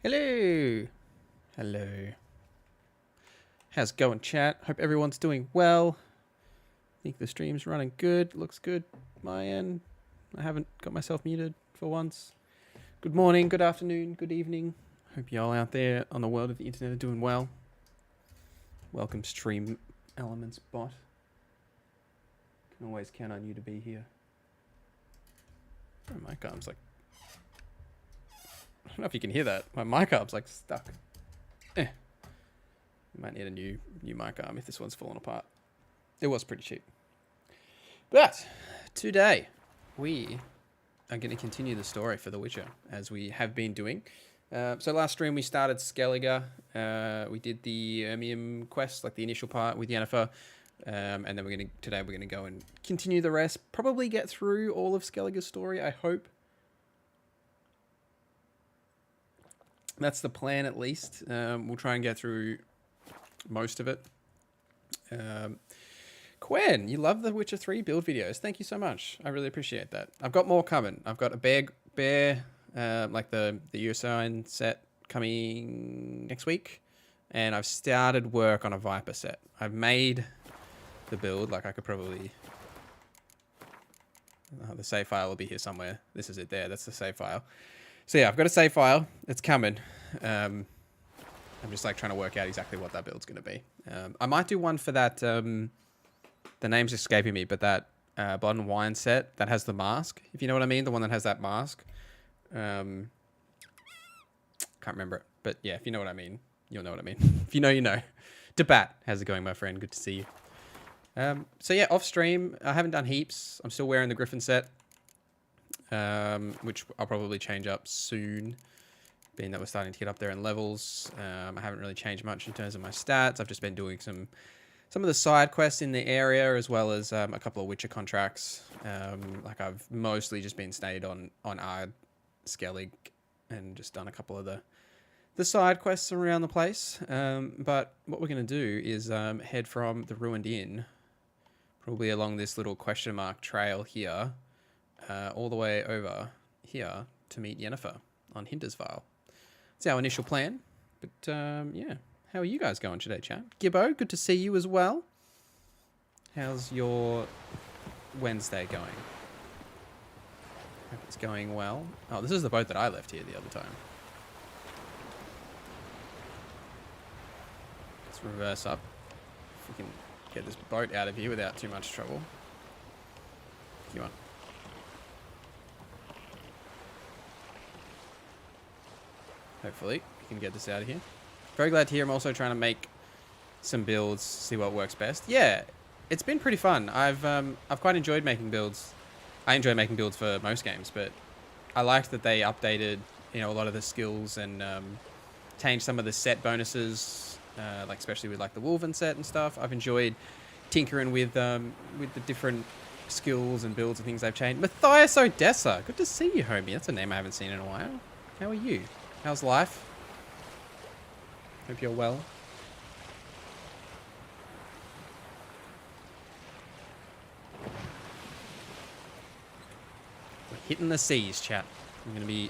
Hello. Hello. How's it going, chat? Hope everyone's doing well. I think the stream's running good. Looks good. My end. I haven't got myself muted for once. Good morning, good afternoon, good evening. Hope y'all out there on the world of the internet are doing well. Welcome, Stream Elements bot. Can always count on you to be here. Oh, my arm's like... I don't know if you can hear that. My mic arm's like stuck. You might need a new mic arm if this one's falling apart. It was pretty cheap. But today we are going to continue the story for The Witcher as we have been doing. So last stream we started Skellige. We did the Ermium quest, like the initial part with Yennefer. And then today we're gonna go and continue the rest. Probably get through all of Skellige's story, I hope. That's the plan, at least. We'll try and get through most of it. Quen, you love the Witcher 3 build videos. Thank you so much. I really appreciate that. I've got more coming. I've got a bear, like the Ursine set coming next week. And I've started work on a Viper set. I've made the build. Like, I could probably... Oh, the save file will be here somewhere. This is it there. That's the save file. So yeah, I've got a save file. It's coming. I'm just like trying to work out exactly what that build's going to be. I might do one for that, the name's escaping me, but that Blood and Wine set that has the mask, if you know what I mean, the one that has that mask. Can't remember it, but yeah, if you know what I mean, you'll know what I mean. If you know, you know. Debat, how's it going, my friend? Good to see you. So yeah, off stream, I haven't done heaps. I'm still wearing the Griffin set. Which I'll probably change up soon, being that we're starting to get up there in levels. I haven't really changed much in terms of my stats. I've just been doing some of the side quests in the area, as well as a couple of Witcher contracts. Like I've mostly just been stayed on Ard, Skellige, and just done a couple of the side quests around the place. But what we're going to do is head from the Ruined Inn, probably along this little question mark trail here, all the way over here to meet Yennefer on Hindersvale. That's our initial plan. But yeah, how are you guys going today, chat? Gibbo, good to see you as well. How's your Wednesday going? Hope it's going well. Oh, this is the boat that I left here the other time. Let's reverse up. If we can get this boat out of here without too much trouble. Come on. Hopefully, we can get this out of here. Very glad to hear. I'm also trying to make some builds, see what works best. Yeah, it's been pretty fun. I've quite enjoyed making builds. I enjoy making builds for most games, but I liked that they updated, you know, a lot of the skills and changed some of the set bonuses, like especially with like the Wolven set and stuff. I've enjoyed tinkering with the different skills and builds and things they've changed. Matthias Odessa, good to see you, homie. That's a name I haven't seen in a while. How are you? How's life? Hope you're well. We're hitting the seas, chat. I'm gonna be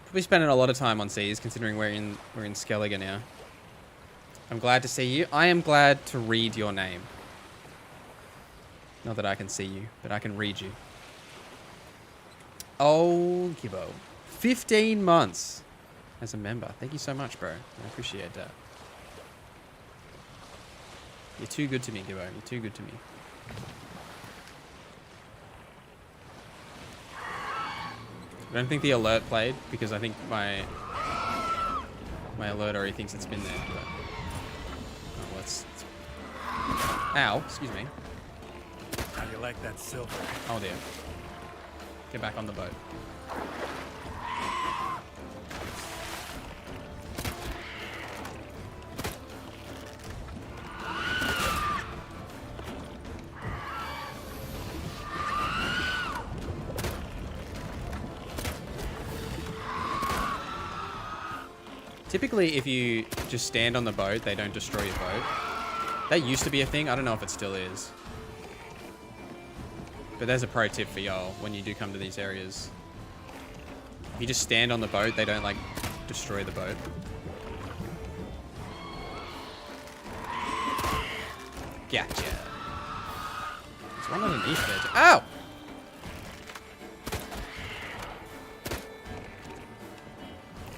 probably spending a lot of time on seas, considering we're in Skellige now. I'm glad to see you. I am glad to read your name. Not that I can see you, but I can read you. Oh, Gibbo. 15 months. As a member. Thank you so much, bro. I appreciate that. You're too good to me, Gibbo. You're too good to me. I don't think the alert played, because I think my alert already thinks it's been there. But... Oh, let's... Ow, excuse me. How do you like that silver? Oh dear. Get back on the boat. Typically, if you just stand on the boat, they don't destroy your boat. That used to be a thing. I don't know if it still is. But there's a pro tip for y'all when you do come to these areas. If you just stand on the boat, they don't like destroy the boat. Gotcha. There's one underneath there. Ow!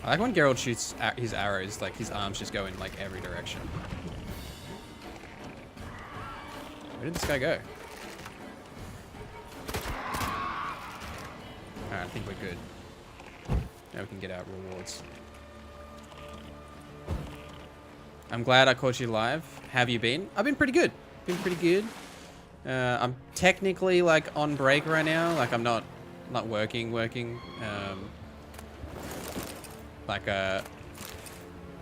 I like when Geralt shoots his arrows, like his arms just go in like every direction. Where did this guy go? Alright, I think we're good. Now we can get our rewards. I'm glad I caught you live. How have you been? I've been pretty good. Been pretty good. I'm technically like on break right now. Like I'm not working.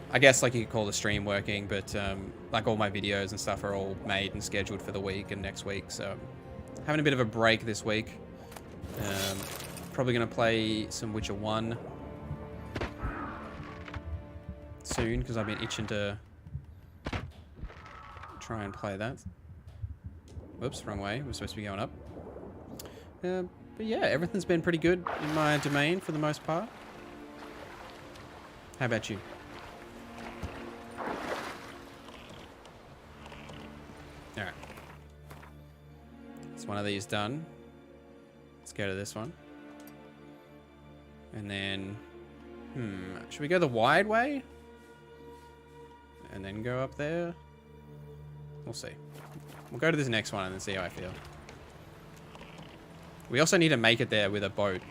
I guess like you could call the stream working, but like all my videos and stuff are all made and scheduled for the week and next week. So having a bit of a break this week. Probably gonna play some Witcher 1 soon because I've been itching to try and play that. Whoops, wrong way. We're supposed to be going up. But yeah, everything's been pretty good in my domain for the most part. How about you? Alright. It's one of these done. Let's go to this one. And then... should we go the wide way? And then go up there? We'll see. We'll go to this next one and then see how I feel. We also need to make it there with a boat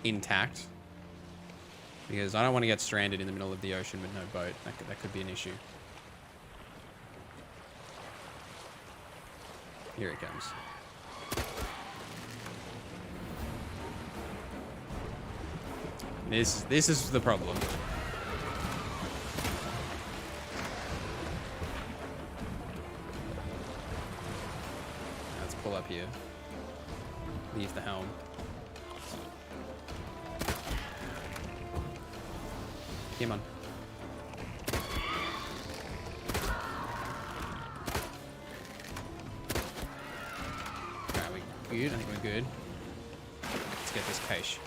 intact. Because I don't want to get stranded in the middle of the ocean with no boat. That could be an issue. Here it comes. This is the problem. Let's pull up here. Leave the helm. Come on. Alright, we good? I think we're good. Let's get this cache.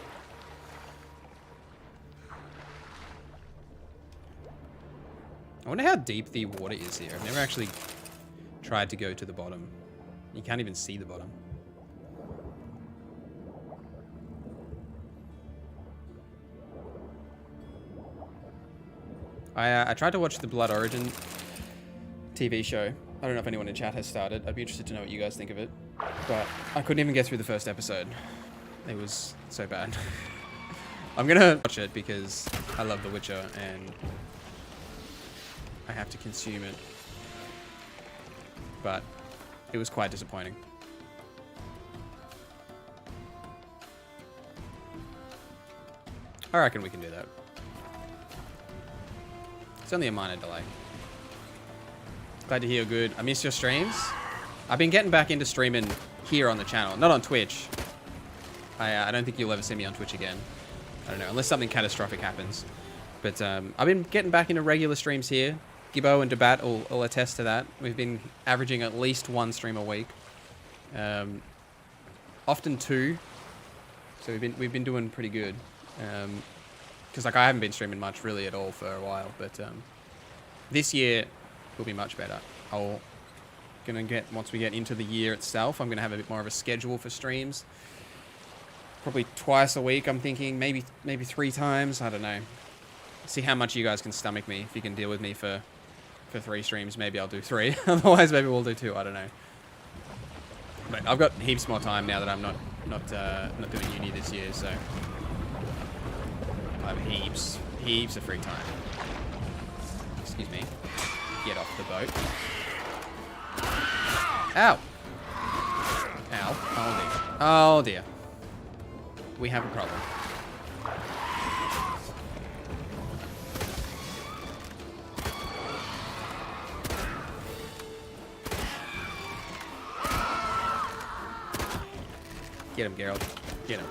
I wonder how deep the water is here. I've never actually tried to go to the bottom. You can't even see the bottom. I tried to watch the Blood Origin TV show. I don't know if anyone in chat has started. I'd be interested to know what you guys think of it. But I couldn't even get through the first episode. It was so bad. I'm gonna watch it because I love The Witcher and I have to consume it. But it was quite disappointing. I reckon we can do that. It's only a minor delay. Glad to hear you're good. I miss your streams. I've been getting back into streaming here on the channel, not on Twitch. I don't think you'll ever see me on Twitch again. I don't know, unless something catastrophic happens. But I've been getting back into regular streams here. Gibbo and Debat will attest to that. We've been averaging at least one stream a week. Often two. So we've been doing pretty good. Because like I haven't been streaming much really at all for a while, but this year will be much better. Once we get into the year itself, I'm gonna have a bit more of a schedule for streams. Probably twice a week. I'm thinking maybe 3 times. I don't know. See how much you guys can stomach me. If you can deal with me for 3 streams, maybe I'll do 3. Otherwise, maybe we'll do 2. I don't know. But I've got heaps more time now that I'm not doing uni this year, so. I have heaps of free time. Excuse me. Get off the boat. Ow! Ow. Oh dear. Oh dear. We have a problem. Get him, Geralt. Get him.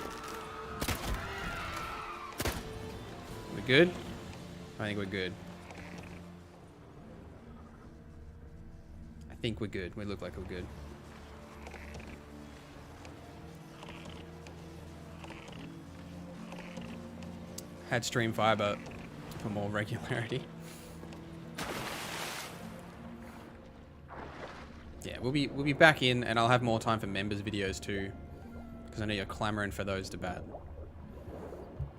We good? I think we're good. I think we're good. We look like we're good. Had stream fiber for more regularity. Yeah, we'll be back in, and I'll have more time for members videos too, because I know you're clamoring for those to bat.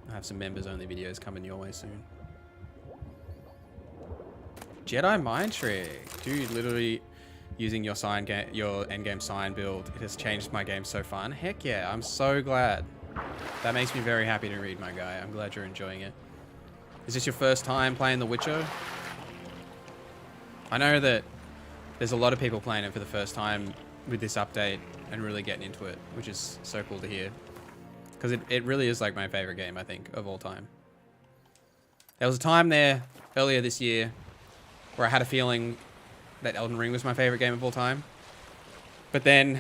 I have some members only videos coming your way soon. Jedi mind trick, dude. Literally using your your endgame sign build. It has changed my game so far. And heck yeah, I'm so glad. That makes me very happy to read, my guy. I'm glad you're enjoying it. Is this your first time playing The Witcher? I know that there's a lot of people playing it for the first time with this update and really getting into it, which is so cool to hear. Because it really is like my favorite game, I think, of all time. There was a time there earlier this year where I had a feeling that Elden Ring was my favorite game of all time. But then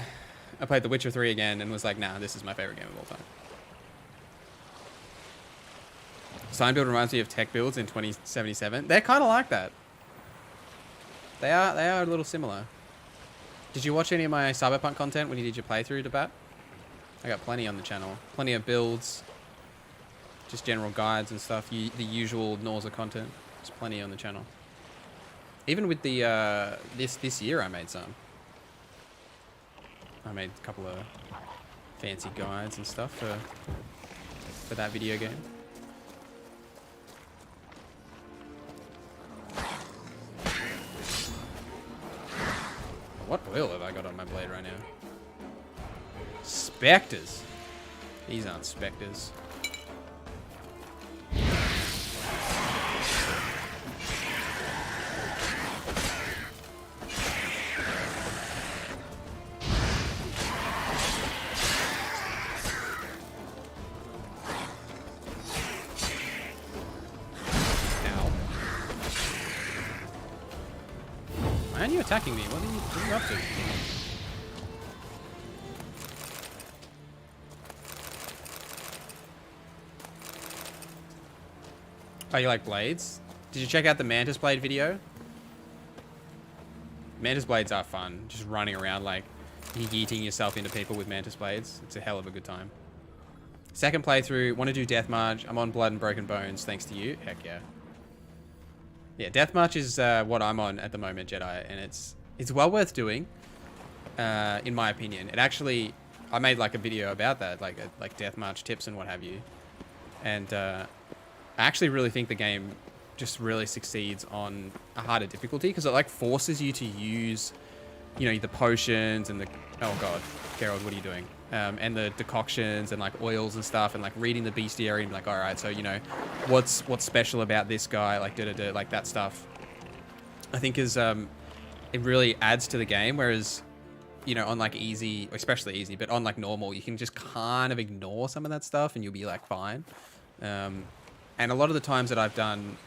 I played The Witcher 3 again and was like, nah, this is my favorite game of all time. Sign build reminds me of tech builds in 2077. They're kind of like that. They are a little similar. Did you watch any of my Cyberpunk content when you did your playthrough, Debat? I got plenty on the channel. Plenty of builds. Just general guides and stuff. The usual NorZZa content. There's plenty on the channel. Even with the this year I made some. I made a couple of fancy guides and stuff for that video game. What oil have I got on my blade right now? Spectres. These aren't spectres. Why aren't you attacking me? What are you up to? Oh, you like blades? Did you check out the Mantis Blade video? Mantis Blades are fun. Just running around like yeeting yourself into people with Mantis Blades. It's a hell of a good time. Second playthrough. Want to do Deathmarch. I'm on Blood and Broken Bones thanks to you. Heck yeah. Yeah, Deathmarch is what I'm on at the moment, Jedi, and it's well worth doing, in my opinion. It actually, I made like a video about that, like Deathmarch tips and what have you, and I actually really think the game just really succeeds on a harder difficulty because it like forces you to use, you know, the potions and the oh god, Geralt, what are you doing? And the decoctions and like oils and stuff and like reading the bestiary and like, all right, so you know, what's special about this guy, like like that stuff. I think is it really adds to the game, whereas you know on like easy, especially easy, but on like normal, you can just kind of ignore some of that stuff and you'll be like fine. And a lot of the times that I've done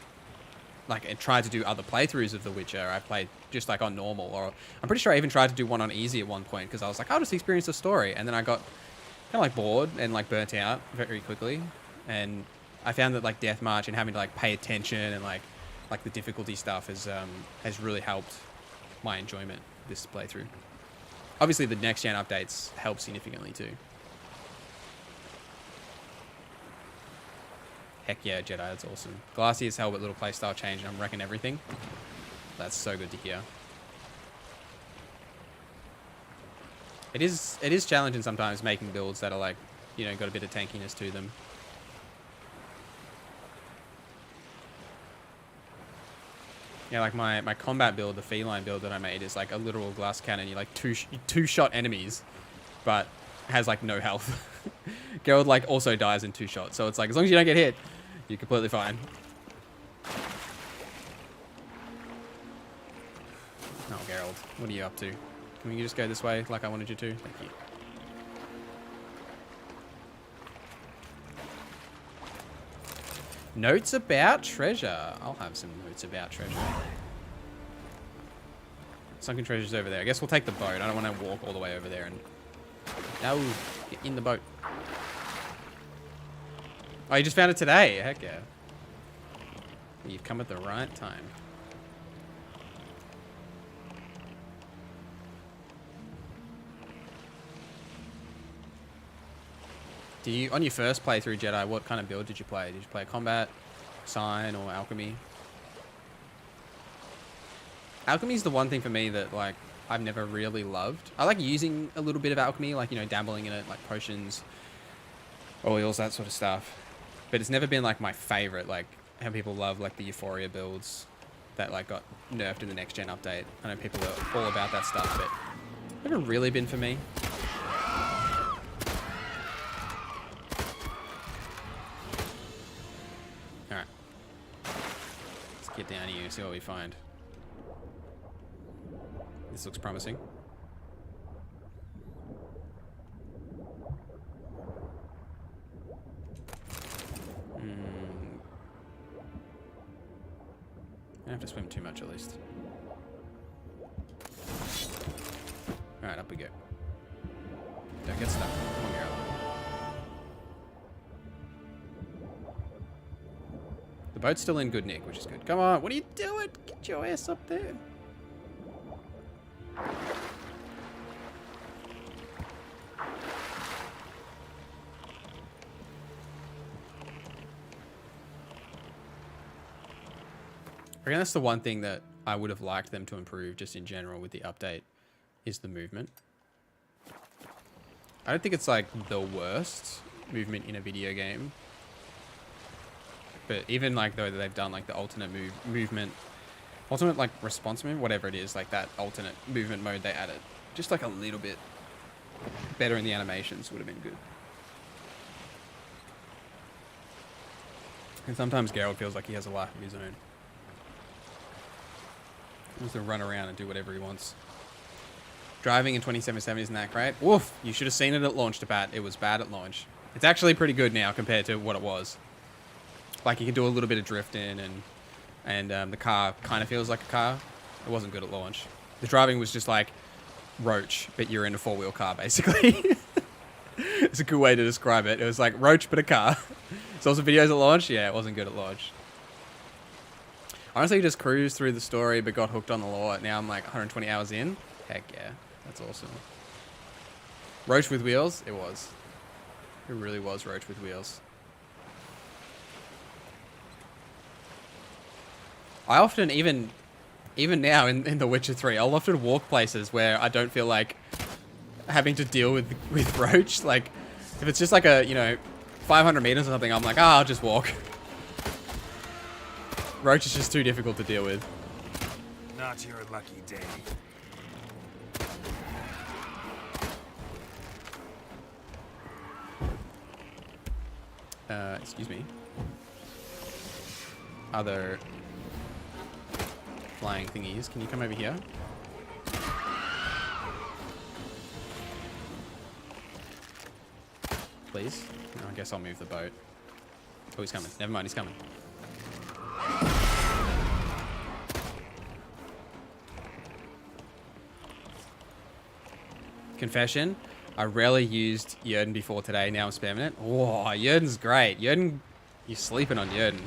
like and tried to do other playthroughs of The Witcher, I played just like on normal, or I'm pretty sure I even tried to do one on easy at one point because I was like, I'll just experience the story, and then I got kind of like bored and like burnt out very quickly, and I found that like Deathmarch and having to like pay attention and like the difficulty stuff has really helped my enjoyment this playthrough. Obviously the next gen updates help significantly too. Heck yeah, Jedi, that's awesome. Glassy as hell, but little playstyle change, and I'm wrecking everything. That's so good to hear. It is challenging sometimes making builds that are like, you know, got a bit of tankiness to them. Yeah, like my combat build, the feline build that I made is like a literal glass cannon. You like two-shot enemies, but has like no health. Geralt like also dies in 2 shots, so it's like as long as you don't get hit, you're completely fine. Oh, Geralt, what are you up to? Can we just go this way like I wanted you to? Thank you. Notes about treasure. I'll have some notes about treasure. Sunken treasure's over there. I guess we'll take the boat. I don't want to walk all the way over there and... No, get in the boat. Oh, you just found it today. Heck yeah. You've come at the right time. On your first playthrough, Jedi, what kind of build did you play? Did you play combat, sign or alchemy. Alchemy is the one thing for me that like I've never really loved. I like using a little bit of alchemy, like, you know, dabbling in it, like potions, oils, that sort of stuff. But it's never been like my favorite, like how people love like the Euphoria builds that like got nerfed in the next gen update. I know people are all about that stuff, but never really been for me. All right, let's get down here, see what we find. This looks promising. I don't have to swim too much, at least. Alright, up we go. Don't get stuck. Come on, girl. The boat's still in good nick, which is good. Come on, what are you doing? Get your ass up there. I reckon that's the one thing that I would have liked them to improve just in general with the update is the movement. I don't think it's like the worst movement in a video game. But even like though they've done like the alternate movement, ultimate like response movement, whatever it is, like that alternate movement mode they added, just like a little bit better in the animations would have been good. And sometimes Geralt feels like he has a life of his own. He wants to run around and do whatever he wants. Driving in 2077 isn't that great. Woof! You should have seen it at launch, Pat. It was bad at launch. It's actually pretty good now compared to what it was. Like you can do a little bit of drifting and the car kind of feels like a car. It wasn't good at launch. The driving was just like Roach, but you're in a four-wheel car basically. It's a good way to describe it. It was like Roach but a car. Saw some videos at launch. Yeah, it wasn't good at launch. Honestly, just cruised through the story, but got hooked on the lore. Now I'm like 120 hours in. Heck yeah, that's awesome. Roach with wheels? It was. It really was Roach with wheels. I often, even now in The Witcher 3, I'll often walk places where I don't feel like having to deal with Roach. Like, if it's just like a, you know, 500 meters or something, I'm like, I'll just walk. Roach is just too difficult to deal with. Not your lucky day. Excuse me. Other flying thingies. Can you come over here? Please? No, I guess I'll move the boat. Oh, he's coming. Never mind, he's coming. Confession, I rarely used Yerden before today. Now I'm spamming it. Whoa, Yerden's great. Yerden, you're sleeping on Yerden.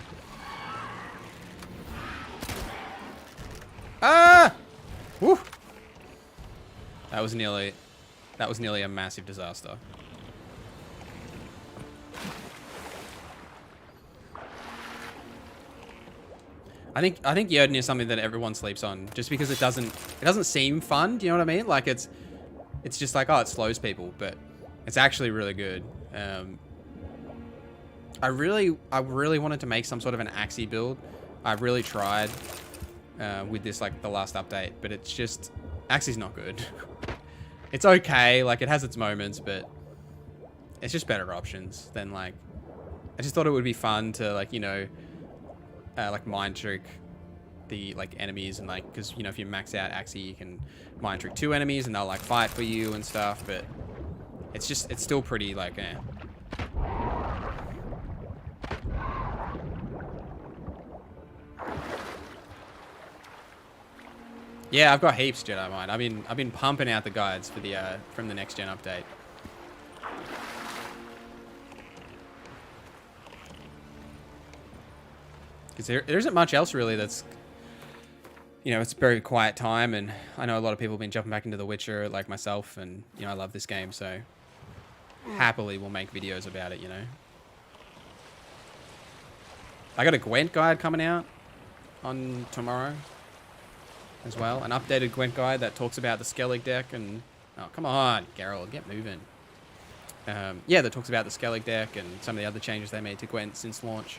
Ah! Woo! That was nearly a massive disaster. I think Yerden is something that everyone sleeps on just because it doesn't seem fun. Do you know what I mean? Like it's just like, oh, it slows people, but it's actually really good. I really wanted to make some sort of an Axie build. I really tried with this, like the last update, but it's just, Axie's not good. It's okay, like it has its moments, but it's just better options than like, I just thought it would be fun to like, you know, like mind trick the like enemies and like, because you know if you max out Axie you can mind trick 2 enemies and they'll like fight for you and stuff, but it's still pretty like Yeah, I've got heaps Jedi Mind. I've been pumping out the guides for the from the next gen update. Because there isn't much else really that's, you know, it's a very quiet time, and I know a lot of people have been jumping back into The Witcher, like myself, and, you know, I love this game, so happily we'll make videos about it, you know. I got a Gwent guide coming out on tomorrow as well. An updated Gwent guide that talks about the Skellige deck and... Oh, come on, Geralt, get moving. Yeah, that talks about the Skellige deck and some of the other changes they made to Gwent since launch.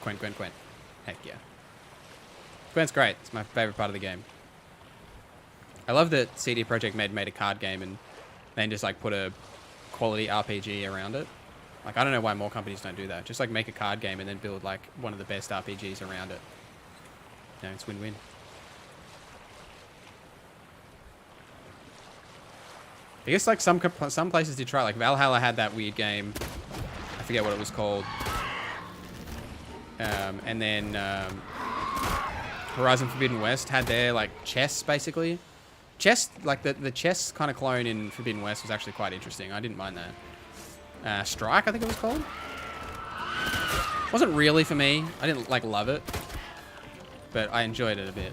Gwent. Heck yeah. Gwent's great. It's my favorite part of the game. I love that CD Projekt made a card game and then just like put a quality RPG around it. Like, I don't know why more companies don't do that. Just like make a card game and then build like one of the best RPGs around it. You know, it's win-win. I guess like some places did try. Like Valhalla had that weird game. I forget what it was called. And then Horizon Forbidden West had their like chess basically. Chess, like the chess kind of clone in Forbidden West was actually quite interesting. I didn't mind that. Strike, I think it was called. Wasn't really for me. I didn't like love it, but I enjoyed it a bit.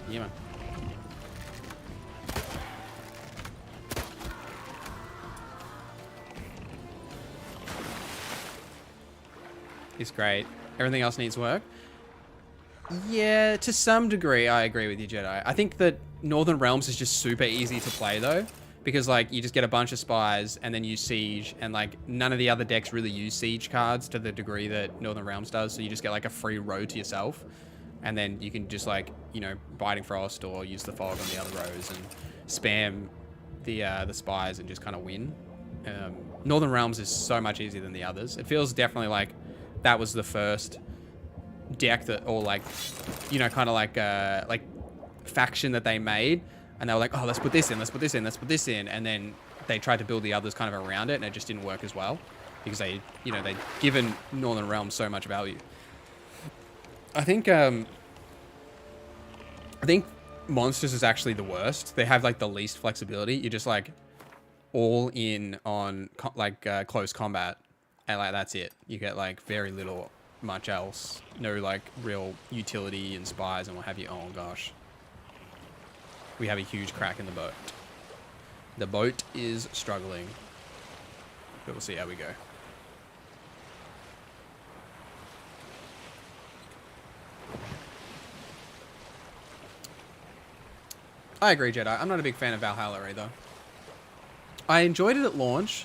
Yeah, man. It's great. Everything else needs work. Yeah, to some degree, I agree with you, Jedi. I think that Northern Realms is just super easy to play, though. Because, like, you just get a bunch of spies and then use siege. And, like, none of the other decks really use siege cards to the degree that Northern Realms does. So you just get, like, a free row to yourself. And then you can just, like, you know, Biting Frost or use the fog on the other rows and spam the spies and just kind of win. Northern Realms is so much easier than the others. It feels definitely like that was the first deck that, or like, you know, kind of like faction that they made, and they were like, oh, let's put this in, let's put this in, let's put this in, and then they tried to build the others kind of around it, and it just didn't work as well because they, you know, they'd given Northern Realms so much value. I think Monsters is actually the worst. They have like the least flexibility. You're just like all in on close combat. And like that's it. You get like very little, much else. No like real utility and spies and what have you. Oh gosh. We have a huge crack in the boat. The boat is struggling. But we'll see how we go. I agree, Jedi. I'm not a big fan of Valhalla either. I enjoyed it at launch,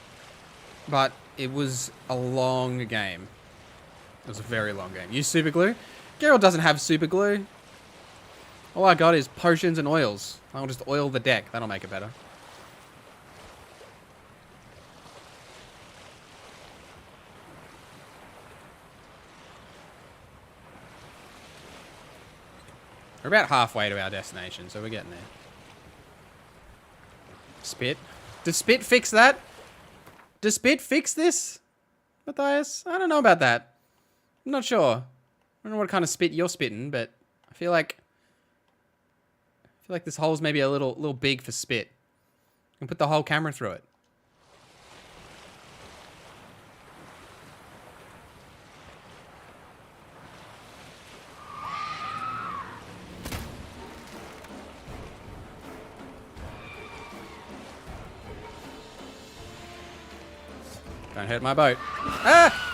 but it was a long game. It was a very long game. Use super glue? Geralt doesn't have super glue. All I got is potions and oils. I'll just oil the deck. That'll make it better. We're about halfway to our destination, so we're getting there. Spit? Does Spit fix that? Does Spit fix this, Matthias? I don't know about that. I'm not sure. I don't know what kind of spit you're spitting, but I feel like this hole's maybe a little big for Spit. You can put the whole camera through it. Don't hurt my boat. Ah!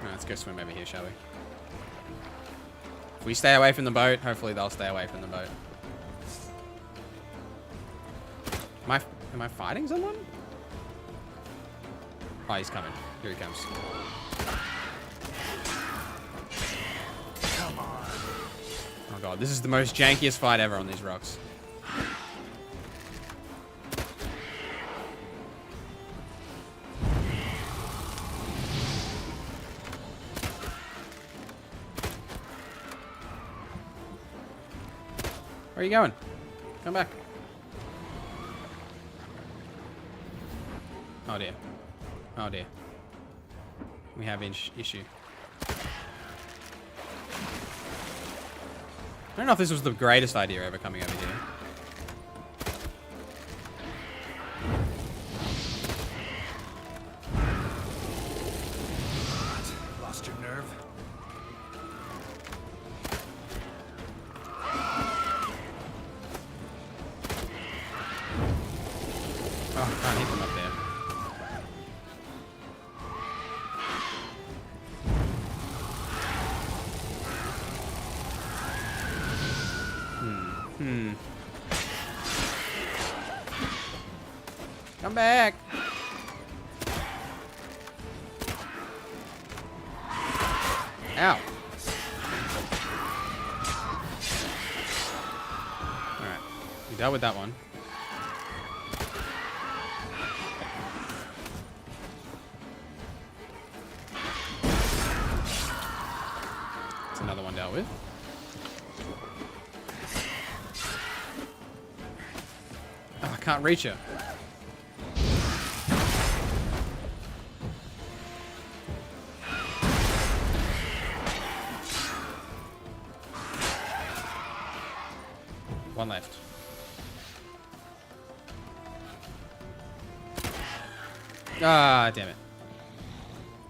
No, let's go swim over here, shall we? If we stay away from the boat, hopefully they'll stay away from the boat. Am I fighting someone? Oh, he's coming. Here he comes. Come on. Oh god, this is the most jankiest fight ever on these rocks. Where are you going? Come back. Oh dear. Oh dear. We have an issue. I don't know if this was the greatest idea ever coming over here. Come back. Ow. Alright. We dealt with that one. That's another one dealt with. Oh, I can't reach her. One left. Ah, damn it.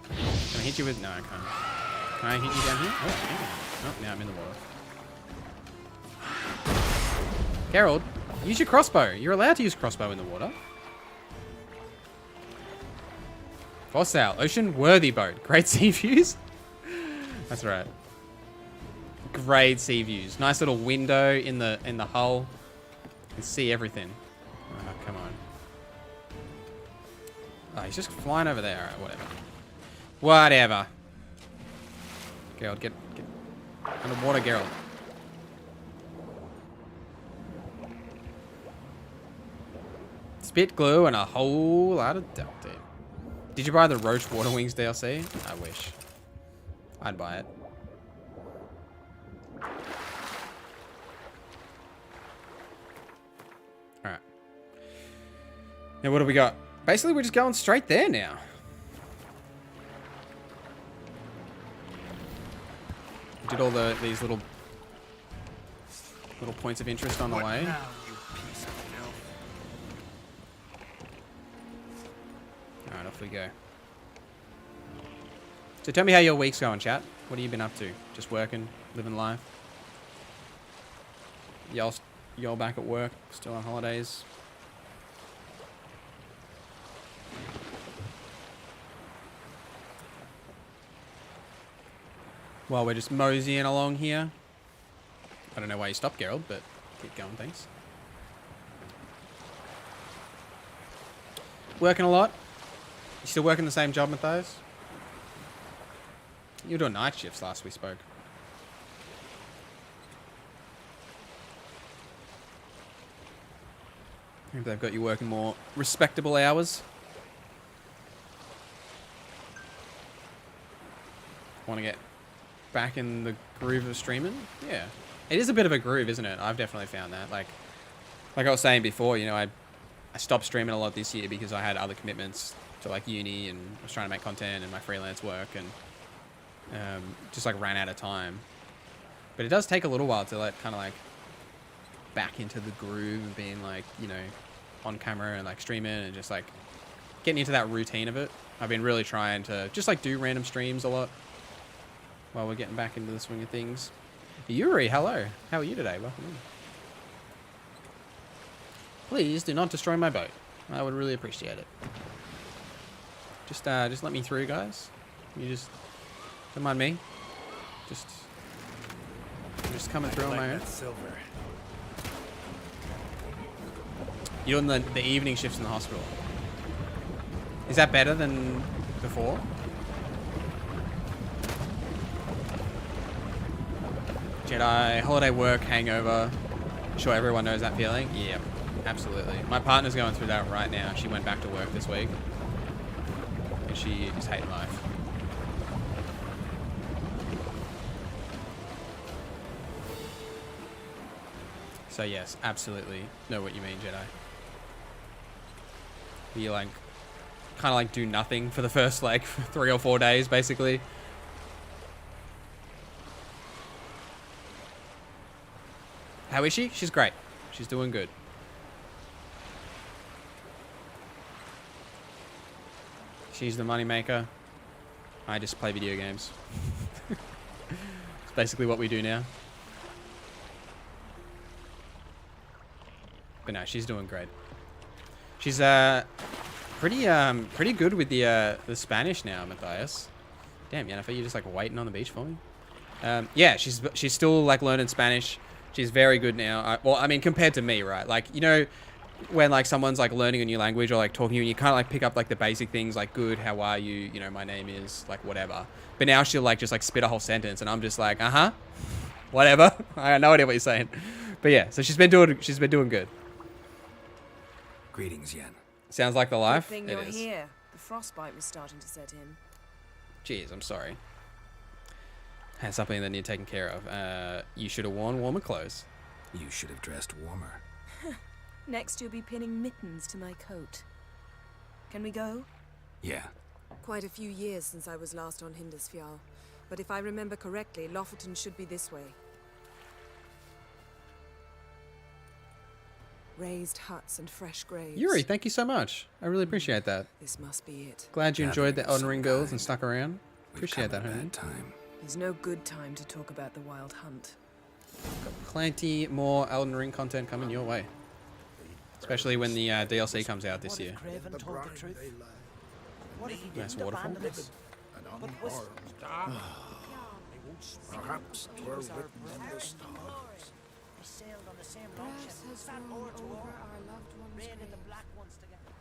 Can I hit you with... No, I can't. Can I hit you down here? Oh, yeah. Oh, now I'm in the water. Geralt, use your crossbow. You're allowed to use crossbow in the water. Fossil, ocean-worthy boat. Great sea views. That's right. Great sea views. Nice little window in the hull. You can see everything. Oh, come on. Oh, he's just flying over there. Alright, whatever. Whatever. Geralt, get underwater, Geralt. Spit glue and a whole lot of duct tape. Did you buy the Roach Water Wings DLC? I wish. I'd buy it. Alright. Now what do we got? Basically, we're just going straight there now. We did all these little points of interest on the way. Now, you piece of filth? Alright, off we go. So tell me how your week's going, chat. What have you been up to? Just working, living life? Y'all back at work, still on holidays? Well, we're just moseying along here. I don't know why you stopped, Geralt, but keep going, thanks. Working a lot? You still working the same job, Matthias? You were doing night shifts last we spoke. Maybe they've got you working more respectable hours. Want to get back in the groove of streaming? Yeah. It is a bit of a groove, isn't it? I've definitely found that. Like I was saying before, you know, I stopped streaming a lot this year because I had other commitments to like uni and I was trying to make content and my freelance work and just like ran out of time. But it does take a little while to like kind of like back into the groove of being like, you know, on camera and like streaming and just like getting into that routine of it. I've been really trying to just like do random streams a lot while we're getting back into the swing of things. Yuri, hello. How are you today? Welcome in. Please do not destroy my boat. I would really appreciate it. Just let me through, guys. You just don't mind me. Just coming through on my own. Silver. You're in the evening shifts in the hospital. Is that better than before? Jedi, holiday work, hangover. I'm sure everyone knows that feeling. Yeah, absolutely. My partner's going through that right now. She went back to work this week. And she is hating life. So yes, absolutely know what you mean, Jedi. You like, kind of like do nothing for the first like 3 or 4 days, basically. How is she? She's great. She's doing good. She's the moneymaker. I just play video games. It's basically what we do now. But no, she's doing great. She's pretty good with the Spanish now, Matthias. Damn, Yennefer, you just like waiting on the beach for me? Yeah, she's still like learning Spanish. She's very good now. Well, I mean, compared to me, right? Like, you know, when like someone's like learning a new language or like talking to you, and you kind of like pick up like the basic things like good, how are you, you know, my name is, like whatever. But now she'll like just like spit a whole sentence, and I'm just like, whatever. I have no idea what you're saying. But yeah, so she's been doing good. Greetings, Yen. Sounds like the life. Good thing It you're is. here. The frostbite was starting to set in. Jeez, I'm sorry. Had something that needed taken care of. You should have worn warmer clothes. You should have dressed warmer. Next you'll be pinning mittens to my coat. Can we go? Yeah. Quite a few years since I was last on Hindisfjall, but if I remember correctly, Lofoten should be this way. Raised huts and fresh graves. Yuri, thank you so much. I really appreciate that. This must be it. Glad you enjoyed the Gathering of Elden Ring some builds kind. and stuck around. We've Appreciate come that, at a homie. bad time. There's no good time to talk about the Wild Hunt. Plenty more Elden Ring content coming your way. Especially when the DLC comes out this year. Craven told the truth? What if he Nice didn't waterfall. abandon us? But was Perhaps 'twere written in the stars. they sailed on the same longship, sat oar to oar, raided the black ones together.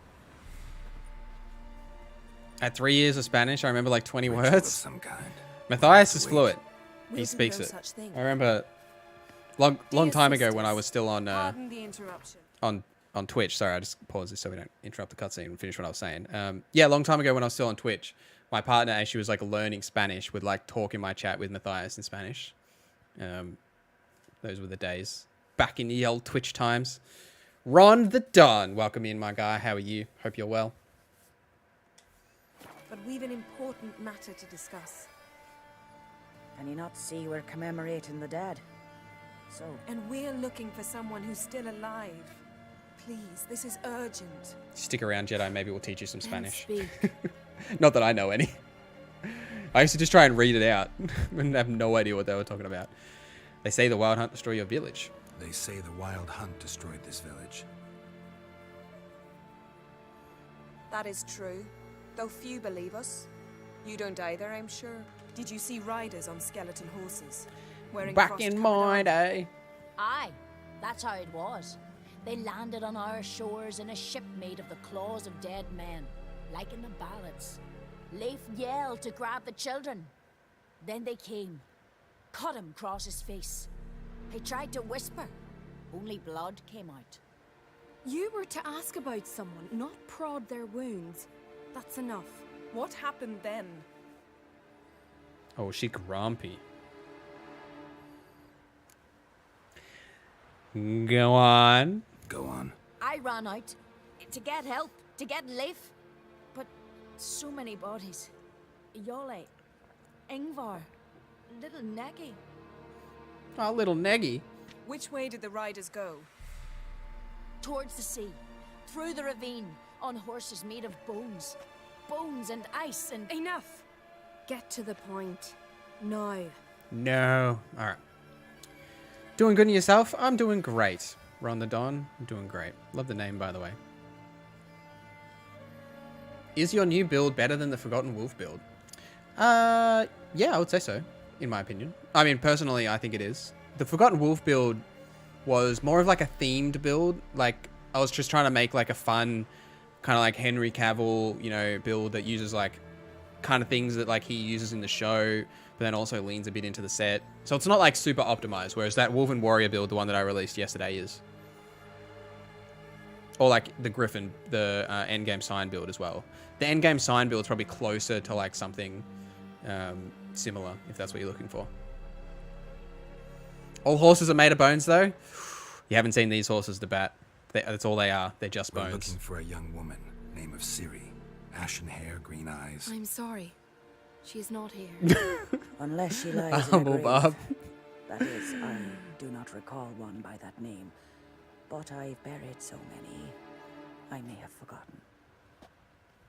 At 3 years of Spanish, I remember like 20 Ritual of words. some kind. Matthias is Wait. fluent. We'll He do speaks no it. such thing. I remember long Dear time ago when I sisters, was still on Pardon the interruption. on Twitch. Sorry, I just paused this so we don't interrupt the cutscene and finish what I was saying. Yeah, a long time ago when I was still on Twitch, my partner, as she was like learning Spanish, would like talk in my chat with Matthias in Spanish. Those were the days back in the old Twitch times. Ron the Don, welcome in, my guy. How are you? Hope you're well. But we've an important matter to discuss. Can you not see we're commemorating the dead? So, And we're looking for someone who's still alive. Please, this is urgent. Stick around, Jedi. Maybe we'll teach you some Then Spanish. speak. Not that I know any. I used to just try and read it out and have no idea what they were talking about. They say the Wild Hunt destroy your village. They say the Wild Hunt destroyed this village. That is true, though few believe us. You don't either, I'm sure. Did you see riders on skeleton horses? Wearing Back in my day. Aye, that's how it was. They landed on our shores in a ship made of the claws of dead men, like in the ballads. Leif yelled to grab the children. Then they came, cut him across his face. He tried to whisper, only blood came out. You were to ask about someone, not prod their wounds. That's enough. What happened then? Oh, she grumpy. Go on. Go on. I ran out to get help, to get Leif. But so many bodies. Yole, Ingvar, little Neggy. Oh, little Neggy. Which way did the riders go? Towards the sea, through the ravine, on horses made of bones. Bones and ice and... Enough! Get to the point. Now. No. All right. Doing good in yourself? I'm doing great. Ron the Don, I'm doing great. Love the name, by the way. Is your new build better than the Forgotten Wolf build? Yeah, I would say so, in my opinion. I mean, personally, I think it is. The Forgotten Wolf build was more of like a themed build. Like, I was just trying to make like a fun, kind of like Henry Cavill, you know, build that uses like kind of things that like he uses in the show, but then also leans a bit into the set. So it's not like super optimized, whereas that Wolven Warrior build, the one that I released yesterday, is. Or like the Griffin, the endgame sign build as well. The endgame sign build is probably closer to like something similar, if that's what you're looking for. All horses are made of bones, though. You haven't seen these horses, the bat. That's all they are. They're just We're bones. looking for a young woman, name of Ciri. Ashen hair, green eyes. I'm sorry. She is not here. unless she lies in a Humble grave. Bob. That is, I do not recall one by that name. But I've buried so many, I may have forgotten.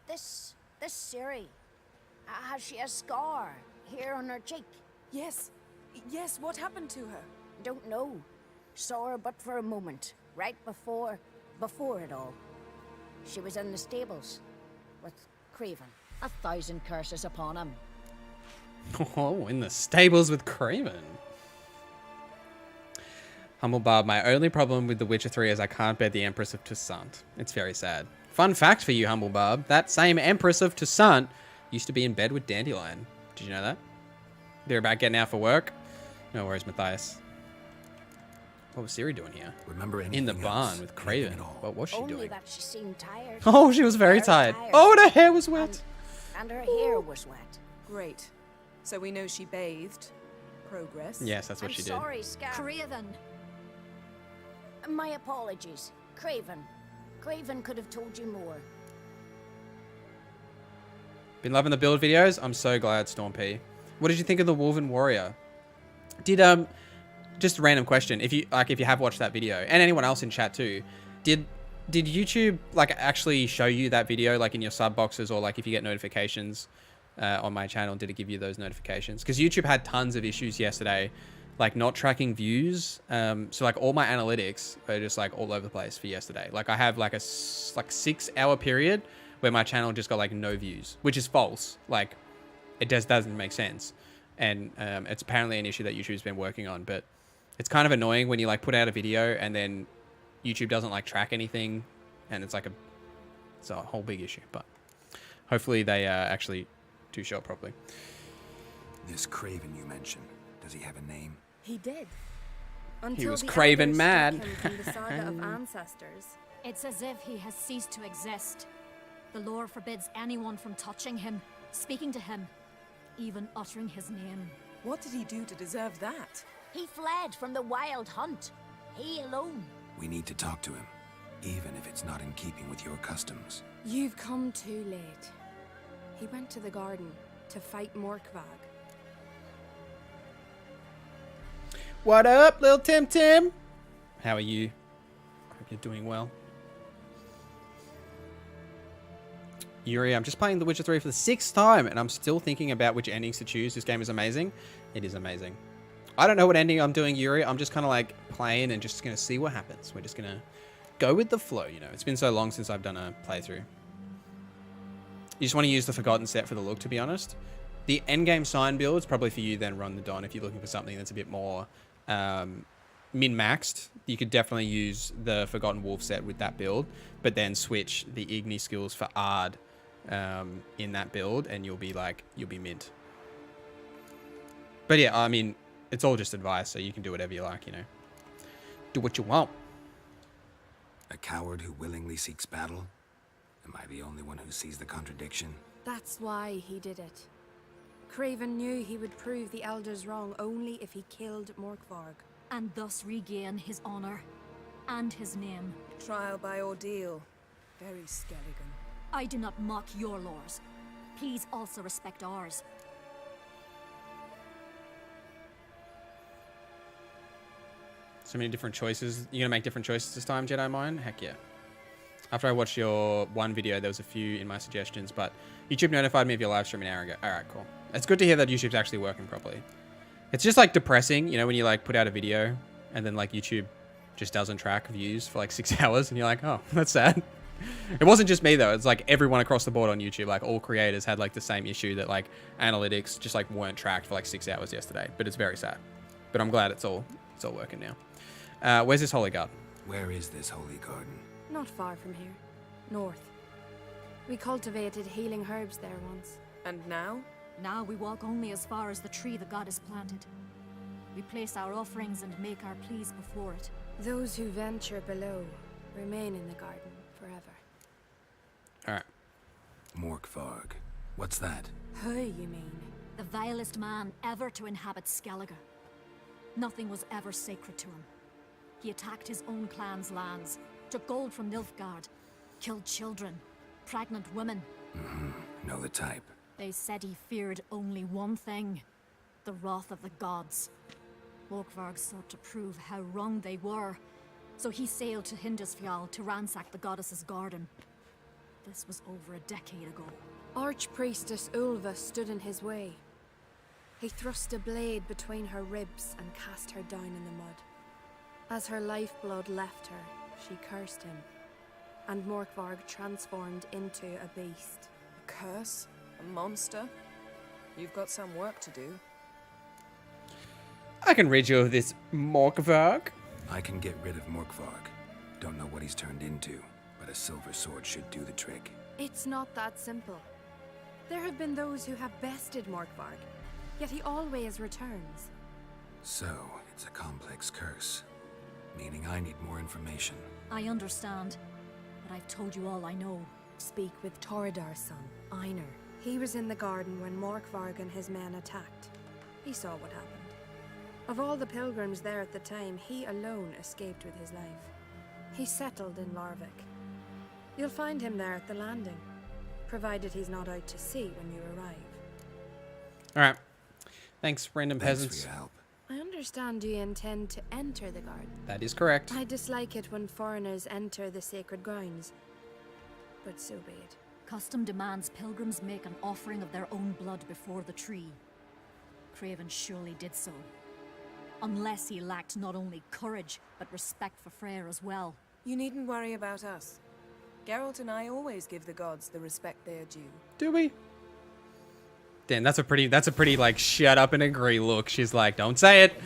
This Ciri, has she a scar here on her cheek? Yes. Yes, what happened to her? Don't know. Saw her but for a moment, right before it all. She was in the stables with Craven. 1,000 curses upon him. Oh, in the stables with Craven. Humble Barb, my only problem with The Witcher 3 is I can't bear the Empress of Toussaint. It's very sad. Fun fact for you, Humble Barb. That same Empress of Toussaint used to be in bed with Dandelion. Did you know that? They're about getting out for work. No worries, Matthias. What was Ciri doing here? Remember anything In the else? barn with Craven. Anything at all? What was she Only doing? that she seemed tired. Oh, she was very tired. Oh, and her hair was wet. And her hair was wet. Great. So we know she bathed. Progress. Yes, that's what I'm she did. sorry, Scar. Craven. My apologies. Craven. Craven could have told you more. Been loving the build videos. I'm so glad, Storm P. What did you think of the Wolven Warrior? Did just a random question. If you have watched that video, and anyone else in chat too, did YouTube like actually show you that video like in your sub boxes, or like if you get notifications on my channel, did it give you those notifications? Because YouTube had tons of issues yesterday, like not tracking views. So like all my analytics are just like all over the place for yesterday. Like I have like a 6-hour period where my channel just got like no views, which is false. Like it just doesn't make sense. And it's apparently an issue that YouTube's been working on, but it's kind of annoying when you like put out a video and then YouTube doesn't like track anything, and it's a whole big issue. But hopefully they actually do show it properly. This Craven you mentioned, does he have a name? He did. Until was the craven elders mad. struck him from the saga of ancestors. It's as if he has ceased to exist. The lore forbids anyone from touching him, speaking to him, even uttering his name. What did he do to deserve that? He fled from the wild hunt. He alone. We need to talk to him, even if it's not in keeping with your customs. You've come too late. He went to the garden to fight Morkvag. What up, little Tim Tim? How are you? Hope you're doing well. Yuri, I'm just playing The Witcher 3 for the 6th time, and I'm still thinking about which endings to choose. This game is amazing. It is amazing. I don't know what ending I'm doing, Yuri. I'm just kind of like playing and just going to see what happens. We're just going to go with the flow, you know. It's been so long since I've done a playthrough. You just want to use the Forgotten set for the look, to be honest. The endgame sign build is probably for you, then Run the Dawn. If you're looking for something that's a bit more min-maxed, you could definitely use the Forgotten Wolf set with that build, but then switch the Igni skills for Ard in that build, and you'll be mint. But yeah, I mean, it's all just advice, so you can do whatever you like, you know. Do what you want. A coward who willingly seeks battle? Am I the only one who sees the contradiction? That's why he did it. Craven knew he would prove the elders wrong only if he killed Morkvarg. And thus regain his honor and his name. Trial by ordeal. Very Skellige. I do not mock your laws. Please also respect ours. So many different choices. You're going to make different choices this time, Jedi Mind? Heck yeah. After I watched your one video, there was a few in my suggestions, but YouTube notified me of your live stream an hour ago. Alright, cool. It's good to hear that YouTube's actually working properly. It's just like depressing, you know, when you like put out a video and then like YouTube just doesn't track views for like 6 hours and you're like, oh, that's sad. It wasn't just me though. It's like everyone across the board on YouTube, like all creators had like the same issue that like analytics just like weren't tracked for like 6 hours yesterday, but it's very sad. But I'm glad it's all working now. Where's this holy garden? Where is this holy garden? Not far from here. North. We cultivated healing herbs there once. And now? Now we walk only as far as the tree the goddess planted. We place our offerings and make our pleas before it. Those who venture below remain in the garden forever. Alright. Morkvarg. What's that? Who, you mean? The vilest man ever to inhabit Skellige. Nothing was ever sacred to him. He attacked his own clan's lands, took gold from Nilfgaard, killed children, pregnant women. Know the type. They said he feared only one thing, the wrath of the gods. Morkvarg sought to prove how wrong they were, so he sailed to Hindisfjall to ransack the goddess's garden. This was over a decade ago. Archpriestess Ulva stood in his way. He thrust a blade between her ribs and cast her down in the mud. As her lifeblood left her, she cursed him, and Morkvarg transformed into a beast. A curse? A monster? You've got some work to do. I can rid you of this Morkvarg. I can get rid of Morkvarg. Don't know what he's turned into, but a silver sword should do the trick. It's not that simple. There have been those who have bested Morkvarg, yet he always returns. So, it's a complex curse, meaning I need more information. I understand, but I've told you all I know. Speak with Torridar's son, Einar. He was in the garden when Morkvarg and his men attacked. He saw what happened. Of all the pilgrims there at the time, he alone escaped with his life. He settled in Larvik. You'll find him there at the landing, provided he's not out to sea when you arrive. Alright. Thanks, random Thanks peasants. for your help. I understand you intend to enter the garden. That is correct. I dislike it when foreigners enter the sacred grounds, but so be it. Custom demands pilgrims make an offering of their own blood before the tree. Craven surely did so. Unless he lacked not only courage, but respect for Freyr as well. You needn't worry about us. Geralt and I always give the gods the respect they are due. Do we? Damn, that's a pretty like shut up and agree look. She's like, don't say it.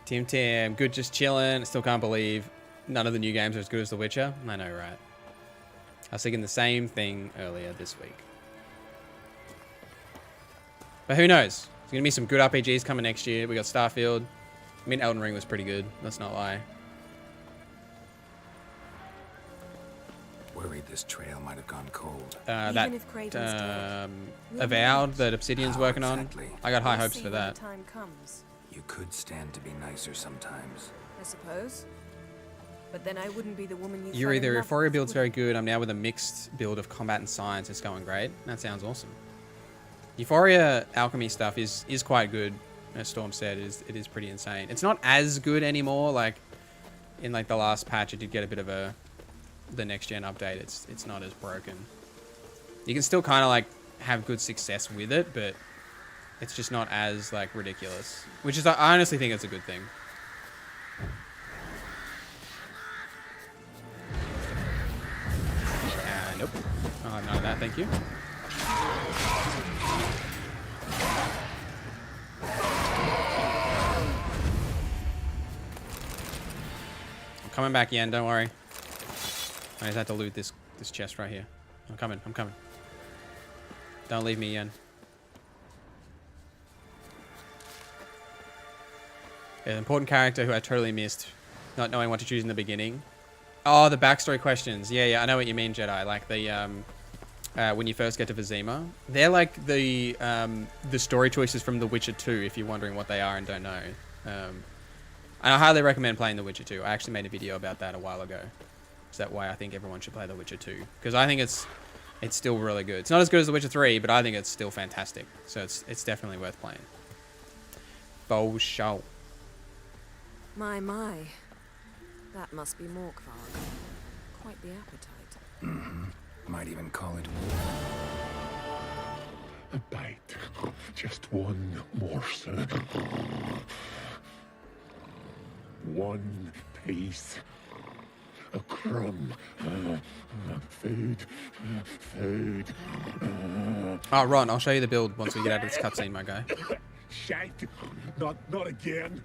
Tim, good, just chilling. Still can't believe none of the new games are as good as The Witcher. I know, right? I was thinking the same thing earlier this week. But who knows? There's going to be some good RPGs coming next year. We got Starfield. I mean, Elden Ring was pretty good. Let's not lie. Worried this trail might have gone cold. That if Craven's dead, Avowed that Obsidian's working exactly? on. I got high we'll hopes see for when that. the time comes, You could stand to be nicer sometimes. I suppose. But then I wouldn't be the woman you Yuri, fell the in love Euphoria with, build's would very good. I'm now with a mixed build of combat and science. It's going great. That sounds awesome. Euphoria alchemy stuff is quite good. As Storm said, it is pretty insane. It's not as good anymore. Like in like the last patch, it did get a bit of the next gen update. It's not as broken. You can still kind of like have good success with it, but it's just not as like ridiculous. Which is, I honestly think it's a good thing. Nope. Oh, none of that, thank you. I'm coming back, Yen, don't worry. I just had to loot this chest right here. I'm coming. Don't leave me, Yen. Yeah, an important character who I totally missed, not knowing what to choose in the beginning. Oh, the backstory questions. Yeah, I know what you mean, Jedi. Like the when you first get to Vizima, they're like the story choices from The Witcher 2. If you're wondering what they are and don't know, and I highly recommend playing The Witcher 2. I actually made a video about that a while ago. Is that why I think everyone should play The Witcher 2? Because I think it's still really good. It's not as good as The Witcher 3, but I think it's still fantastic. So it's definitely worth playing. Bo show. My. That must be Morkvarg. Quite the appetite. Mm-hmm. Might even call it A bite. Just one morsel. One piece. A crumb. Food. Food. Oh, Ron, I'll show you the build once we get out of this cutscene, my guy. Shite. Not again.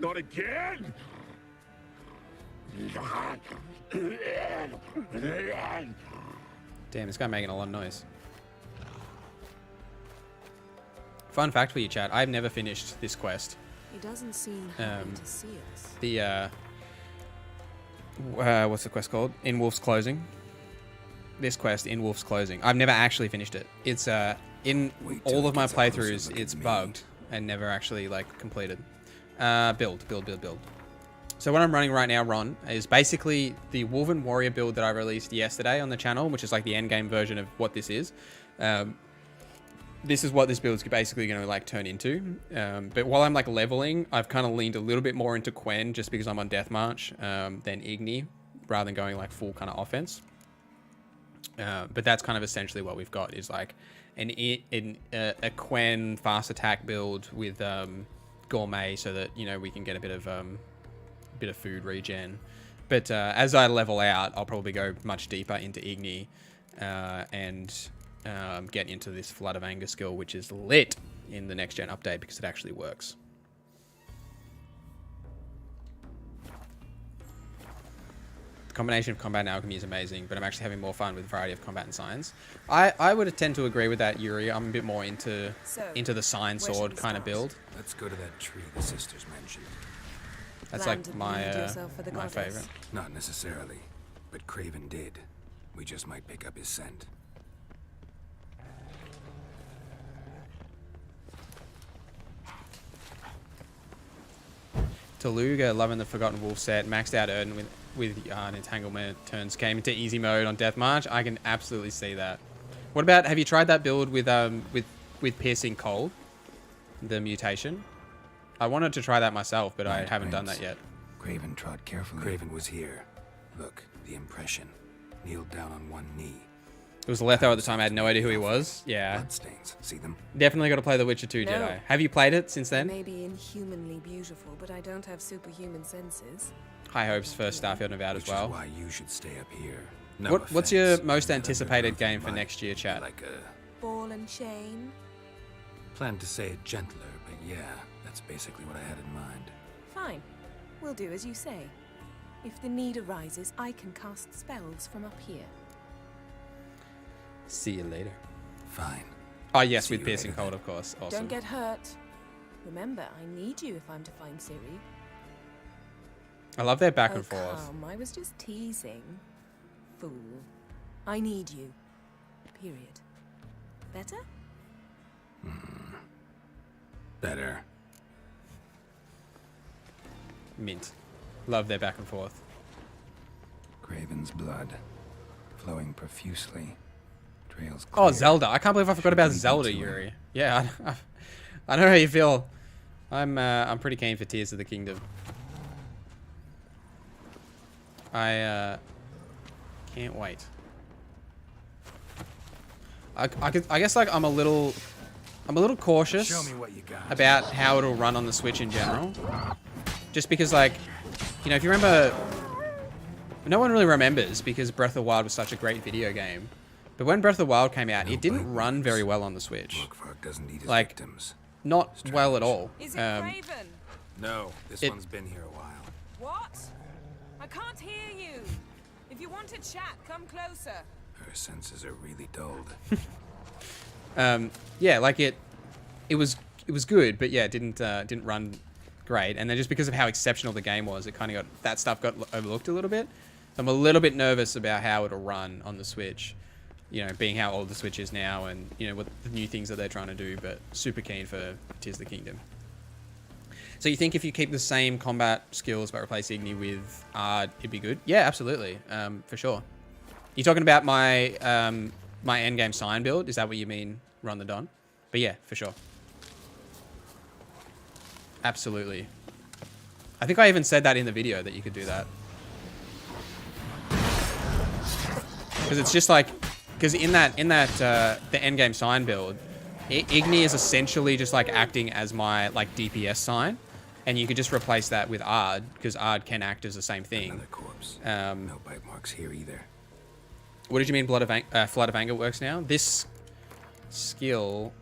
Not again. Damn, this guy making a lot of noise. Fun fact for you, chat. I've never finished this quest. He doesn't seem happy to see us. The what's the quest called? In Wolf's Closing. This quest, In Wolf's Closing. I've never actually finished it. It's in all of my playthroughs, it's bugged and never actually like completed. Build. So what I'm running right now, Ron, is basically the Wolven Warrior build that I released yesterday on the channel, which is like the endgame version of what this is. This is what this build is basically going to like turn into. But while I'm like leveling, I've kind of leaned a little bit more into Quen just because I'm on Death March than Igni, rather than going like full kind of offense. But that's kind of essentially what we've got is like a Quen fast attack build with gourmet, so that we can get a bit of food regen. But as I level out, I'll probably go much deeper into Igni and getting into this Flood of Anger skill, which is lit in the next gen update because it actually works. The combination of combat and alchemy is amazing, but I'm actually having more fun with variety of combat and science. I would tend to agree with that, Yuri. I'm a bit more into the sign sword kind of build. Let's go to that tree the sisters mentioned. That's Plan like to my bleed yourself for the my goddess? favorite. Not necessarily, but Craven did. We just might pick up his scent. Taluga, loving the Forgotten Wolf set, maxed out Erden with entanglement turns, came into easy mode on Death March. I can absolutely see that. What about, have you tried that build with Piercing Cold, the mutation? I wanted to try that myself, but I haven't done that yet. Craven trod carefully. Craven was here. Look, the impression. Kneeled down on one knee. It was Letho at the time. I had no idea who he was. Yeah. Bloodstains. See them? Definitely got to play The Witcher 2 No. Jedi. Have you played it since then? May be inhumanly beautiful, but I don't have superhuman senses. High hopes for Starfield and Avowed as well. Which is why you should stay up here. No What's your offense, most but anticipated undergrowth game for might next year, be chat? Like a Ball and chain? plan to say it gentler, but yeah, that's basically what I had in mind. Fine. We'll do as you say. If the need arises, I can cast spells from up here. See you later. Fine. Oh, yes, See with you Piercing later Cold, then. of course. Awesome. Don't get hurt. Remember, I need you if I'm to find Ciri. I love their back Oh, and forth. come. I was just teasing. Fool. I need you. Period. Better? Better. Mint. Love their back and forth. Craven's blood, flowing profusely, trails Oh, clear. Zelda. I can't believe I forgot about Should lead you Zelda, to it. Yuri. Yeah, I know how you feel. I'm pretty keen for Tears of the Kingdom. I can't wait. I guess like I'm a little cautious Show me what you got. about how it'll run on the Switch in general. Just because, like, you know, if you remember, no one really remembers because Breath of the Wild was such a great video game. But when Breath of the Wild came out, it didn't run very well on the Switch. Morkvark doesn't eat his Like, victims. not well at all. Is it Craven? No, this it- one's been here a while. What? I can't hear you. If you want to chat, come closer. Her senses are really dulled. Yeah, like it was good, but yeah, it didn't run great. And then just because of how exceptional the game was, it kind of got overlooked a little bit. So I'm a little bit nervous about how it'll run on the Switch. You know, being how old the Switch is now, and you know what the new things that they're trying to do. But super keen for Tears of the Kingdom. So you think if you keep the same combat skills but replace Igni with Ard, it'd be good? Yeah, absolutely, for sure. You talking about my my endgame sign build? Is that what you mean, Run the Don? But yeah, for sure. Absolutely. I think I even said that in the video that you could do that. Because it's just like, because in that the endgame sign build, Igni is essentially just like acting as my like DPS sign, and you could just replace that with Ard because Ard can act as the same thing. Another corpse. Um, No bite marks here either. What did you mean Flood of Anger works now? This skill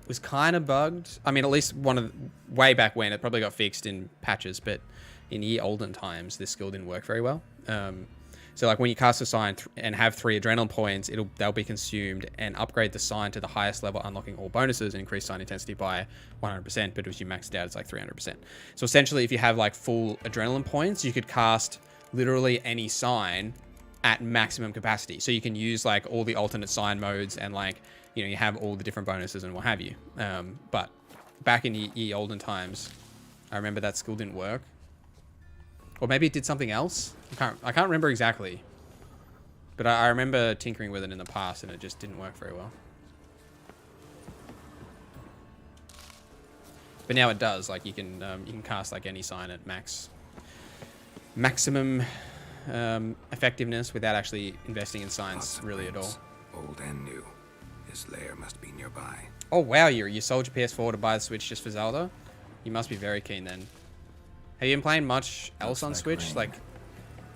was kind of bugged. I mean, at least way back when, it probably got fixed in patches, but in ye olden times, this skill didn't work very well. So like when you cast a sign and have 3 adrenaline points, they'll be consumed and upgrade the sign to the highest level, unlocking all bonuses and increase sign intensity by 100%, but if you maxed out, it's like 300%. So essentially, if you have like full adrenaline points, you could cast literally any sign at maximum capacity. So you can use like all the alternate sign modes and like, you know, you have all the different bonuses and what have you. But back in ye olden times, I remember that skill didn't work. Or maybe it did something else. I can't remember exactly. But I remember tinkering with it in the past and it just didn't work very well. But now it does. Like you can cast like any sign at maximum effectiveness without actually investing in science really at all. Old and new. His lair must be nearby. Oh wow, you sold your PS4 to buy the Switch just for Zelda? You must be very keen then. Have you been playing much else on like Switch, rain. like,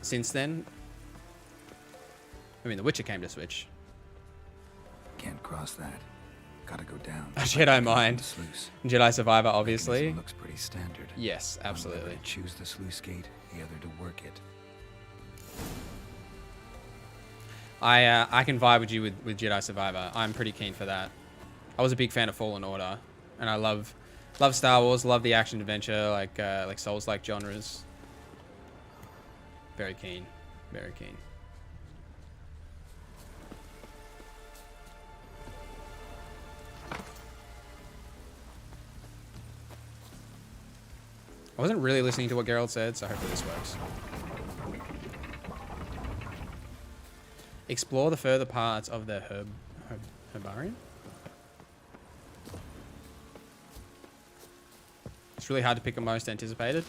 since then? I mean, The Witcher came to Switch. Can't across that. Gotta go down. A Jedi mind. The sluice. Jedi Survivor, obviously. Mechanism looks pretty standard. Yes, absolutely. One lever to choose the sluice gate, the other to work it. I can vibe with you with Jedi Survivor. I'm pretty keen for that. I was a big fan of Fallen Order, and I love Star Wars, love the action adventure, like Souls-like genres. Very keen, very keen. I wasn't really listening to what Geralt said, so hopefully this works. Explore the further parts of the herbarium. It's really hard to pick a most anticipated.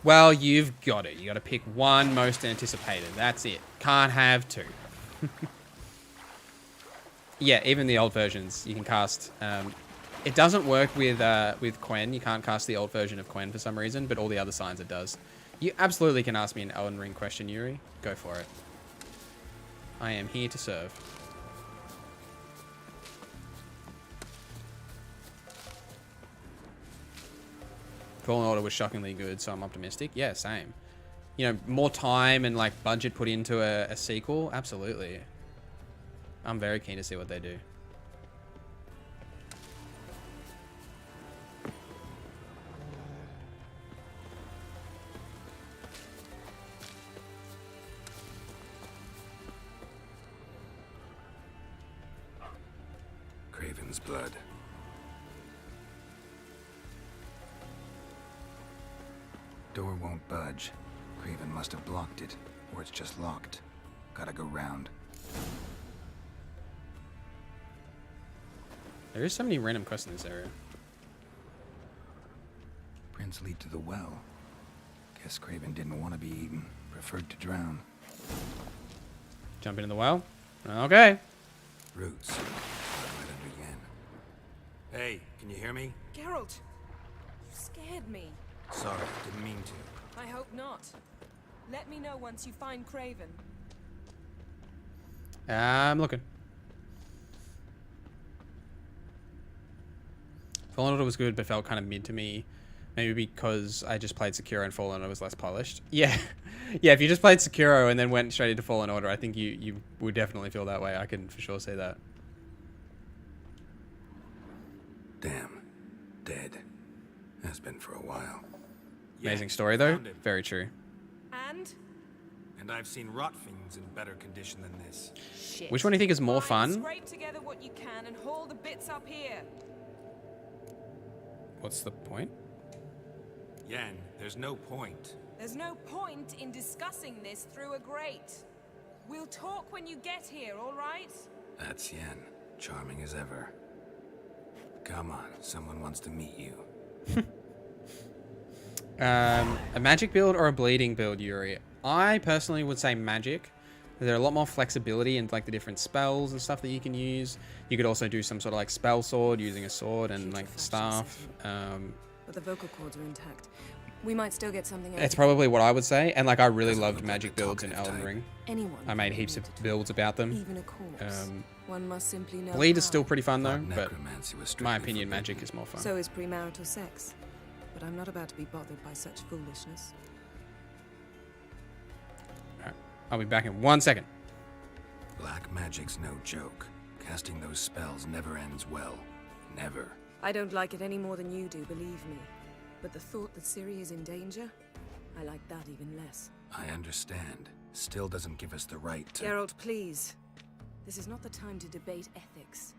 Well, you've got it. You got to pick one most anticipated. That's it. Can't have two. Yeah, even the old versions you can cast. It doesn't work with Quen. You can't cast the old version of Quen for some reason, but all the other signs it does. You absolutely can ask me an Elden Ring question, Yuri. Go for it. I am here to serve. Fallen Order was shockingly good, so I'm optimistic. Yeah, same. You know, more time and like budget put into a sequel. Absolutely. I'm very keen to see what they do. Craven's blood. Door won't budge. Craven must have blocked it, or it's just locked. Gotta go round. There is so many random quests in this area. Prints lead to the well. Guess Craven didn't want to be eaten. Preferred to drown. Jump into the well? Okay. Roots. Right under Yen. Hey, can you hear me? Geralt, you scared me. Sorry, didn't mean to. I hope not. Let me know once you find Craven. I'm looking. Fallen Order was good, but felt kind of mid to me. Maybe because I just played Sekiro and Fallen Order was less polished. Yeah. Yeah, if you just played Sekiro and then went straight into Fallen Order, I think you would definitely feel that way. I can for sure say that. Damn. Dead. Has been for a while. Amazing story, though. Very true. And I've seen rot fiends in better condition than this. Shit. Which one do you think is more Fine, fun? Scrape together what you can and haul the bits up here. What's the point? Yen, there's no point. There's no point in discussing this through a grate. We'll talk when you get here, all right? That's Yen. Charming as ever. Come on, someone wants to meet you. A magic build or a bleeding build, Yuri? I personally would say magic. There's a lot more flexibility in like the different spells and stuff that you can use. You could also do some sort of like spell sword using a sword and like staff. But the vocal cords are intact. We might still get something out. It's probably what I would say. And like I really loved magic builds in Elden Ring. Anyone I made heaps of builds about them. even a corpse. One must simply know Bleed is how. still pretty fun though, but Necromancy was in my strictly opinion, forbidden. magic is more fun. So is premarital sex. But I'm not about to be bothered by such foolishness. Alright, I'll be back in 1 second. Black magic's no joke. Casting those spells never ends well. Never. I don't like it any more than you do, believe me. But the thought that Ciri is in danger, I like that even less. I understand. Still doesn't give us the right to... Geralt, please. This is not the time to debate ethics.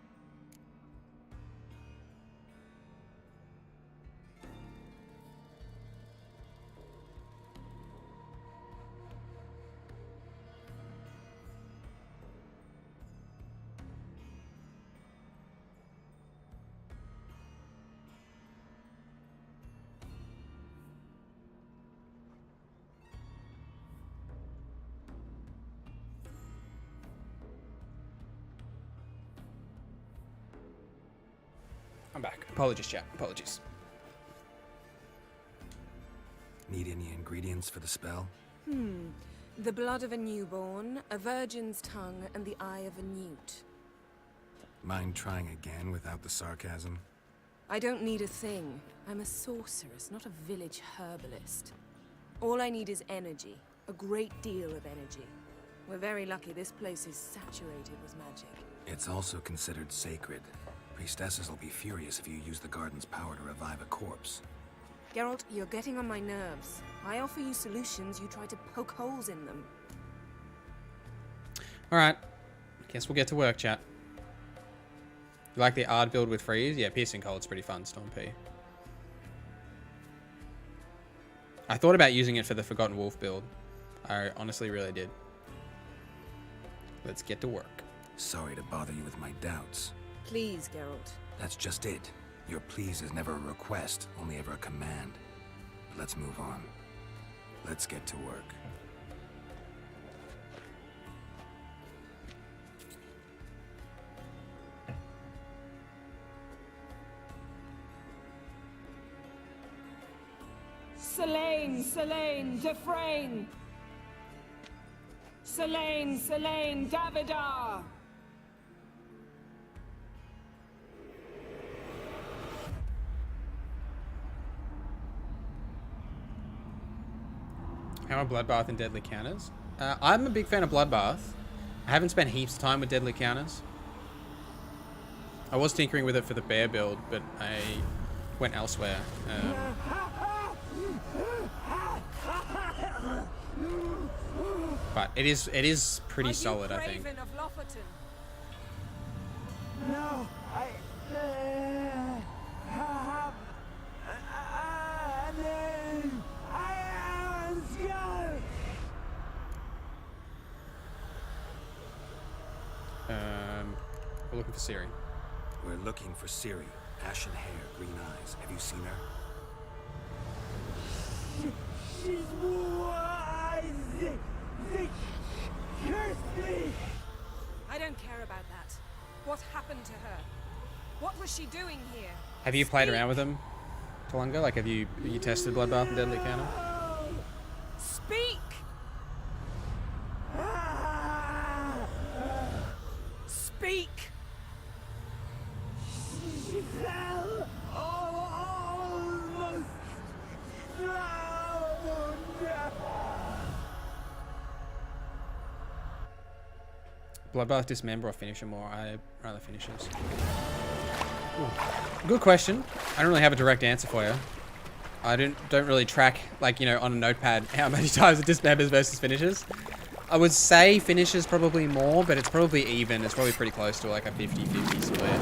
I'm back. Apologies, chat. Apologies. Need any ingredients for the spell? The blood of a newborn, a virgin's tongue, and the eye of a newt. Mind trying again without the sarcasm? I don't need a thing. I'm a sorceress, not a village herbalist. All I need is energy. A great deal of energy. We're very lucky this place is saturated with magic. It's also considered sacred. Priestesses will be furious if you use the garden's power to revive a corpse. Geralt, you're getting on my nerves. I offer you solutions, you try to poke holes in them. Alright. Guess we'll get to work, chat. You like the Ard build with freeze? Yeah, Piercing Cold's pretty fun, Storm P. I thought about using it for the Forgotten Wolf build. I honestly really did. Let's get to work. Sorry to bother you with my doubts. Please, Geralt. That's just it. Your please is never a request, only ever a command. But let's move on. Let's get to work. Selene, Selene, Defrain! Selene, Selene, Davidar! How are Bloodbath and Deadly Counters? I'm a big fan of Bloodbath. I haven't spent heaps of time with Deadly Counters. I was tinkering with it for the bear build, but I went elsewhere. But it is pretty solid, I think. No, I have a name. I am scared. We're looking for Ciri. We're looking for Ciri. Ashen hair, green eyes. Have you seen her? She's wise. They cursed me. I don't care about that. What happened to her? What was she doing here? Have you played around with them, Kalunga? Like, have you tested Bloodbath and Deadly Counter? Speak! Speak! She fell almost drowned. Bloodbath dismember or finisher more? I rather finishers. Ooh. Good question. I don't really have a direct answer for you. I don't really track, like, you know, on a notepad how many times it dismembers versus finishes. I would say finishes probably more, but it's probably even. It's probably pretty close to like a 50-50 split.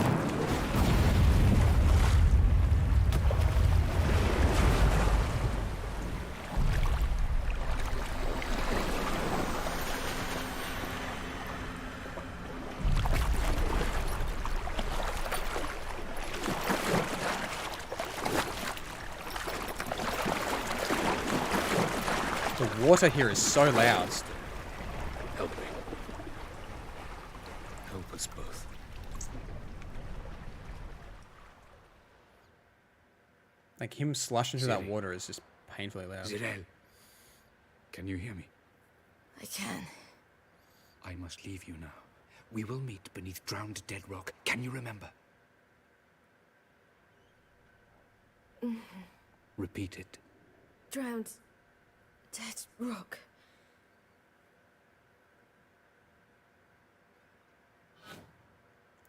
The water here is so loud. Help me. Help us both. Like him slushing through that Ciri. water is just painfully loud. Zirel, can you hear me? I can. I must leave you now. We will meet beneath drowned dead rock. Can you remember? Repeat it. Drowned. Dead rock.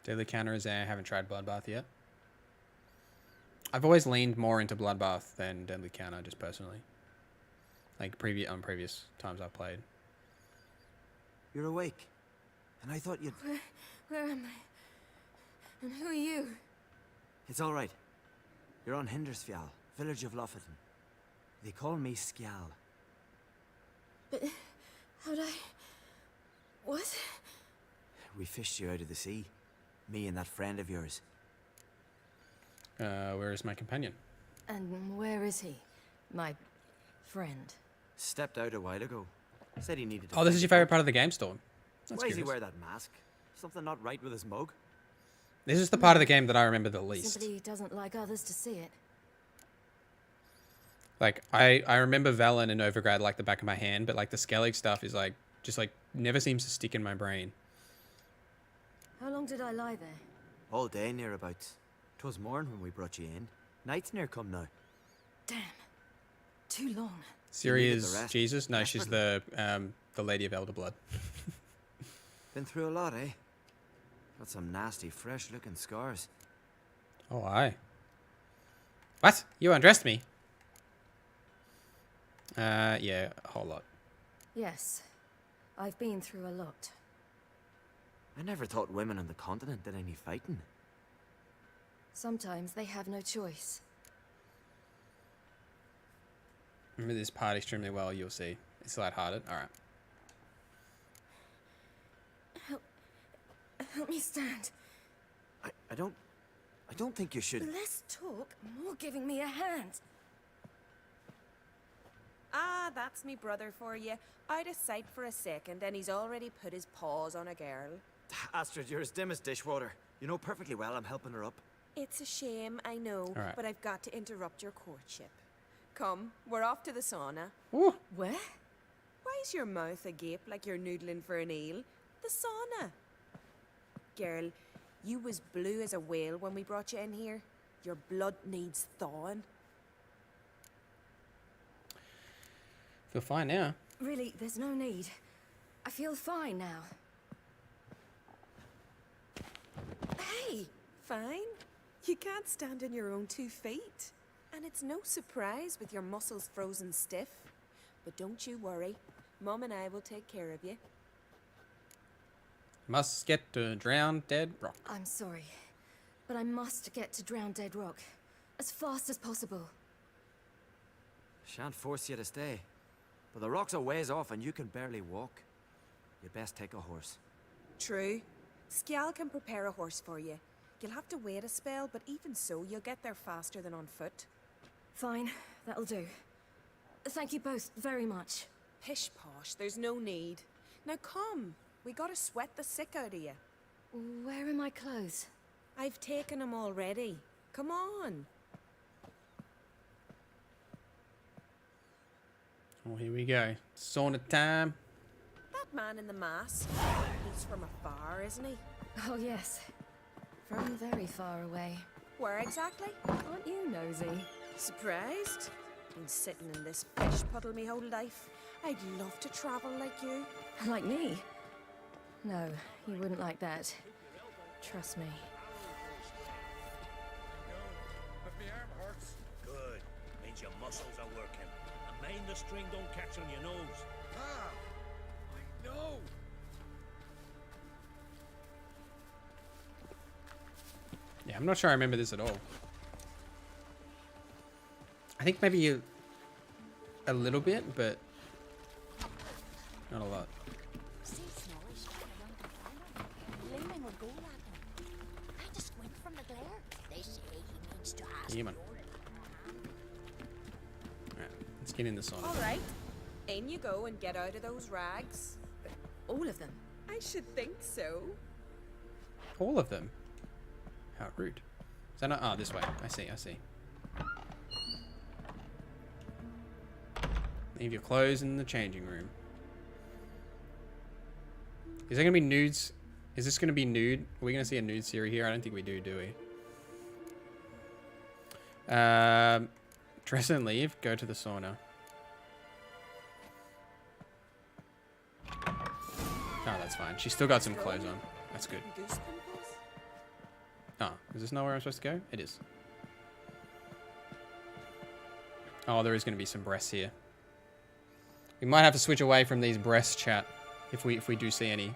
Deadly Counter is there. I haven't tried Bloodbath yet. I've always leaned more into Bloodbath than Deadly Counter, just personally. Like on previous times I've played. You're awake. And I thought you'd... Where am I? And who are you? It's all right. You're on Hindersfjall, village of Lofoten. They call me Skjal. But how'd I... What? We fished you out of the sea. Me and that friend of yours. Where is my companion? And where is he? My friend. Stepped out a while ago. Said he needed to... Oh, this is your favorite part of the game, Storm? That's Why does he curious. wear that mask? Something not right with his mug? This is the part of the game that I remember the least. Simply doesn't like others to see it. Like, I remember Velen and Novigrad like the back of my hand, but like the Skellige stuff is like, just like, never seems to stick in my brain. How long did I lie there? All day nearabouts. 'Twas morn when we brought you in. Night's near come now. Damn. Too long. Ciri needed the is rest. Jesus? No, she's the Lady of Elder Blood. Been through a lot, eh? Got some nasty, fresh-looking scars. Oh, aye. What? You undressed me? Yeah, a whole lot. Yes. I've been through a lot. I never thought women on the continent did any fighting. Sometimes they have no choice. Remember this part extremely well, you'll see. It's lighthearted. Alright. Help me stand. I don't think you should... Less talk, more giving me a hand. Ah, that's me brother for you. Out of sight for a second, and he's already put his paws on a girl. Astrid, you're as dim as dishwater. You know perfectly well I'm helping her up. It's a shame, I know, All right. but I've got to interrupt your courtship. Come, we're off to the sauna. Ooh. Where? Why is your mouth agape like you're noodling for an eel? The sauna. Girl, you was blue as a whale when we brought you in here. Your blood needs thawing. Feel fine now. Really, there's no need. I feel fine now. Hey, fine. You can't stand on your own 2 feet. And it's no surprise with your muscles frozen stiff. But don't you worry. Mum and I will take care of you. Must get to drown dead rock. I'm sorry, but I must get to Drowned Dead Rock as fast as possible. Shan't force you to stay. But the rock's a ways off and you can barely walk. You best take a horse. True. Skjal can prepare a horse for you. You'll have to wait a spell, but even so, you'll get there faster than on foot. Fine, that'll do. Thank you both very much. Pish posh, there's no need. Now come, we gotta sweat the sick out of you. Where are my clothes? I've taken them already. Come on. Oh, here we go. Sauna time. That man in the mask, he's from afar, isn't he? Oh yes, from very far away. Where exactly? Aren't you nosy? Surprised? Been sitting in this fish puddle me whole life. I'd love to travel like you. Like me? No, you wouldn't like that. Trust me. If my arm hurts. Good. Means your muscles are working. And mind the string don't catch on your nose. Ah! I know! Yeah, I'm not sure I remember this at all. I think maybe a little bit, but not a lot. Gleaming would go at him. I just squint from the glare. They say he needs to ask. Yeah, man. Alright, let's get in the sauna. All right. In you go and get out of those rags. All of them? I should think so. All of them? How rude. Is that not? Oh, this way. I see, I see. Leave your clothes in the changing room. Is there going to be nudes? Is this going to be nude? Are we going to see a nude Ciri here? I don't think we do we? Dress and leave. Go to the sauna. Oh, that's fine. She's still got some clothes on. That's good. Goose pimples? Oh, is this not where I'm supposed to go? It is. Oh, there is going to be some breasts here. We might have to switch away from these breasts, chat. If we do see any,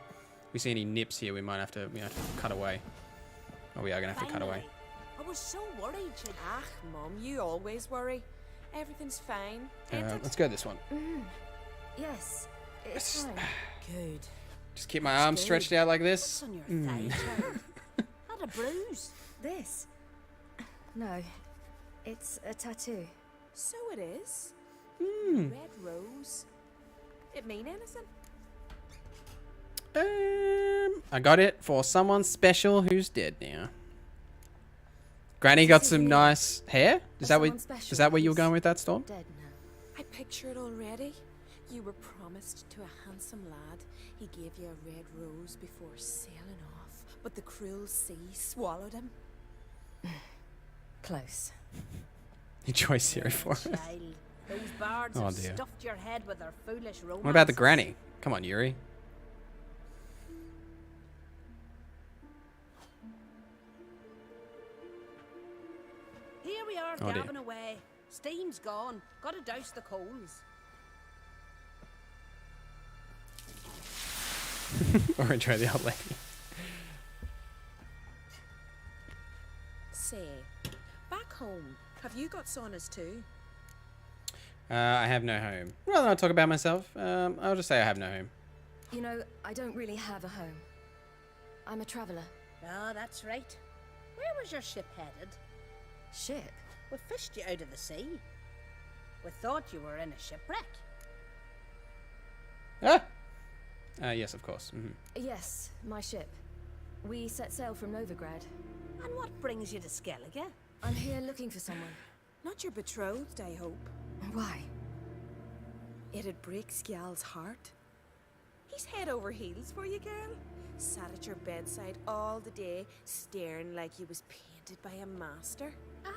nips here, we might have to cut away. Oh, we are gonna have to cut away. I was so worried. Ah, Mum, you always worry. Everything's fine. Let's go this one. Yes, it's fine. Good. Just keep my arms stretched out like this. What's on your thigh, child? Had a bruise. This? No, it's a tattoo. So it is. Hmm. Red rose. It mean anything? I got it for someone special who's dead now. Granny got some nice hair. Is that where you were going with that, Storm? Dead now. I picture it already. You were promised to a handsome lad. He gave you a red rose before sailing off, but the cruel sea swallowed him. Close. Enjoy Ciri for us. Child, those bards Oh, have dear. stuffed your head with their foolish romances. What about the granny? Come on, Yuri. Here we are, Oh, dear. gabbing away. Steam's gone. Gotta douse the coals. Or enjoy the old lady. Say, back home, have you got saunas too? I have no home. Rather not talk about myself, I'll just say I have no home. You know, I don't really have a home. I'm a traveler. Ah, that's right. Where was your ship headed? Ship? We fished you out of the sea. We thought you were in a shipwreck. Ah! Yes, of course. Yes, my ship. We set sail from Novigrad. And what brings you to Skellige? I'm here looking for someone. Not your betrothed, I hope. Why? It'd break Skjal's heart. He's head over heels for you, girl. Sat at your bedside all the day, staring like he was painted by a master.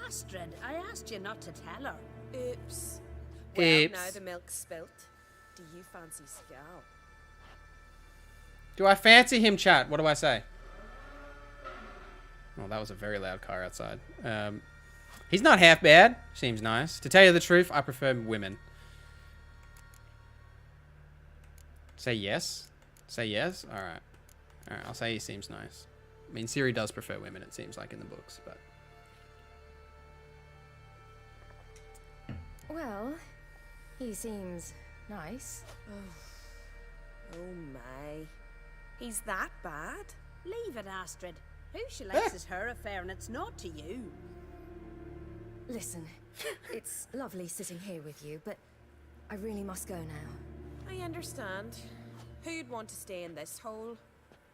Astrid, I asked you not to tell her. Oops. Well, Oops. now the milk's spilt. Do you fancy Skjal? Do I fancy him, chat? What do I say? Oh, that was a very loud car outside. He's not half bad. Seems nice. To tell you the truth, I prefer women. Say yes? Say yes? Alright. Alright, I'll say he seems nice. I mean, Ciri does prefer women, it seems like, in the books, but... Well, he seems nice. Oh my. He's that bad? Leave it, Astrid. Who she likes is her affair, and it's not to you. Listen, it's lovely sitting here with you, but I really must go now. I understand. Who'd want to stay in this hole?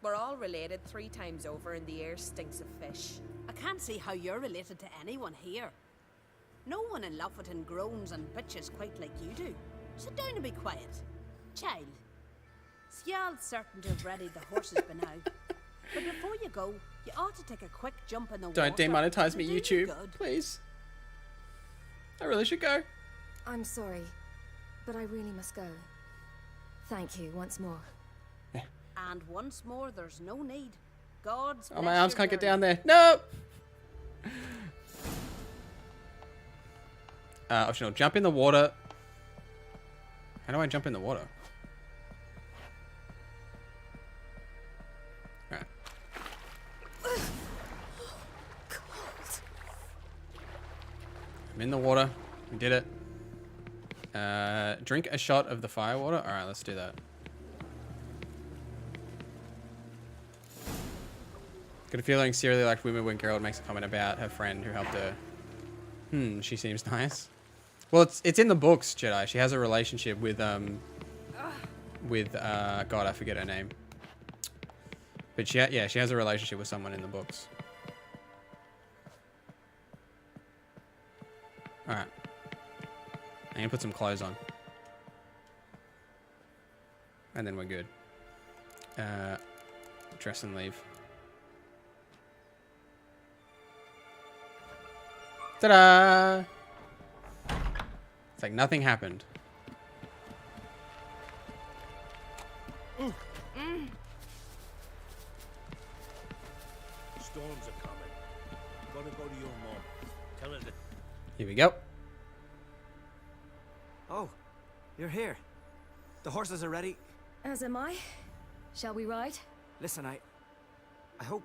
We're all related 3 times over and the air stinks of fish. I can't see how you're related to anyone here. No one in Lofoten groans and bitches quite like you do. Sit down and be quiet. Child, Skjal's certain to have readied the horses by now. But before you go, you ought to take a quick jump in the water. Don't demonetize me, It'll do you YouTube. good. Please. I really should go. I'm sorry, but I really must go. Thank you once more. And once more, there's no need. God's Oh, my arms can't get down there. No! Optional. Jump in the water. How do I jump in the water? Alright. I'm in the water. We did it. Drink a shot of the fire water. Alright, let's do that. Got a feeling Ciri really liked women when Geralt makes a comment about her friend who helped her. She seems nice. Well, it's in the books, Jedi. She has a relationship with God, I forget her name. But she has a relationship with someone in the books. All right. I'm gonna put some clothes on, and then we're good. Dress and leave. Ta-da! It's like nothing happened. Storms are coming. Gotta go to your mom. Tell her that. Here we go. Oh, you're here. The horses are ready. As am I. Shall we ride? Listen, I hope...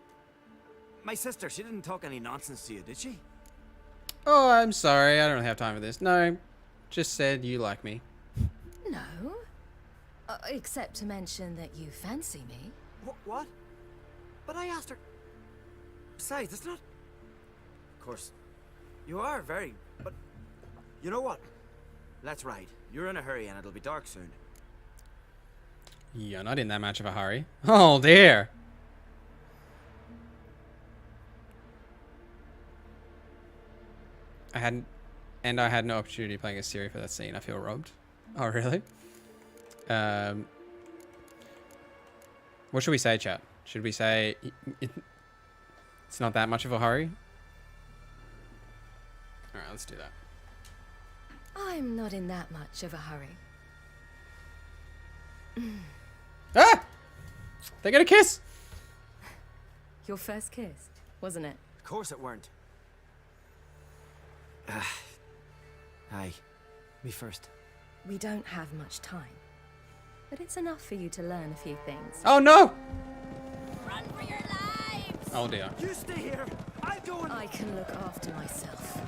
My sister, she didn't talk any nonsense to you, did she? Oh, I'm sorry. I don't really have time for this. No, just said you like me. No. Except to mention that you fancy me. What? But I asked her... Besides, it's not... Of course, you are very... But, you know what? Let's ride. You're in a hurry and it'll be dark soon. You're not in that much of a hurry. Oh, dear. I had no opportunity playing as Ciri for that scene. I feel robbed. Oh, really? What should we say, chat? Should we say it's not that much of a hurry? All right, let's do that. I'm not in that much of a hurry. Ah! They got a kiss. Your first kiss, wasn't it? Of course it weren't. Aye. Me first. We don't have much time. But it's enough for you to learn a few things. Oh no! Run for your lives! Oh dear. You stay here. I'll go and... I can look after myself.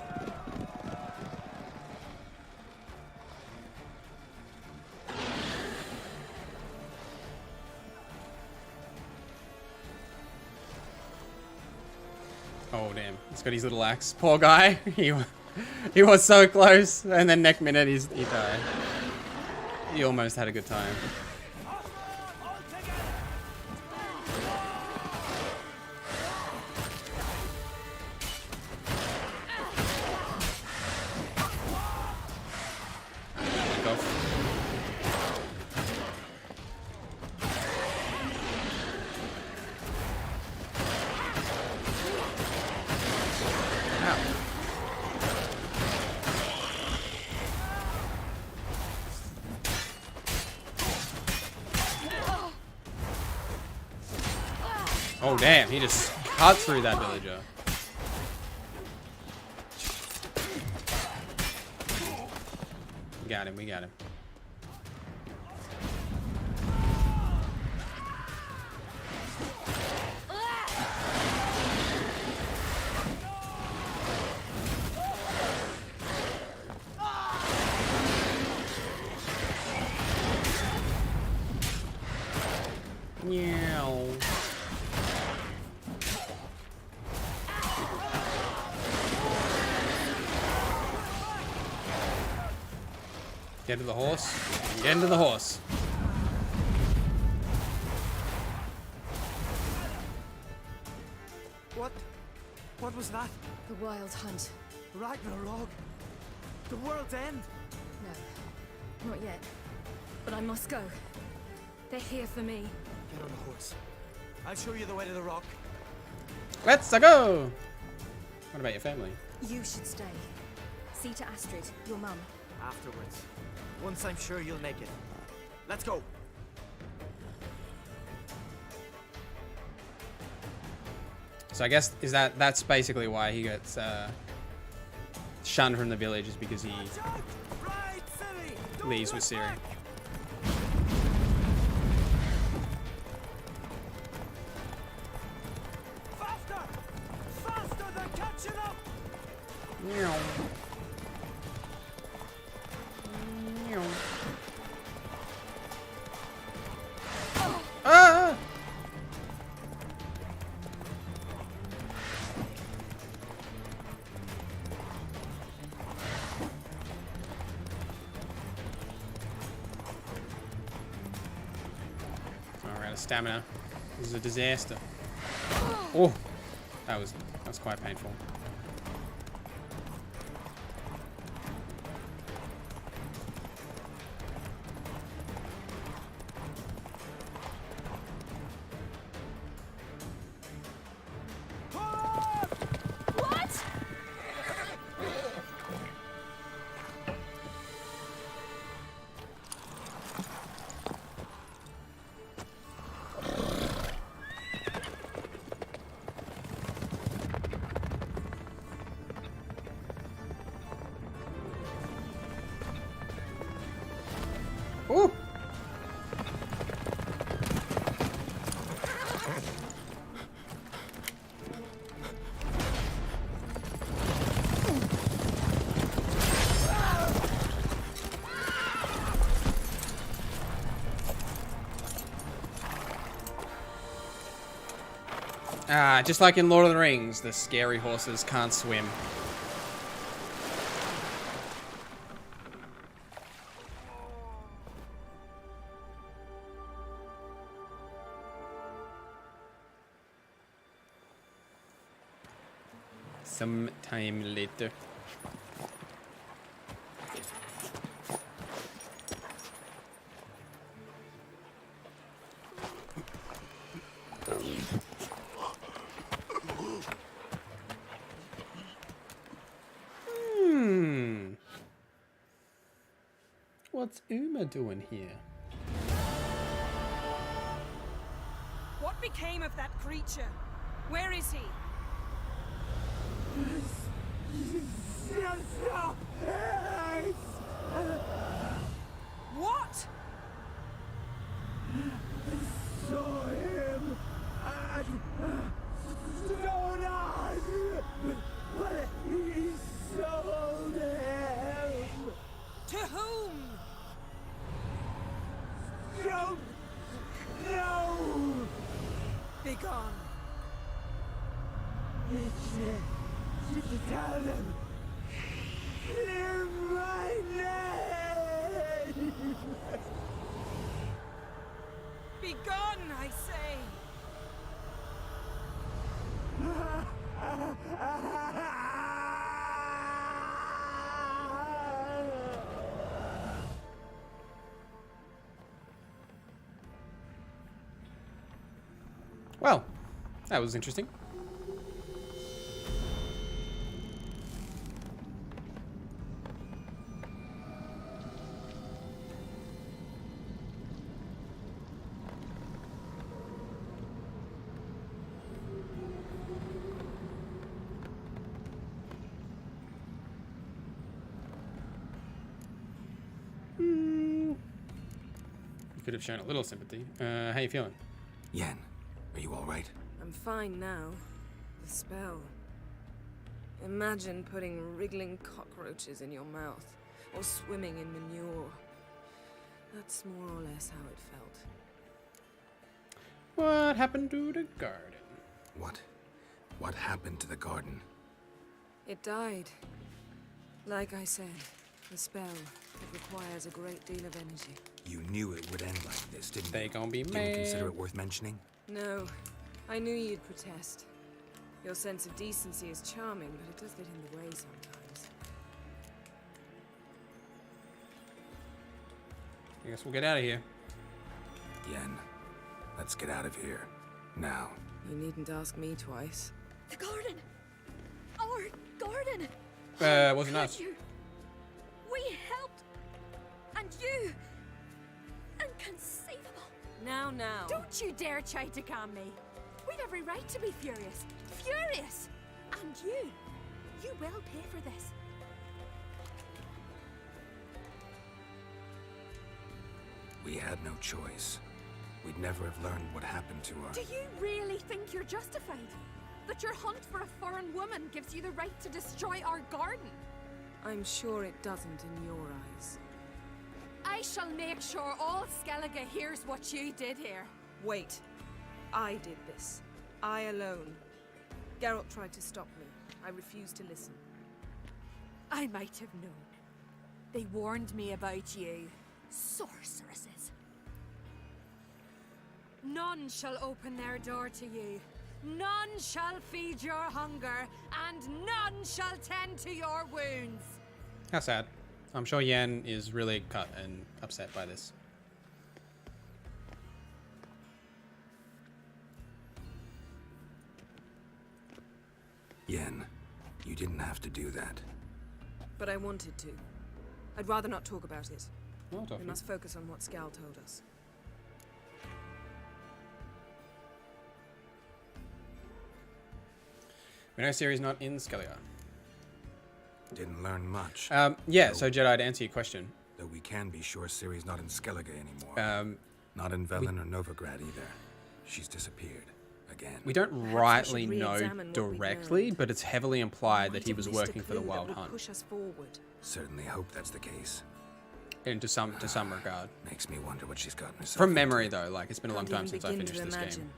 Oh damn, he's got his little axe. Poor guy. He was so close, and then next minute he died. He almost had a good time. Oh damn, he just cut through that villager. We got him, we got him. Meow. Get to the horse. Get into the horse. What was that? The Wild Hunt. Ragnarok? The world's end? No, not yet. But I must go. They're here for me. Get on the horse. I'll show you the way to the rock. Let's go! What about your family? You should stay. See to Astrid, your mum. Afterwards. Once I'm sure you'll make it. Let's go. So I guess that's basically why he gets shunned from the village, is because he leaves with Ciri. Faster, they're catching up. Meow. Meow. Ah! Alright, a stamina. This is a disaster. Oh, that was quite painful. What? Ooh. Ah, just like in Lord of the Rings, the scary horses can't swim. Some time later. What's Uma doing here? What became of that creature? Where is he? What? Saw him at Stoneheart, but he sold him. To whom? Don't know. Begone. Tell them. Clear my name. Begone, I say. Well, that was interesting. Could have shown a little sympathy. How you feeling? Yen, are you all right? I'm fine now. The spell. Imagine putting wriggling cockroaches in your mouth, or swimming in manure. That's more or less how it felt. What happened to the garden? What happened to the garden? It died. Like I said, the spell, it requires a great deal of energy. You knew it would end like this, didn't you? They gonna be Didn't consider mad. it worth mentioning? No, I knew you'd protest. Your sense of decency is charming, but it does get in the way sometimes. I guess we'll get out of here. Yen, let's get out of here. Now. You needn't ask me twice. The garden! Our garden! Wasn't Could us. you? We helped! And you! Inconceivable! Now. Don't you dare try to calm me! We've every right to be furious! Furious! And you will pay for this. We had no choice. We'd never have learned what happened to our... Do you really think you're justified? That your hunt for a foreign woman gives you the right to destroy our garden? I'm sure it doesn't in your eyes. I shall make sure all Skellige hears what you did here. Wait. I did this. I alone. Geralt tried to stop me. I refused to listen. I might have known. They warned me about you. Sorceresses. None shall open their door to you. None shall feed your hunger, and none shall tend to your wounds. How sad. I'm sure Yen is really cut and upset by this. Yen, you didn't have to do that. But I wanted to. I'd rather not talk about it. Oh, We must focus on what Skal told us. We know Ciri's not in Skellige. Didn't learn much. Yeah, so Jedi, to answer your question. Though we can be sure Ciri's not in Skellige anymore. Not in Velen or Novigrad either. She's disappeared. Again. We don't Perhaps rightly we should know re-examine what we've directly, learned. but it's heavily implied that Might he have was missed a working for the clue that Wild would Hunt. push us forward. Certainly hope that's the case. And to some regard. Makes me wonder what she's gotten herself From into. memory though, like it's been a long Can't time even since I begin finished to this imagine. game.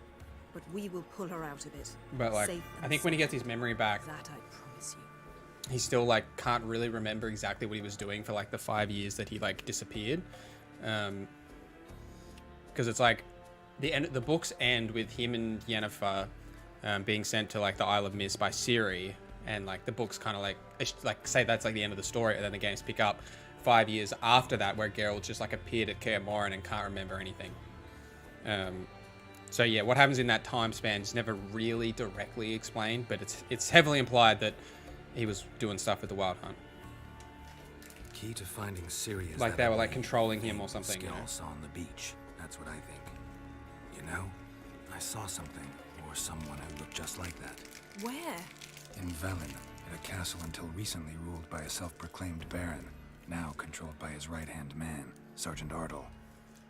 But we will pull her out of it. But like, Safe I and think when he sound. gets his memory back, That I promise you. he still like can't really remember exactly what he was doing for like the 5 years that he like disappeared. Because it's like the books end with him and Yennefer being sent to like the Isle of Mist by Ciri, and like the books kind of like say that's like the end of the story, and then the games pick up 5 years after that where Geralt just like appeared at Kaer Morhen and can't remember anything. So yeah, what happens in that time span is never really directly explained, but it's heavily implied that he was doing stuff with the Wild Hunt. Key to finding Ciri is like that they were like controlling him or something. Skill You know? saw on the beach. That's what I think. You know, I saw something or someone who looked just like that. Where? In Velen, at a castle until recently ruled by a self-proclaimed baron, now controlled by his right-hand man, Sergeant Ardle.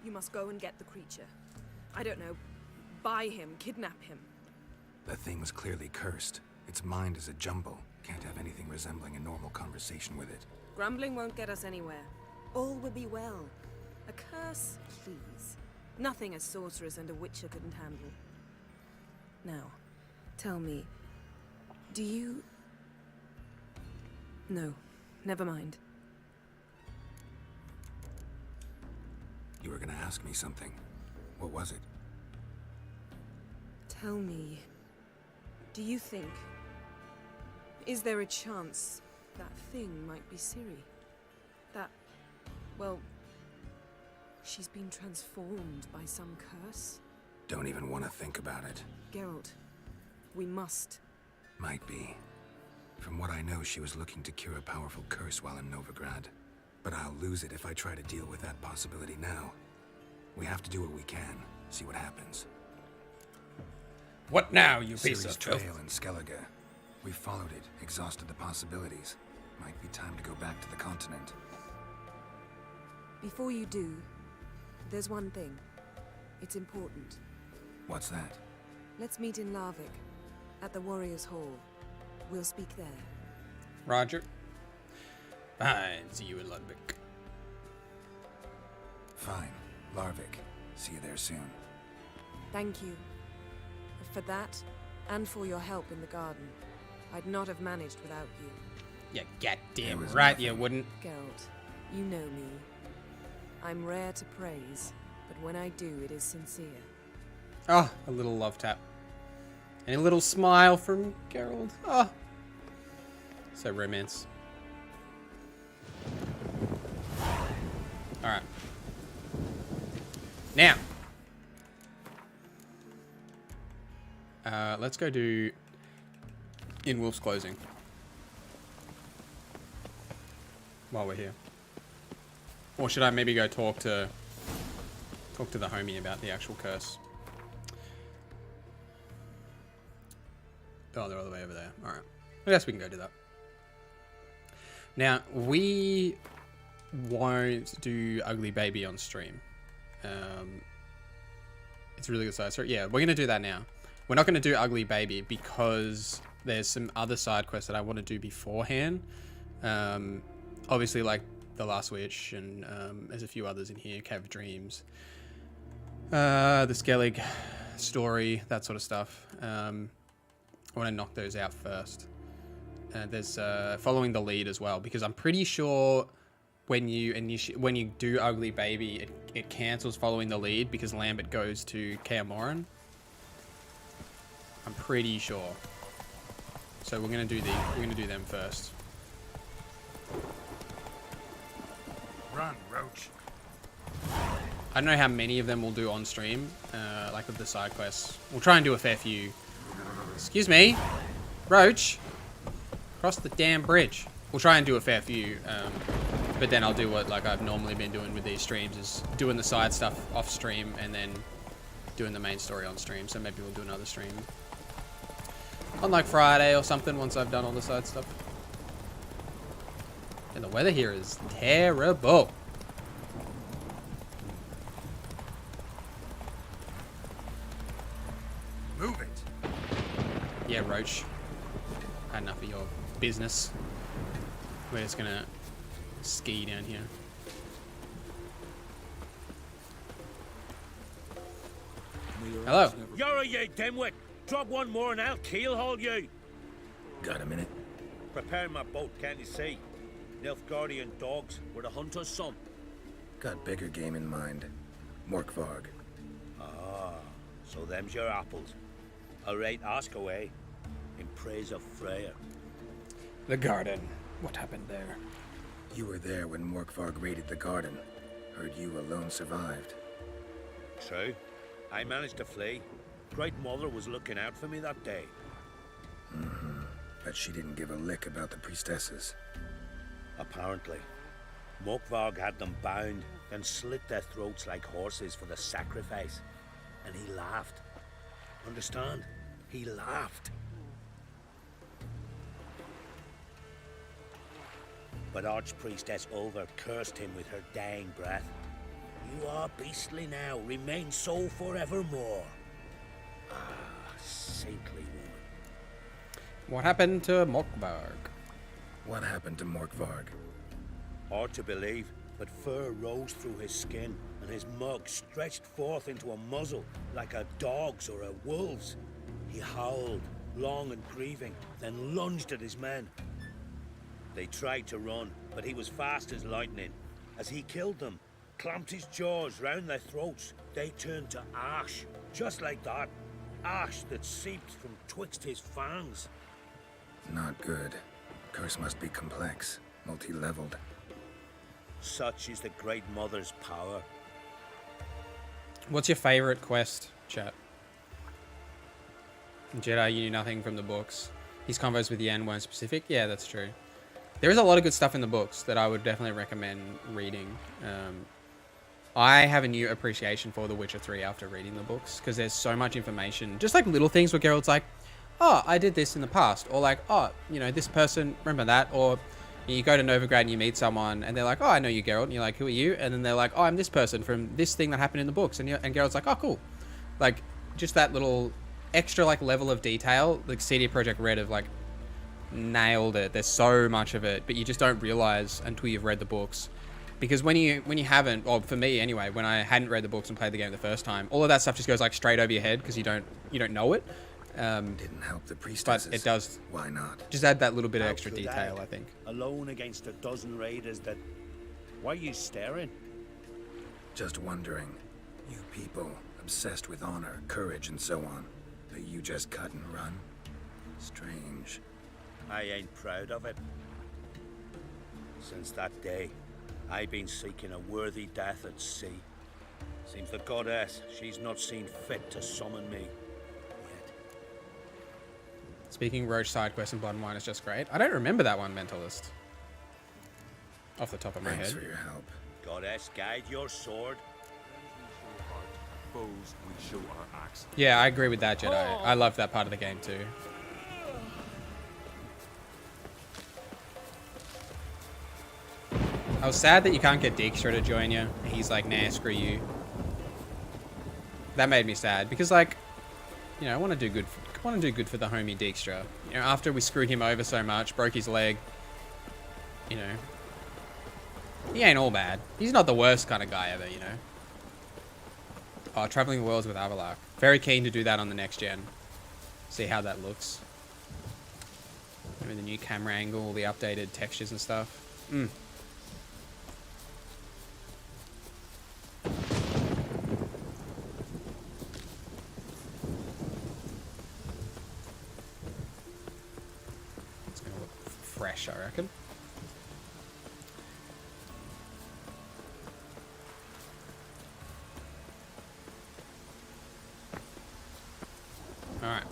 You must go and get the creature. I don't know. Buy him, kidnap him. The thing's clearly cursed. Its mind is a jumble. Can't have anything resembling a normal conversation with it. Grumbling won't get us anywhere. All will be well. A curse, please. Nothing a sorceress and a witcher couldn't handle. Now, tell me, do you... No, never mind. You were gonna ask me something. What was it? Tell me, do you think... Is there a chance that thing might be Ciri? That, well, she's been transformed by some curse? Don't even want to think about it. Geralt, we must. Might be. From what I know, she was looking to cure a powerful curse while in Novigrad. But I'll lose it if I try to deal with that possibility now. We have to do what we can, see what happens. What now, you piece Ciri's of filth? trail in Skellige. We followed it, exhausted the possibilities. Might be time to go back to the continent. Before you do, there's one thing. It's important. What's that? Let's meet in Larvik, at the Warriors' Hall. We'll speak there. Roger. Fine. See you in Ludwig. Fine. Larvik. See you there soon. Thank you. For that, and for your help in the garden. I'd not have managed without you. Yeah, goddamn right you wouldn't. Geralt, you know me. I'm rare to praise, but when I do, it is sincere. Oh, a little love tap. And a little smile from Geralt. Oh. So romance. Alright. Now. Let's go do In Wolf's Closing. While we're here. Or should I maybe go talk to the homie about the actual curse? Oh, they're all the way over there. Alright. I guess we can go do that. Now, we won't do Ugly Baby on stream. It's a really good side story. Yeah, we're going to do that now. We're not going to do Ugly Baby because there's some other side quests that I want to do beforehand. Obviously, like The Last Witch, and there's a few others in here. Cave of Dreams. The Skellige story, that sort of stuff. I want to knock those out first. There's Following the Lead as well, because I'm pretty sure when you do Ugly Baby, it cancels Following the Lead because Lambert goes to Kaer Morhen. I'm pretty sure. So we're gonna do them first. Run, Roach. I don't know how many of them we'll do on stream, like of the side quests. We'll try and do a fair few. Excuse me, Roach. Cross the damn bridge. We'll try and do a fair few, but then I'll do what like I've normally been doing with these streams, is doing the side stuff off stream and then doing the main story on stream. So maybe we'll do another stream on like Friday or something once I've done all the side stuff. And the weather here is terrible. Move it. Yeah, Roach. Had enough of your business. We're just gonna ski down here. Hello. You're a you dimwit. Drop one more and I'll keelhaul you. Got a minute? Preparing my boat, can't you see? Nilfgaardian dogs were the hunter's son. Got bigger game in mind. Morkvarg. Ah, so them's your apples. Alright, ask away. In praise of Freyr. The garden. What happened there? You were there when Morkvarg raided the garden. Heard you alone survived. True. I managed to flee. Great Mother was looking out for me that day. But she didn't give a lick about the priestesses. Apparently. Morkvarg had them bound, then slit their throats like horses for the sacrifice. And he laughed. Understand? He laughed. But Archpriestess Ulver cursed him with her dying breath. You are beastly now, remain so forevermore. Ah, saintly woman. What happened to Morkvarg? What happened to Morkvarg? Hard to believe, but fur rose through his skin, and his mug stretched forth into a muzzle like a dog's or a wolf's. He howled, long and grieving, then lunged at his men. They tried to run, but he was fast as lightning. As he killed them, clamped his jaws round their throats, they turned to ash, just like that. Ash that seeped from twixt his fangs. Not good. Curse must be complex, multi-leveled. Such is the Great Mother's power. What's your favorite quest, chat? Jedi, you knew nothing from the books. His convos with Yen weren't specific. Yeah, that's true. There is a lot of good stuff in the books that I would definitely recommend reading. I have a new appreciation for The Witcher 3 after reading the books, because there's so much information. Just like little things where Geralt's like, oh, I did this in the past. Or like, oh, you know, this person, remember that? Or you go to Novigrad and you meet someone and they're like, oh, I know you, Geralt. And you're like, who are you? And then they're like, oh, I'm this person from this thing that happened in the books. And Geralt's like, oh, cool. Like, just that little extra like level of detail. Like CD Projekt Red have like nailed it. There's so much of it, but you just don't realize until you've read the books. Because when you haven't, or for me anyway, when I hadn't read the books and played the game the first time, all of that stuff just goes like straight over your head because you don't know it. Didn't help the priestesses. But it does. Why not? Just add that little bit of How extra could detail, I? I think. Alone against a dozen raiders that... Why are you staring? Just wondering. You people, obsessed with honor, courage, and so on. But you just cut and run? Strange. I ain't proud of it. Since that day, I've been seeking a worthy death at sea. Seems the goddess, she's not seen fit to summon me yet. Speaking Roach side quest in Blood and Wine is just great. I don't remember that one, Mentalist. Off the top of my Thanks head. for your help. Goddess, guide your sword. Foes, we show our axe. Yeah, I agree with that, Jedi. I love that part of the game too. I was sad that you can't get Dijkstra to join you. He's like, nah, screw you. That made me sad because, like, you know, I want to do good for the homie Dijkstra. You know, after we screwed him over so much, broke his leg. You know, he ain't all bad. He's not the worst kind of guy ever, you know. Oh, traveling the worlds with Avalak. Very keen to do that on the next gen. See how that looks. Maybe the new camera angle, the updated textures and stuff. It's gonna look fresh, I reckon. Alright.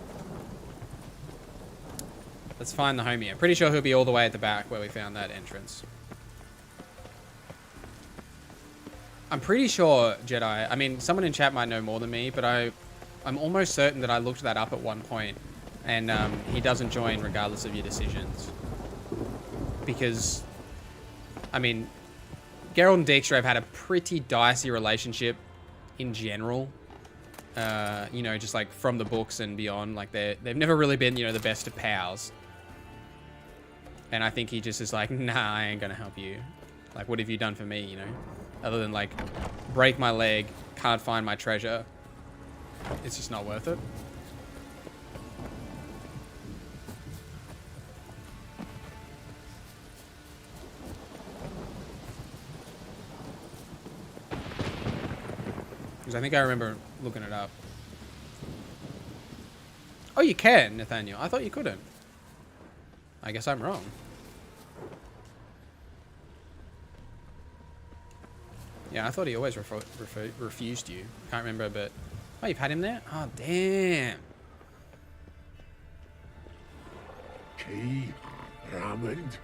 Let's find the homie. I'm pretty sure he'll be all the way at the back where we found that entrance. I'm pretty sure, Jedi, I mean, someone in chat might know more than me, but I'm almost certain that I looked that up at one point, and he doesn't join regardless of your decisions. Because, I mean, Geralt and Dijkstra have had a pretty dicey relationship in general. You know, just like from the books and beyond, like they've never really been, you know, the best of pals. And I think he just is like, nah, I ain't gonna help you. Like, what have you done for me, you know? Other than like, break my leg, can't find my treasure. It's just not worth it. Because I think I remember looking it up. Oh, you can, Nathaniel. I thought you couldn't. I guess I'm wrong. Yeah, I thought he always refused you. Can't remember, but Oh, you've had him there? Oh, damn. Key. Raymond.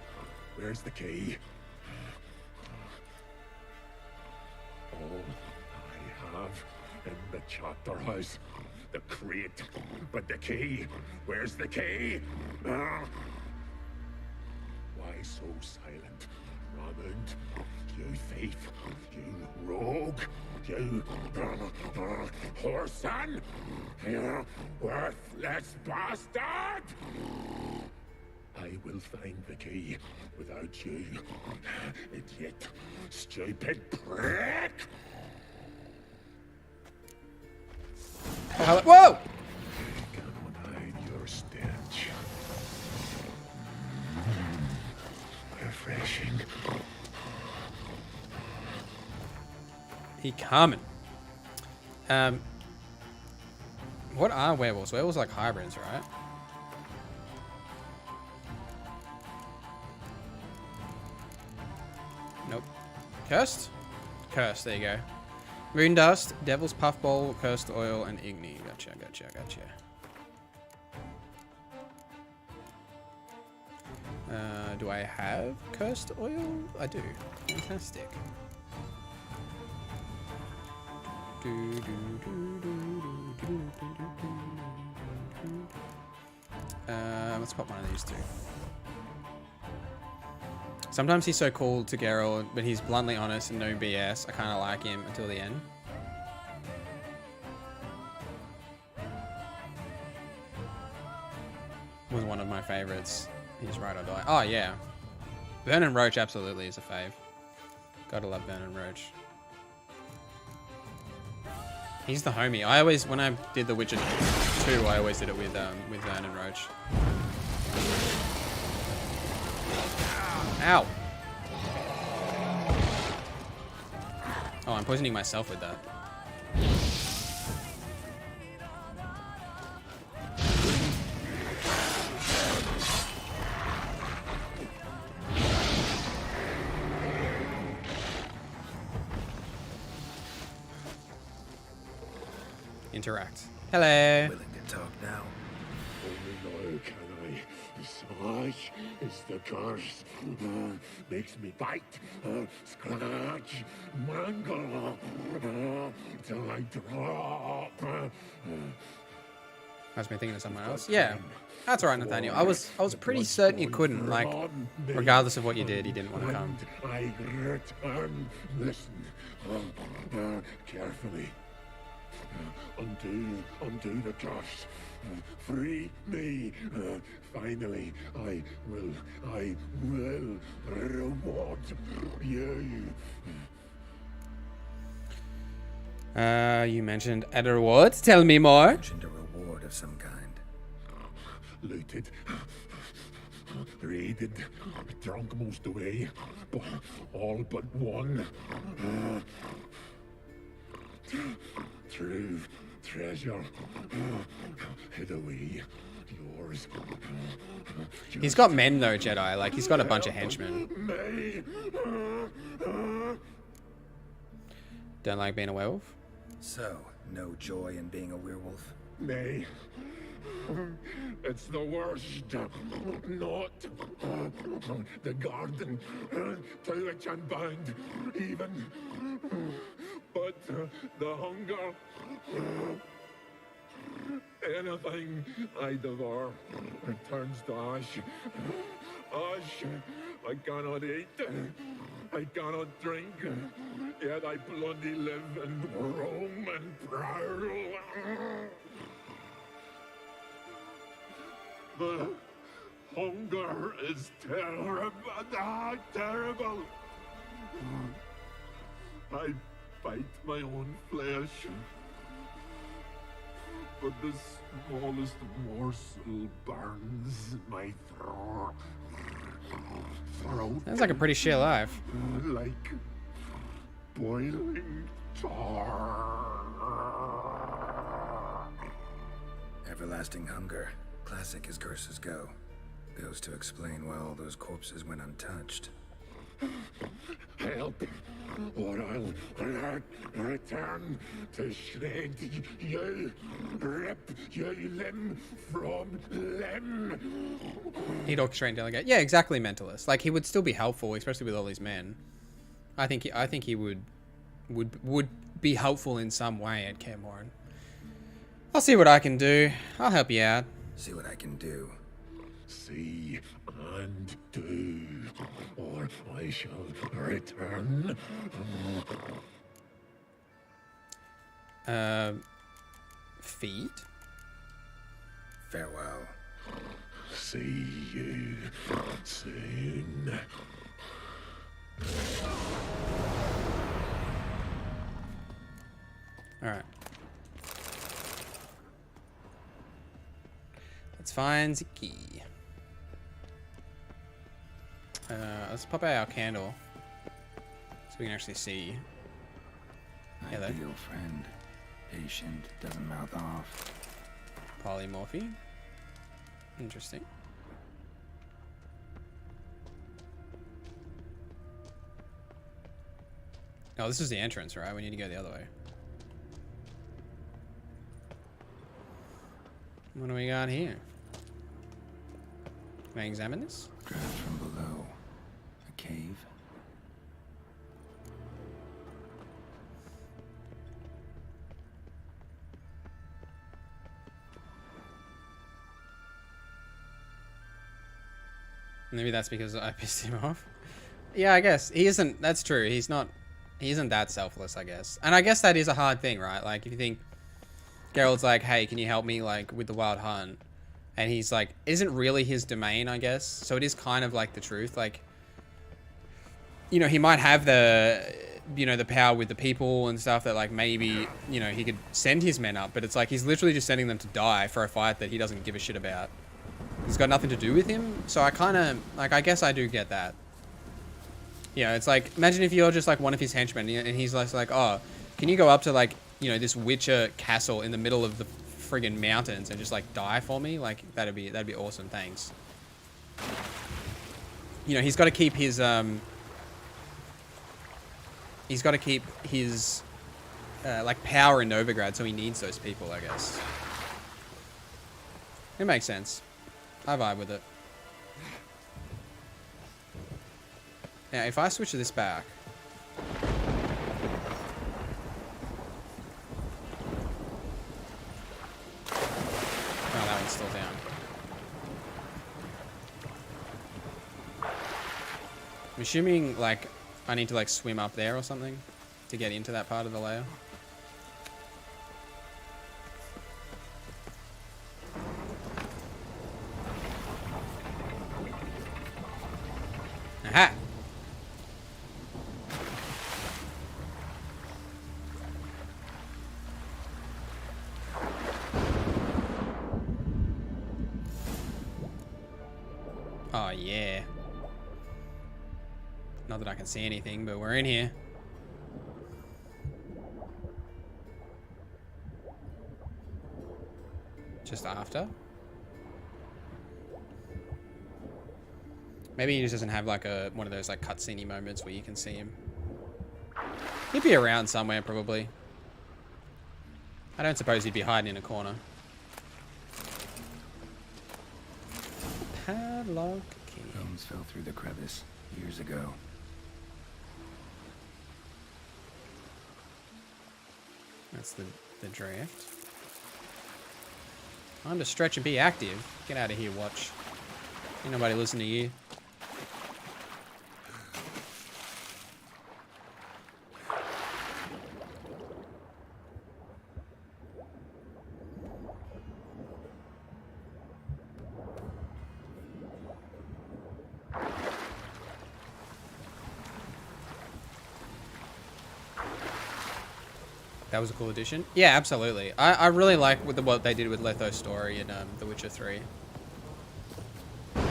Where's the key? All I have in the chapter house. The crate. But the key. Where's the key? Why so silent? Raymond. You thief. You rogue. You whoreson. You worthless bastard! I will find the key without you, idiot, stupid prick! Whoa! Cannot hide your stench. Refreshing. He coming. What are werewolves? Werewolves are like hybrids, right? Nope. Cursed? Cursed, there you go. Moon dust, devil's puffball, cursed oil, and igni. Gotcha, gotcha, gotcha. Do I have cursed oil? I do. Fantastic. Let's pop one of these two. Sometimes he's so cool to Geralt, but he's bluntly honest and no BS. I kind of like him until the end. Was one of my favorites. He's right or die. Oh yeah, Vernon Roach absolutely is a fave. Gotta love Vernon Roach. He's the homie. I always, when I did The Witcher 2, I always did it with Vernon Roach. Ow! Oh, I'm poisoning myself with that. Interact. Hello. Willing to talk now? Only now can I. Such is the curse. Makes me bite, scratch, mangle, till I drop. That's me thinking of someone else. Yeah, that's all right, Nathaniel. I was pretty certain you couldn't. Like, regardless of what you did, he didn't want to come. I return. Listen, carefully. Undo the curse. Free me. Finally, I will reward you. You mentioned a reward. Tell me more. Mentioned a reward of some kind. Looted, raided, drunk most away, all but one. True treasure hid away. Yours. He's got men though, Jedi. Like, he's got a bunch of henchmen. Don't like being a werewolf? So, no joy in being a werewolf? Nay. It's the worst. Not the garden to which I'm bound, even. But the hunger. Anything I devour returns to ash. Ash. I cannot eat. I cannot drink. Yet I bloody live and roam and prowl. The hunger is terrible. Terrible. I bite my own flesh, but the smallest morsel burns my throat. Sounds like a pretty shit life. Like boiling tar. Everlasting hunger. Classic as curses go. Goes to explain why all those corpses went untouched. Help, or I'll return to shred you, rip you limb from limb. He'd orchestrate and delegate. Yeah, exactly, Mentalist. Like, he would still be helpful, especially with all these men. I think he would be helpful in some way at Kaer Morhen. I'll see what I can do. I'll help you out. See what I can do. See and do, or I shall return. Feed? Farewell. See you soon. Alright. Let's find the key. Let's pop out our candle so we can actually see. Hello. Ideal friend. Patient, doesn't mouth off. Polymorphy. Interesting. Oh, this is the entrance, right? We need to go the other way. What do we got here? Can I examine this? Draft from below. A cave. Maybe that's because I pissed him off. Yeah, I guess. He isn't, that's true. He isn't that selfless, I guess. And I guess that is a hard thing, right? Like, if you think Geralt's like, hey, can you help me, like, with the Wild Hunt? And he's like, isn't really his domain, I guess. So it is kind of like the truth. Like, you know, he might have the, you know, the power with the people and stuff that, like, maybe, you know, he could send his men up. But it's like, he's literally just sending them to die for a fight that he doesn't give a shit about. He's got nothing to do with him. So I kind of, like, I guess I do get that. You know, it's like, imagine if you're just, like, one of his henchmen and he's like, oh, can you go up to, like, you know, this Witcher castle in the middle of the friggin' mountains and just, like, die for me? Like, that'd be awesome, thanks. You know, he's got to keep his, like, power in Novigrad, so he needs those people, I guess. It makes sense. I vibe with it. Now, if I switch this back... Oh, that one's still down. I'm assuming, like, I need to, like, swim up there or something to get into that part of the layer. Aha! Oh, yeah. Not that I can see anything, but we're in here. Just after? Maybe he just doesn't have like one of those like cutscene moments where you can see him. He'd be around somewhere probably. I don't suppose he'd be hiding in a corner. Padlock key. Bones fell through the crevice years ago. That's the draft. Time to stretch and be active. Get out of here, Watch. Ain't nobody listen to you. That was a cool addition. Yeah, absolutely. I really like what they did with Letho's story in The Witcher 3. I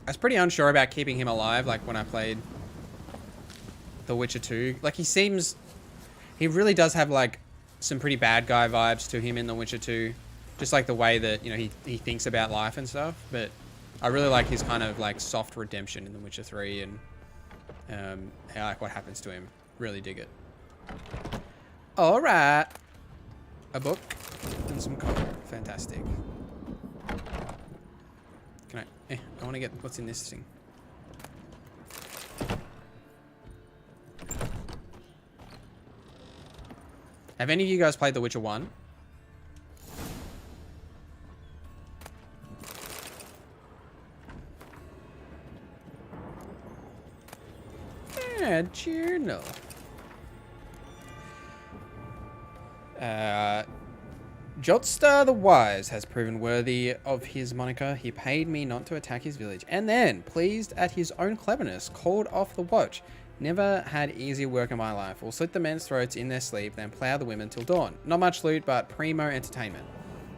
was pretty unsure about keeping him alive, like when I played The Witcher 2. Like he really does have like some pretty bad guy vibes to him in The Witcher 2. Just like the way that, you know, he thinks about life and stuff. But I really like his kind of like soft redemption in The Witcher 3 and I like what happens to him. Really dig it. All right. A book and some coal. Fantastic. Can I? I want to get what's in this thing. Have any of you guys played The Witcher 1? Yeah, journal. Jotstar the Wise has proven worthy of his moniker. He paid me not to attack his village, and then, pleased at his own cleverness, called off the watch. Never had easier work in my life. We'll slit the men's throats in their sleep, then plough the women till dawn. Not much loot, but primo entertainment.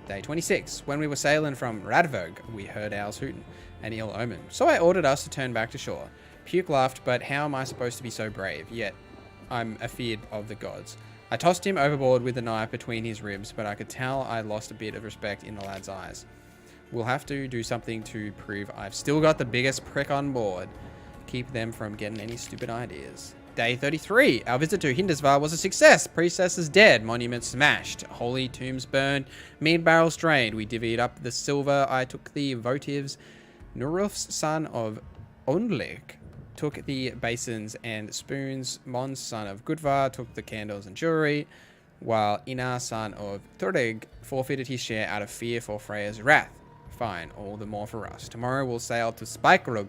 Day 26. When we were sailing from Radverg, we heard owls hooting. An ill omen. So I ordered us to turn back to shore. Puke laughed, but how am I supposed to be so brave? Yet, I'm afeared of the gods. I tossed him overboard with the knife between his ribs, but I could tell I lost a bit of respect in the lad's eyes. We'll have to do something to prove I've still got the biggest prick on board. Keep them from getting any stupid ideas. Day 33. Our visit to Hindisvar was a success. Priestess is dead. Monument smashed. Holy tombs burned. Mead barrels drained. We divvied up the silver. I took the votives. Nurulf's son of Ondlik took the basins and spoons. Mon's son of Gudvar took the candles and jewelry, while Inar, son of Thurig, forfeited his share out of fear for Freya's wrath. Fine, all the more for us. Tomorrow we'll sail to Spikerug.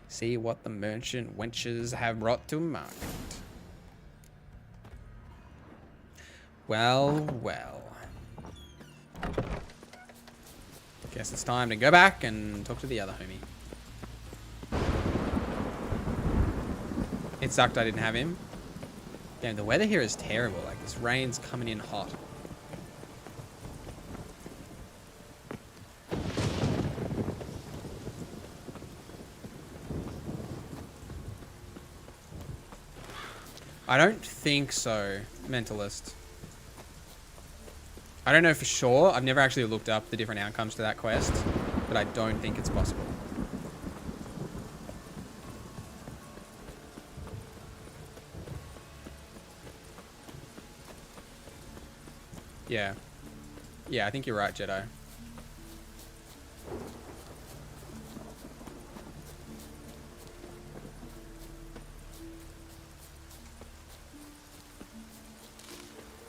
See what the merchant wenches have brought to market. Well, well. Guess it's time to go back and talk to the other homie. It sucked I didn't have him. Damn, the weather here is terrible. Like, this rain's coming in hot. I don't think so, Mentalist. I don't know for sure. I've never actually looked up the different outcomes to that quest, but I don't think it's possible. Yeah. Yeah, I think you're right, Jedi.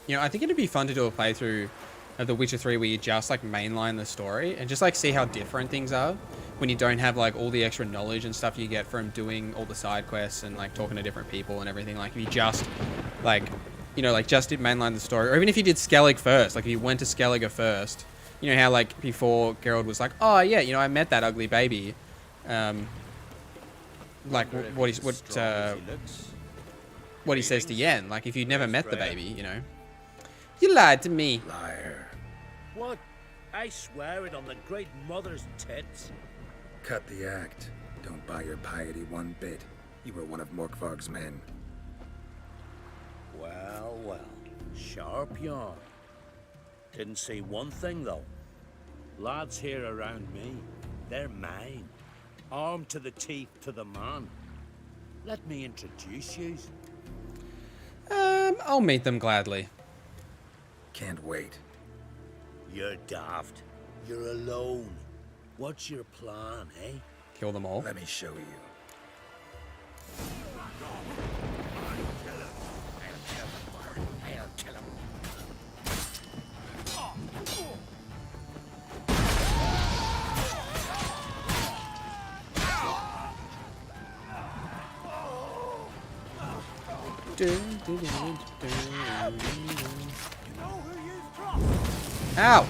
You know, I think it'd be fun to do a playthrough of The Witcher 3 where you just like mainline the story and just like see how different things are when you don't have like all the extra knowledge and stuff you get from doing all the side quests and like talking to different people and everything. Like if you just like, you know, like just did mainline the story, or even if you did Skellige first, like if you went to Skellige first, you know how like before Geralt was like, oh yeah, you know, I met that ugly baby. Like what he says to Yen, like if you'd never met the baby, you know. You lied to me. Liar. What? I swear it on the great mother's tits. Cut the act. Don't buy your piety one bit. You were one of Morkvarg's men. Well, well. Sharp yarn. Didn't see one thing, though. Lads here around me, they're mine. Armed to the teeth to the man. Let me introduce you. I'll meet them gladly. Can't wait. You're daft. You're alone. What's your plan, eh? Kill them all. Let me show you. Ow!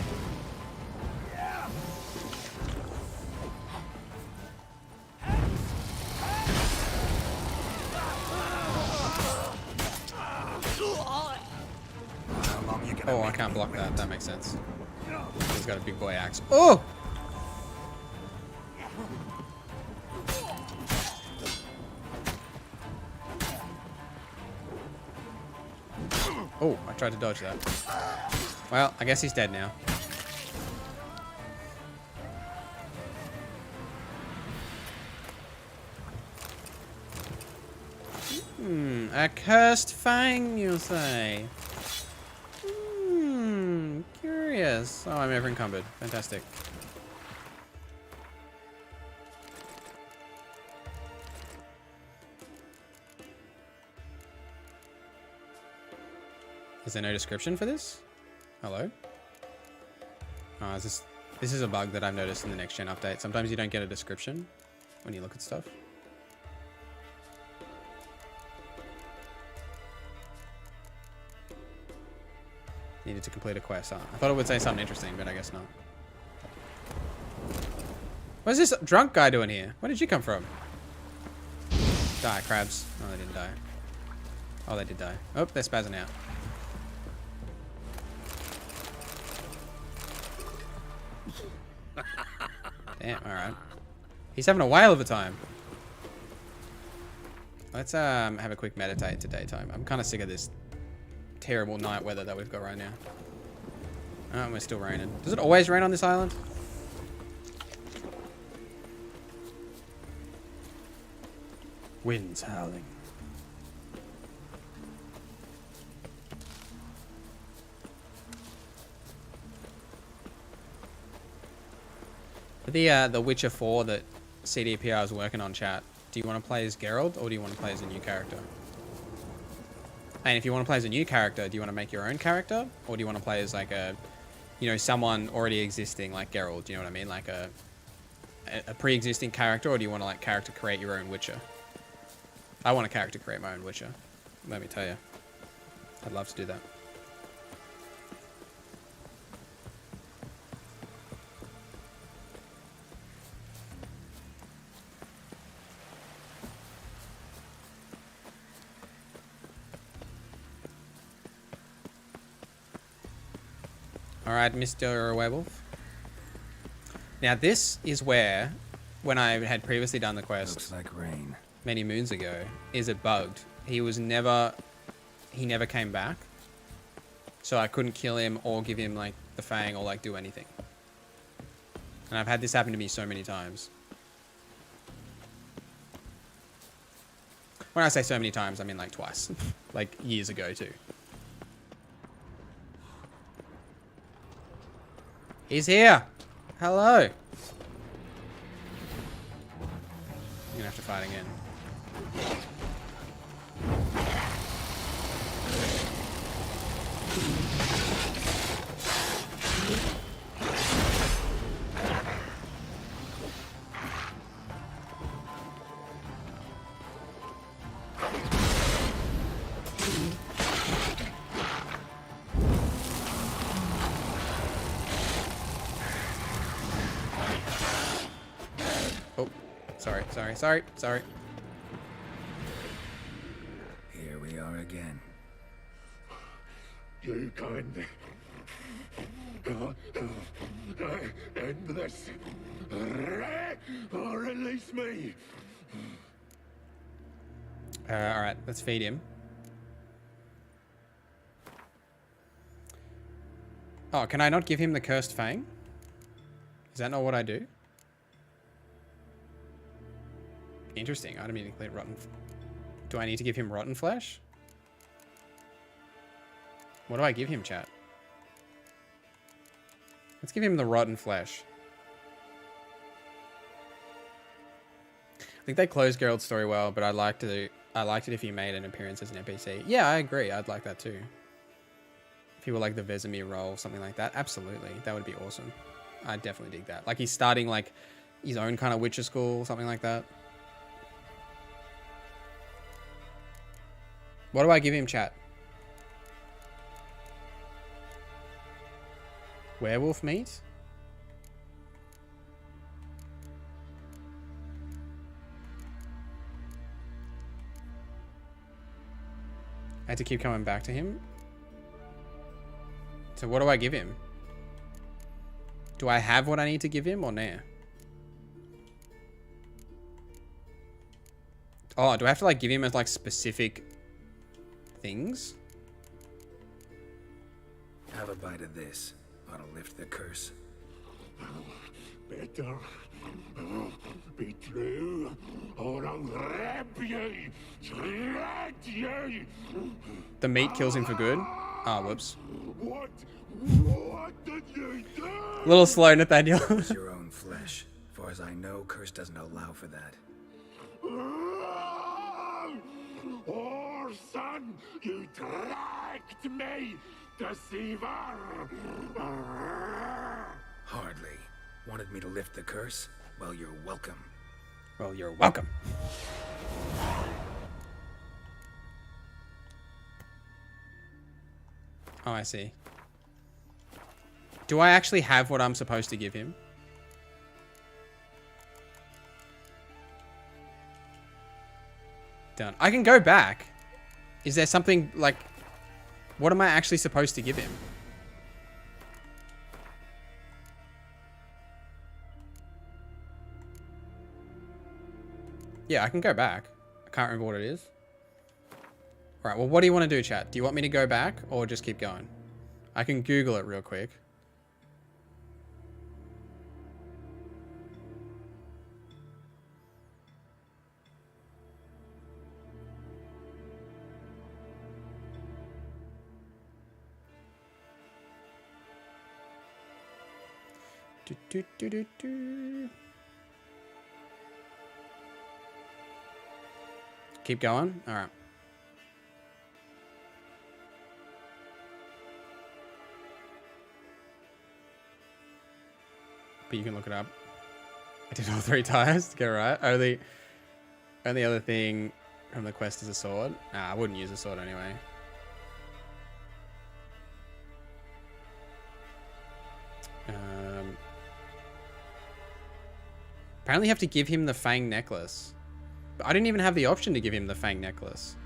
Oh, I can't block that. That makes sense. He's got a big boy axe. Oh! Oh, I tried to dodge that. Well, I guess he's dead now. A cursed fang, you say? Curious. Oh, I'm ever encumbered. Fantastic. Is there no description for this? Hello? Oh, this is a bug that I've noticed in the next gen update. Sometimes you don't get a description when you look at stuff. Needed to complete a quest. Huh? I thought it would say something interesting, but I guess not. What's this drunk guy doing here? Where did you come from? Die, crabs. Oh, they didn't die. Oh, they did die. Oh, they're spazzing out. Damn, alright. He's having a whale of a time. Let's have a quick meditate to daytime. I'm kind of sick of this terrible night weather that we've got right now. Oh, and we're still raining. Does it always rain on this island? Winds howling. The Witcher 4 that CDPR is working on, chat. Do you want to play as Geralt or do you want to play as a new character? And if you want to play as a new character, do you want to make your own character? Or do you want to play as like a, you know, someone already existing like Geralt? Do you know what I mean? Like a pre-existing character, or do you want to like character create your own Witcher? I want to character create my own Witcher. Let me tell you. I'd love to do that. Alright, Mr. Werewolf. Now this is where, when I had previously done the quest, looks like rain, many moons ago, is it bugged. He never came back. So I couldn't kill him or give him like the fang or like do anything. And I've had this happen to me so many times. When I say so many times, I mean like twice. Like years ago too. He's here. Hello. You're gonna have to fight again. Sorry. Here we are again. You can't end this. Or release me. Alright, let's feed him. Oh, can I not give him the cursed fang? Is that not what I do? Interesting. I don't mean to clear rotten. Do I need to give him rotten flesh? What do I give him, chat? Let's give him the rotten flesh. I think they closed Geralt's story well, but I liked it if he made an appearance as an NPC. Yeah, I agree. I'd like that too. If he were like the Vesemir role, something like that. Absolutely. That would be awesome. I'd definitely dig that. Like he's starting like his own kind of Witcher school, something like that. What do I give him, chat? Werewolf meat? I had to keep coming back to him. So what do I give him? Do I have what I need to give him or nah? Oh, do I have to like give him as like specific things? Have a bite of this. Ought to lift the curse. Better Be true, or I'll rip you, shred you. The meat kills him for good. Ah, oh, whoops. What did you do? A little slow, Nathaniel. It's your own flesh. As far as I know, curse doesn't allow for that. Orson, you tricked me, deceiver! Hardly. Wanted me to lift the curse? Well, you're welcome. Well, you're welcome. Oh, I see. Do I actually have what I'm supposed to give him? Done. I can go back. Is there something like... What am I actually supposed to give him? Yeah, I can go back. I can't remember what it is. Alright, well, what do you want to do, chat? Do you want me to go back or just keep going? I can Google it real quick. Keep going? Alright. But you can look it up. I did all 3 tires to get it right. Only other thing from the quest is a sword. Nah, I wouldn't use a sword anyway. Apparently you have to give him the Fang necklace. But I didn't even have the option to give him the Fang necklace.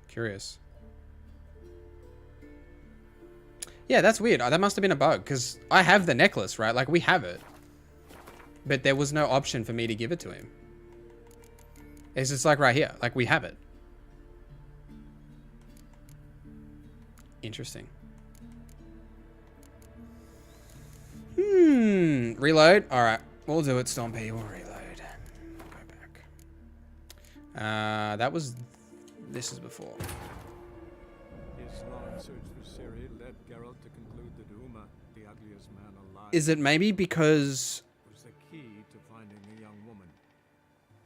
Curious. Yeah, that's weird. That must have been a bug, because I have the necklace, right? Like, we have it. But there was no option for me to give it to him. It's just like right here. Like, we have it. Interesting. Reload. Alright. We'll do it, Stompy. We'll reload. Go back. That was... This is before. His long search for Ciri led Geralt to conclude that Uma, the ugliest man alive... Is it maybe because... ...was the key to finding a young woman.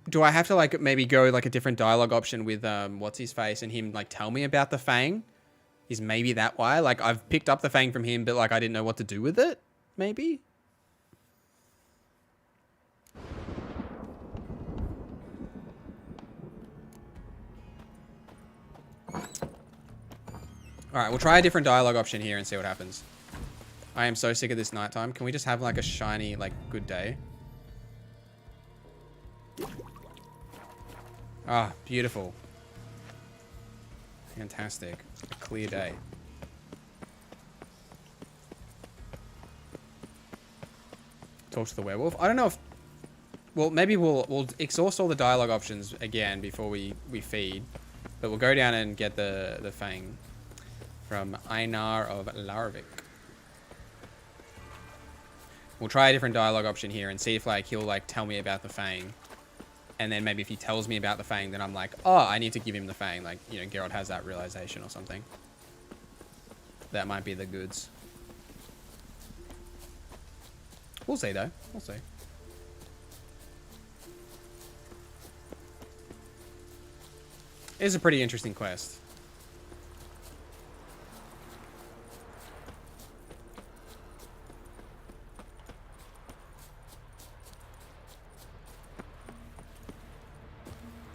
Do I have to, like, maybe go, like, a different dialogue option with, what's-his-face and him, like, tell me about the Fang? Is maybe that why? Like, I've picked up the Fang from him, but, like, I didn't know what to do with it? Maybe? Alright, we'll try a different dialogue option here and see what happens. I am so sick of this nighttime. Can we just have, like, a shiny, like, good day? Ah, beautiful. Fantastic. A clear day. Talk to the werewolf. I don't know if... Well, maybe we'll exhaust all the dialogue options again before we feed. But we'll go down and get the Fang from Einar of Larvik. We'll try a different dialogue option here and see if, like, he'll, like, tell me about the Fang. And then maybe if he tells me about the Fang, then I'm like, oh, I need to give him the Fang. Like, you know, Geralt has that realization or something. That might be the goods. We'll see, though. We'll see. It's a pretty interesting quest.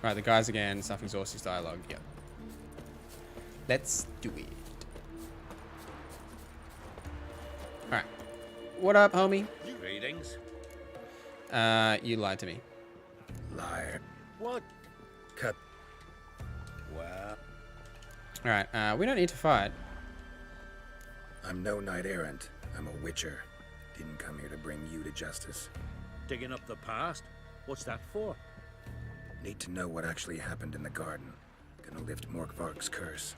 Right, the guys again, stuff exhausts his dialogue. Yep. Let's do it. Alright. What up, homie? Greetings. You lied to me. Liar. What? Cut. Well... Alright, we don't need to fight. I'm no knight errant. I'm a witcher. Didn't come here to bring you to justice. digging up the past? What's that for? Need to know what actually happened in the garden. Gonna lift Morkvarg's curse.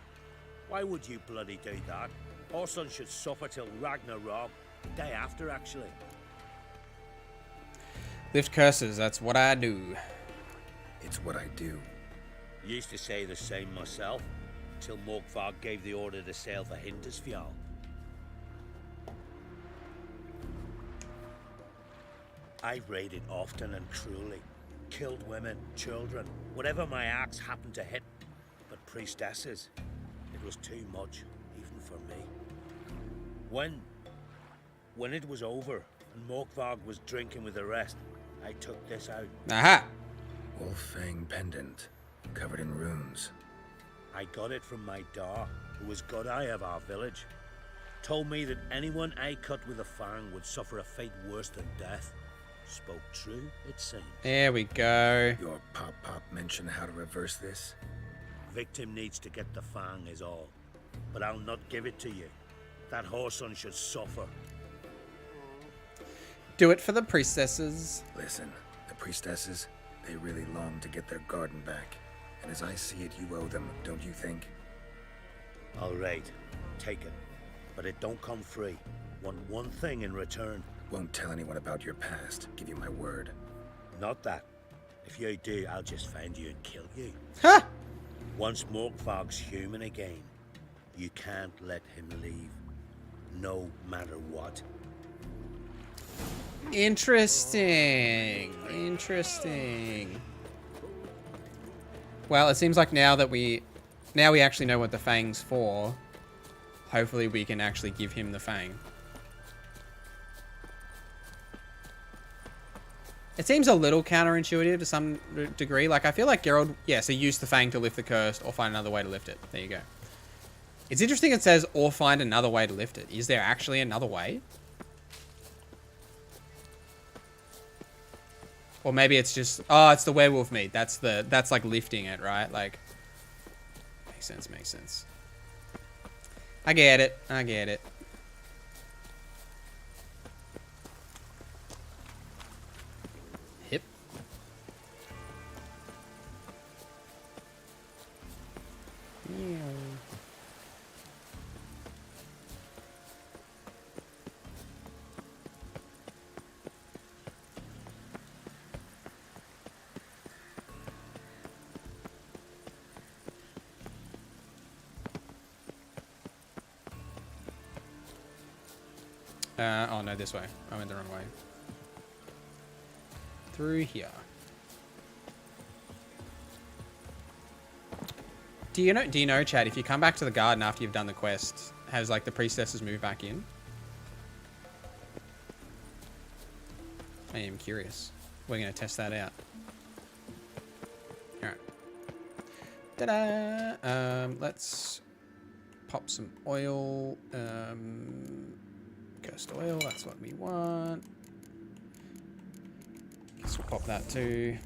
Why would you bloody do that? Our son should suffer till Ragnarok. Day after, actually. Lift curses, that's what I do. It's what I do. Used to say the same myself, till Morkvarg gave the order to sail for Hindisfjall. I've raided often and cruelly. Killed women, children, whatever my axe happened to hit. But priestesses, it was too much, even for me. When it was over, and Morkvarg was drinking with the rest, I took this out. Aha! Wolf-fang pendant, covered in runes. I got it from my da, who was godeye of our village. Told me that anyone I cut with a fang would suffer a fate worse than death. Spoke true, it seems. There we go. Your pop-pop mentioned how to reverse this? Victim needs to get the fang is all. But I'll not give it to you. That whoreson should suffer. Do it for the priestesses. Listen, the priestesses, they really long to get their garden back. And as I see it, you owe them, don't you think? All right, take it. But it don't come free. Want one thing in return. Won't tell anyone about your past, give you my word. Not that. If you do, I'll just find you and kill you. Huh? Once Morkvarg's human again, you can't let him leave. No matter what. Interesting. Interesting. Well, it seems like now we actually know what the fang's for. Hopefully we can actually give him the fang. It seems a little counterintuitive to some degree. Like, I feel like Geralt, yeah, so use the fang to lift the curse or find another way to lift it. There you go. It's interesting it says, or find another way to lift it. Is there actually another way? Or maybe it's just, oh, it's the werewolf meat. That's like lifting it, right? Like, makes sense, makes sense. I get it, I get it. Hip. Yeah. Oh no, this way. I went the wrong way. Through here. Do you know, Chad, if you come back to the garden after you've done the quest, has like the priestesses moved back in? I am curious. We're gonna test that out. Alright. Ta-da! Let's pop some oil. Cursed oil, that's what we want. Guess we'll pop that too.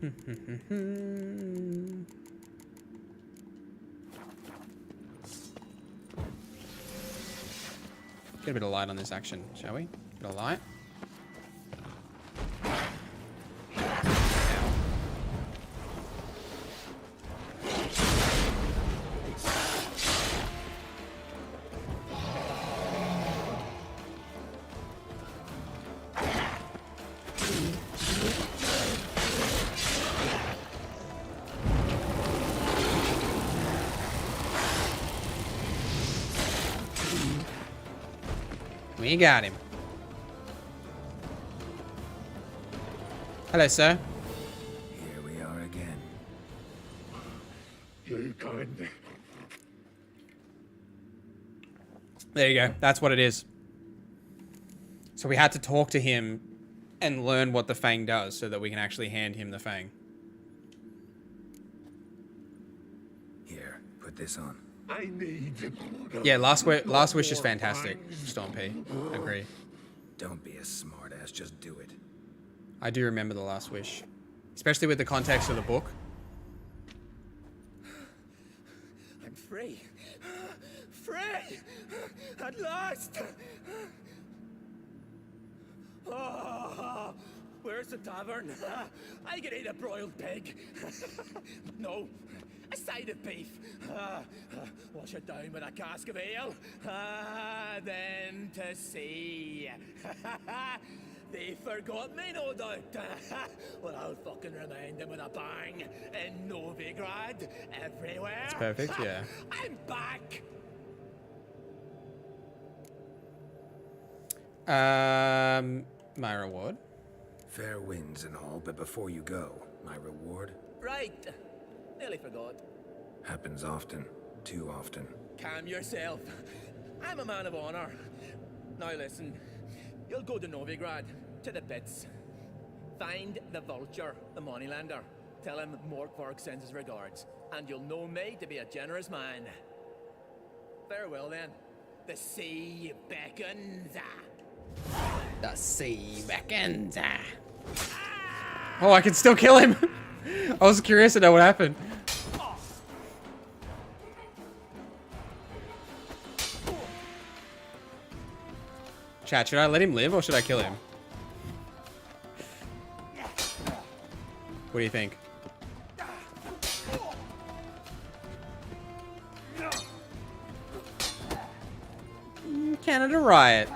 Get a bit of light on this action, shall we? Bit of light. We got him. Hello, sir. Here we are again. You kind. There you go. That's what it is. So we had to talk to him and learn what the fang does so that we can actually hand him the fang. Here, put this on. I need. Yeah, Last Wish is fantastic, Storm P. Agree. Don't be a smartass, just do it. I do remember the Last Wish. Especially with the context of the book. I'm free. Free! At last! Oh, Where's the tavern? I can eat a broiled pig. No, a side of beef. Wash it down with a cask of ale. Then to sea. They forgot me, no doubt. Well, I'll fucking remind them with a bang. In Novigrad, everywhere. It's perfect, yeah. I'm back. My reward. Fair winds and all, but before you go, my reward Right. Nearly forgot. happens often. Too often. Calm yourself. I'm a man of honor. Now listen. You'll go to Novigrad, to the pits. Find the vulture, the moneylender. Tell him Morkvarg sends his regards. And you'll know me to be a generous man. Farewell then. The sea beckons. The sea beckons. Oh, I can still kill him. I was curious to know what happened. Chat, should I let him live or should I kill him? What do you think? Canada Riot.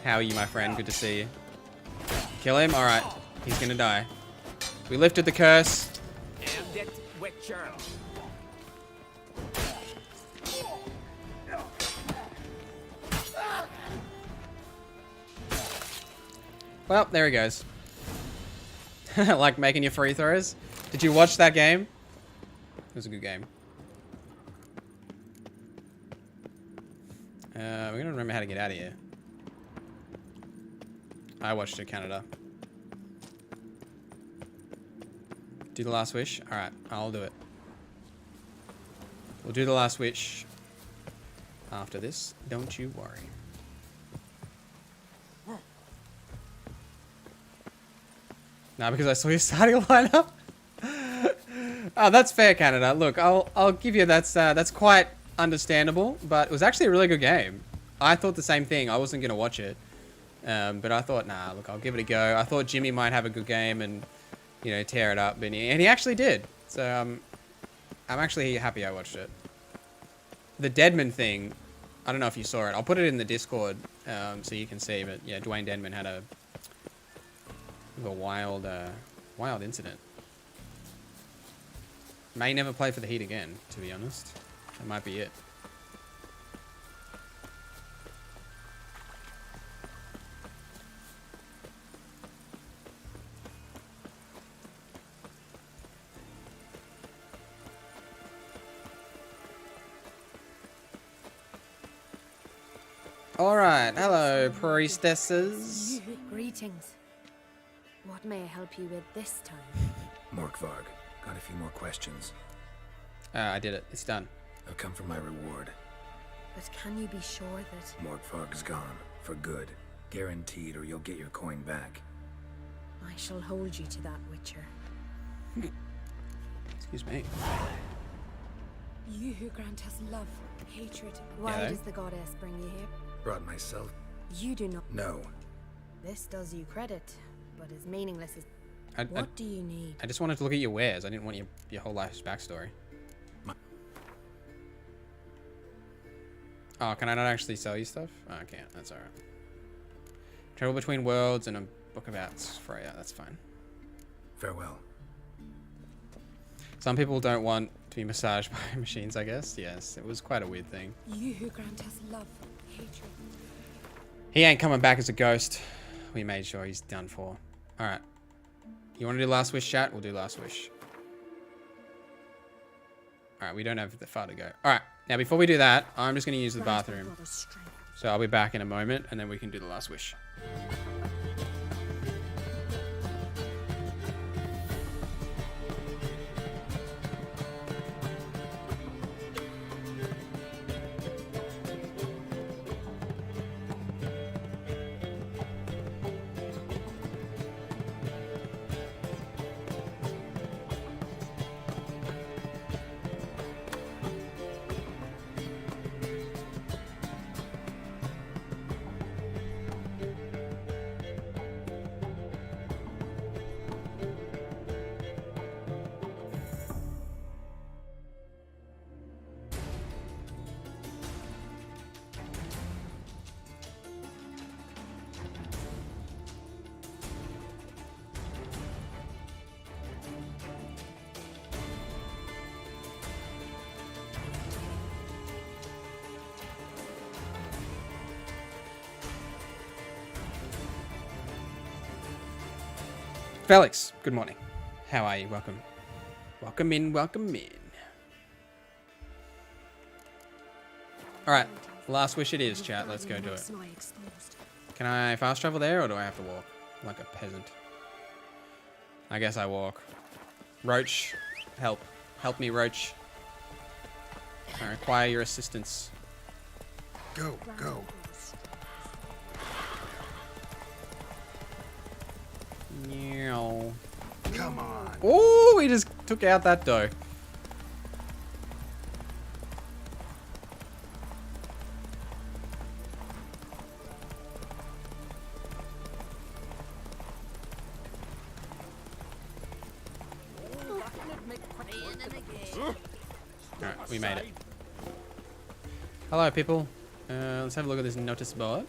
How are you, my friend? Good to see you. Kill him? Alright. He's gonna die. We lifted the curse. End it, Witcher. Well, there he goes. Like making your free throws. Did you watch that game? It was a good game. We're gonna remember how to get out of here. I watched it, Canada. Do the last wish? Alright, I'll do it. We'll do the last wish after this. Don't you worry. Now, because I saw your starting lineup. Oh, that's fair, Canada. Look, I'll give you that's quite understandable, but it was actually a really good game. I thought the same thing. I wasn't gonna watch it, but I thought, nah, look, I'll give it a go. I thought Jimmy might have a good game and, you know, tear it up, and he actually did. So I'm actually happy I watched it. The Deadman thing, I don't know if you saw it. I'll put it in the Discord so you can see. But yeah, Dwayne Deadman had a wild incident. May never play for the Heat again, to be honest. That might be it. Alright, hello, priestesses. Greetings. What may I help you with this time? Morkvarg, got a few more questions. I did it. It's done. I'll come for my reward. But can you be sure that... Morkvarg's gone. For good. Guaranteed, or you'll get your coin back. I shall hold you to that, Witcher. Excuse me. You who grant us love, hatred. Why does the goddess bring you here? Brought myself. You do not... No. This does you credit, but is meaningless as... What do you need? I just wanted to look at your wares. I didn't want your whole life's backstory. Oh, can I not actually sell you stuff? Oh, I can't. That's alright. Travel between worlds and a book about Freya. That's fine. Farewell. Some people don't want to be massaged by machines, I guess. Yes, it was quite a weird thing. You who grant us love, hatred. He ain't coming back as a ghost. We made sure he's done for. Alright. You want to do last wish, chat? We'll do last wish. Alright, we don't have that far to go. Alright, now before we do that, I'm just going to use the bathroom. So I'll be back in a moment, and then we can do the last wish. Felix, good morning. How are you? Welcome. Welcome in, welcome in. Alright, last wish it is, chat. Let's go do it. Can I fast travel there, or do I have to walk? Like a peasant. I guess I walk. Roach, help. Help me, Roach. I require your assistance. Go, go. Meow. Come on. Oh, he just took out that dough. Alright, we made it. Hello, people. Let's have a look at this notice board.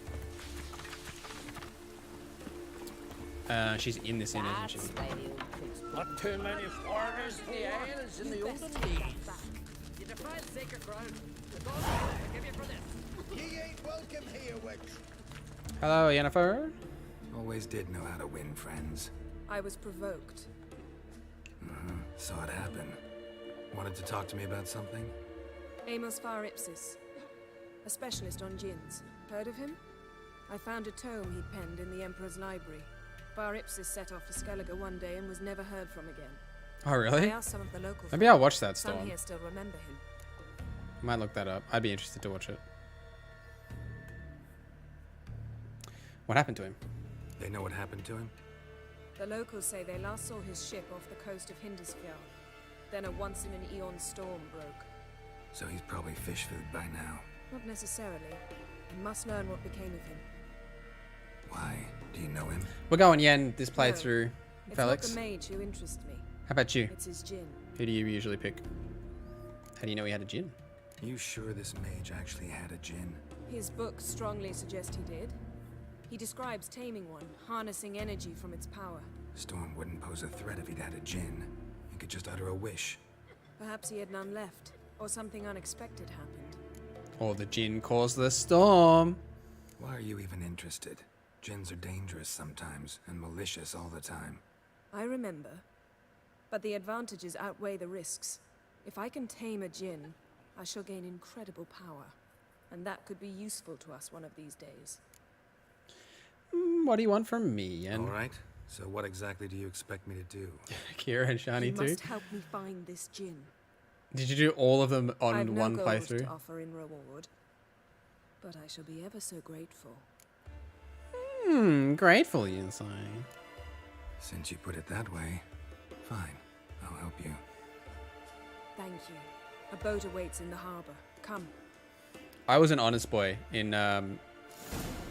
She's in this inn, isn't she? Not too many foreigners in the isles in the olden days. You defy the sacred ground. The gods will give you for this. Ye ain't welcome here, witch. Hello, Yennefer. Always did know how to win friends. I was provoked. Saw it happen. Wanted to talk to me about something? Amos Far Ipsis, a specialist on djinns. Heard of him? I found a tome he'd penned in the Emperor's library. Far Ipsis set off for Skellige one day and was never heard from again. Oh, really? I asked some of the locals. Maybe I'll watch that Some Storm. here still remember him. Might look that up. I'd be interested to watch it. What happened to him? They know what happened to him? The locals say they last saw his ship off the coast of Hindisfjall. Then a once-in-an-eon storm broke. So he's probably fish food by now. Not necessarily. I must learn what became of him. Why? Do you know him? We're going Yen this playthrough, It's Felix. not the mage who interests me. How about you? It's his djinn. Who do you usually pick? How do you know he had a djinn? You sure this mage actually had a djinn? His books strongly suggest he did. He describes taming one, harnessing energy from its power. Storm wouldn't pose a threat if he'd had a djinn. He could just utter a wish. Perhaps he had none left, or something unexpected happened. Or the djinn caused the storm. Why are you even interested? Djinns are dangerous sometimes, and malicious all the time. I remember. But the advantages outweigh the risks. If I can tame a djinn, I shall gain incredible power. And that could be useful to us one of these days. What do you want from me, Yen? All right. So what exactly do you expect me to do? Kira and Shani You too? must help me find this djinn. Did you do all of them on I've one no gold playthrough? to offer in reward, but I shall be ever so grateful. Grateful, you say. Since you put it that way, fine. I'll help you. Thank you. A boat awaits in the harbor. Come. I was an honest boy in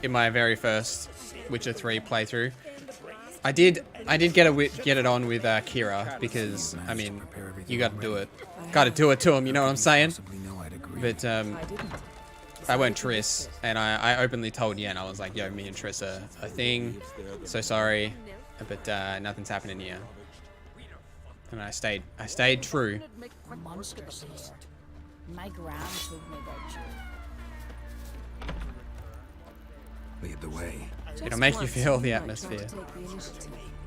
my very first Witcher 3 playthrough. I did get it on with Kira because I mean you got to do it, to him. You know what I'm saying? But I went Triss, and I openly told Yen, I was like, "Yo, me and Triss are a thing. So sorry, but nothing's happening here." And I stayed true. Monsters here. My gran told me about you. Lead the way. It'll make you feel the atmosphere.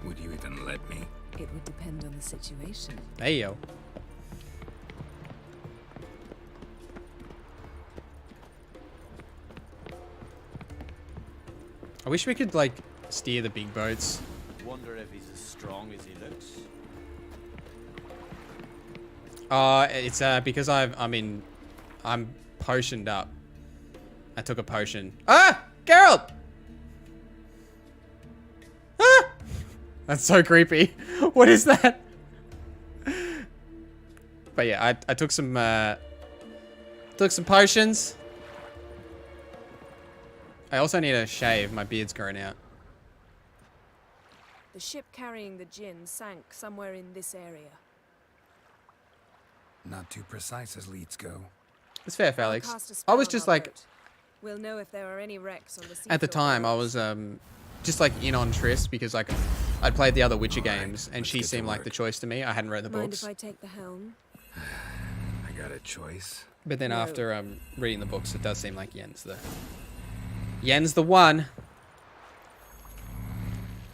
Would you even let me? It would depend on the situation. Hey yo. I wish we could like steer the big boats. Wonder if he's as strong as he looks. It's because I'm potioned up. I took a potion. Ah! Geralt! Ah! That's so creepy. What is that? But yeah, I took some potions. I also need a shave. My beard's growing out. The ship carrying the djinn sank somewhere in this area. Not too precise as leads go. It's fair, Felix. I was just like, We'll know if there are any wrecks on the sea at the time, I was just like in on Triss because like I'd played the other Witcher games and she seemed like the choice to me. I hadn't read the Mind books. if I take the helm? I got a choice. But then No. after reading the books, it does seem like Yen's the one.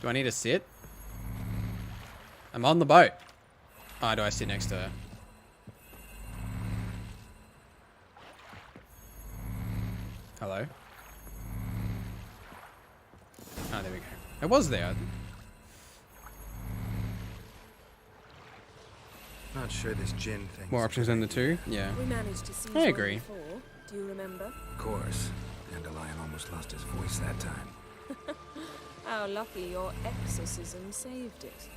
Do I need to sit? I'm on the boat. Oh, do I sit next to her? Hello? Oh, there we go. It was there. Not sure this gin thing. More options than the two? Yeah. We managed to seize I one agree. before. Do you remember? Of course. Dandelion almost lost his voice that time. How lucky your exorcism saved it.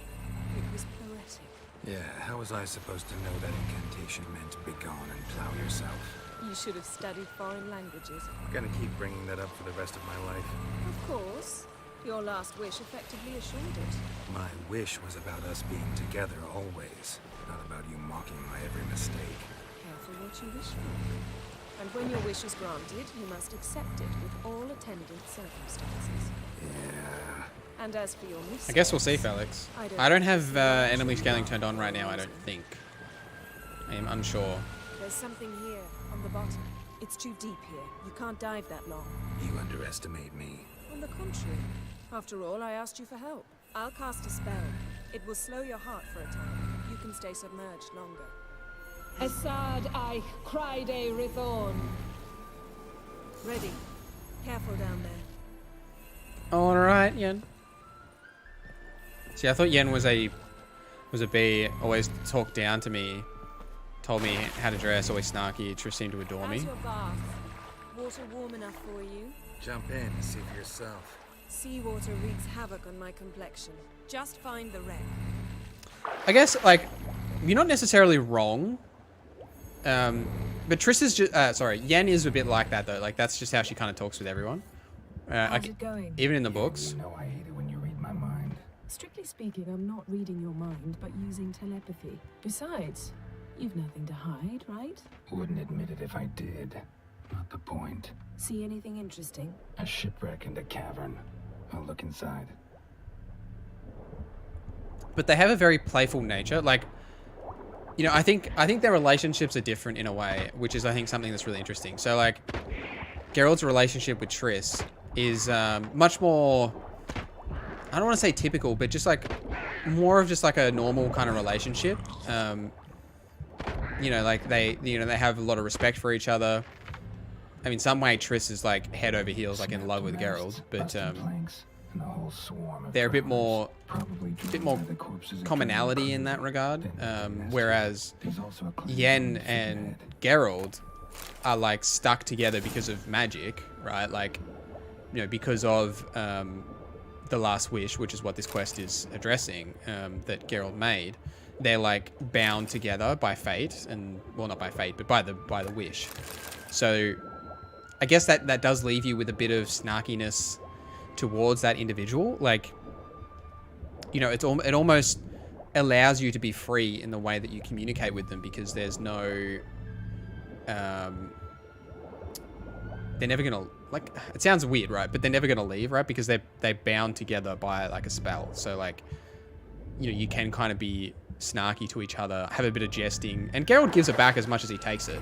It was poetic. Yeah, how was I supposed to know that incantation meant begone and plow yourself? You should have studied foreign languages. Gonna keep bringing that up for the rest of my life. Of course. Your last wish effectively assured it. My wish was about us being together always, not about you mocking my every mistake. Careful what you wish for. And when your wish is granted, you must accept it with all attendant circumstances. Yeah. And as for your mistakes, I guess we'll see, Felix. I don't have enemy scaling turned on right now, I don't think. I am unsure. There's something here, on the bottom. It's too deep here. You can't dive that long. You underestimate me. On the contrary. After all, I asked you for help. I'll cast a spell. It will slow your heart for a time. You can stay submerged longer. Assad I cried a Rithorn. Ready. Careful down there. Alright, Yen. See, I thought Yen was a bee, always talked down to me, told me how to dress, always snarky, just seemed to adore me. How's your bath? Water warm enough for you? Jump in and see for yourself. Seawater wreaks havoc on my complexion. Just find the wreck. I guess, like, you're not necessarily wrong. But Triss is just, Yen is a bit like that, though. Like, that's just how she kind of talks with everyone. How's it going? Even in the books. You know I hate it when you read my mind. Strictly speaking, I'm not reading your mind, but using telepathy. Besides, you've nothing to hide, right? Wouldn't admit it if I did. Not the point. See anything interesting? A shipwreck and a cavern. I'll look inside. But they have a very playful nature. Like, you know, I think their relationships are different in a way, which is, I think, something that's really interesting. So, like, Geralt's relationship with Triss is much more, I don't want to say typical, but just like more of just like a normal kind of relationship. You know, like they have a lot of respect for each other. I mean, some way Triss is like head over heels, like in love with Geralt, but they're a bit more commonality in that regard. Whereas Yen and Geralt are like stuck together because of magic, right? Like, you know, because of the Last Wish, which is what this quest is addressing, that Geralt made. They're like bound together by fate, and well, not by fate, but by the wish. So I guess that does leave you with a bit of snarkiness towards that individual. Like, you know, it almost allows you to be free in the way that you communicate with them, because there's no they're never gonna, like, it sounds weird, right? But they're never gonna leave, right? Because they're bound together by like a spell. So like, you know, you can kind of be snarky to each other, have a bit of jesting, and Geralt gives it back as much as he takes it.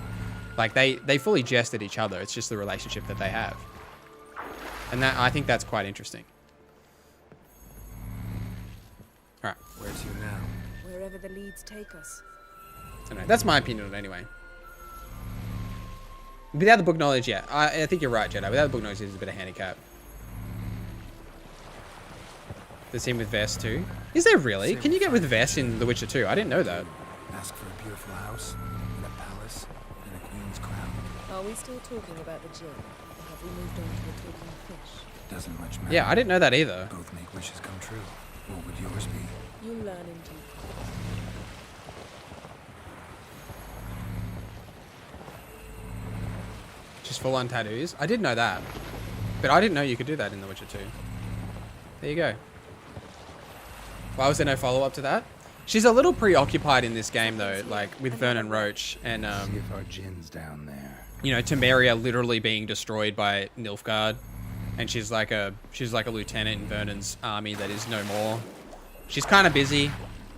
Like they fully jest at each other. It's just the relationship that they have, and that, I think that's quite interesting. All right, where to now? Wherever the leads take us. Anyway, that's my opinion on it anyway. Without the book knowledge, yeah, I think you're right, Jedi. Without the book knowledge, there's a bit of handicap. The same with Vest too. Is there really? Can you get with Vest in The Witcher 2? I didn't know that. Ask for a beautiful house, and a palace, and a queen's crown. Are we still talking about the gin? Or have we moved on to the talking fish? Doesn't much matter. Yeah, I didn't know that either. Both make wishes come true. What would yours be? You'll learn in due course. Just full-on tattoos. I did know that, but I didn't know you could do that in The Witcher 2. There you go. Why was there no follow-up to that? She's a little preoccupied in this game, though, like with Vernon Roach and See if our gin's down there. you know, Temeria literally being destroyed by Nilfgaard, and she's like a lieutenant in Vernon's army that is no more. She's kind of busy,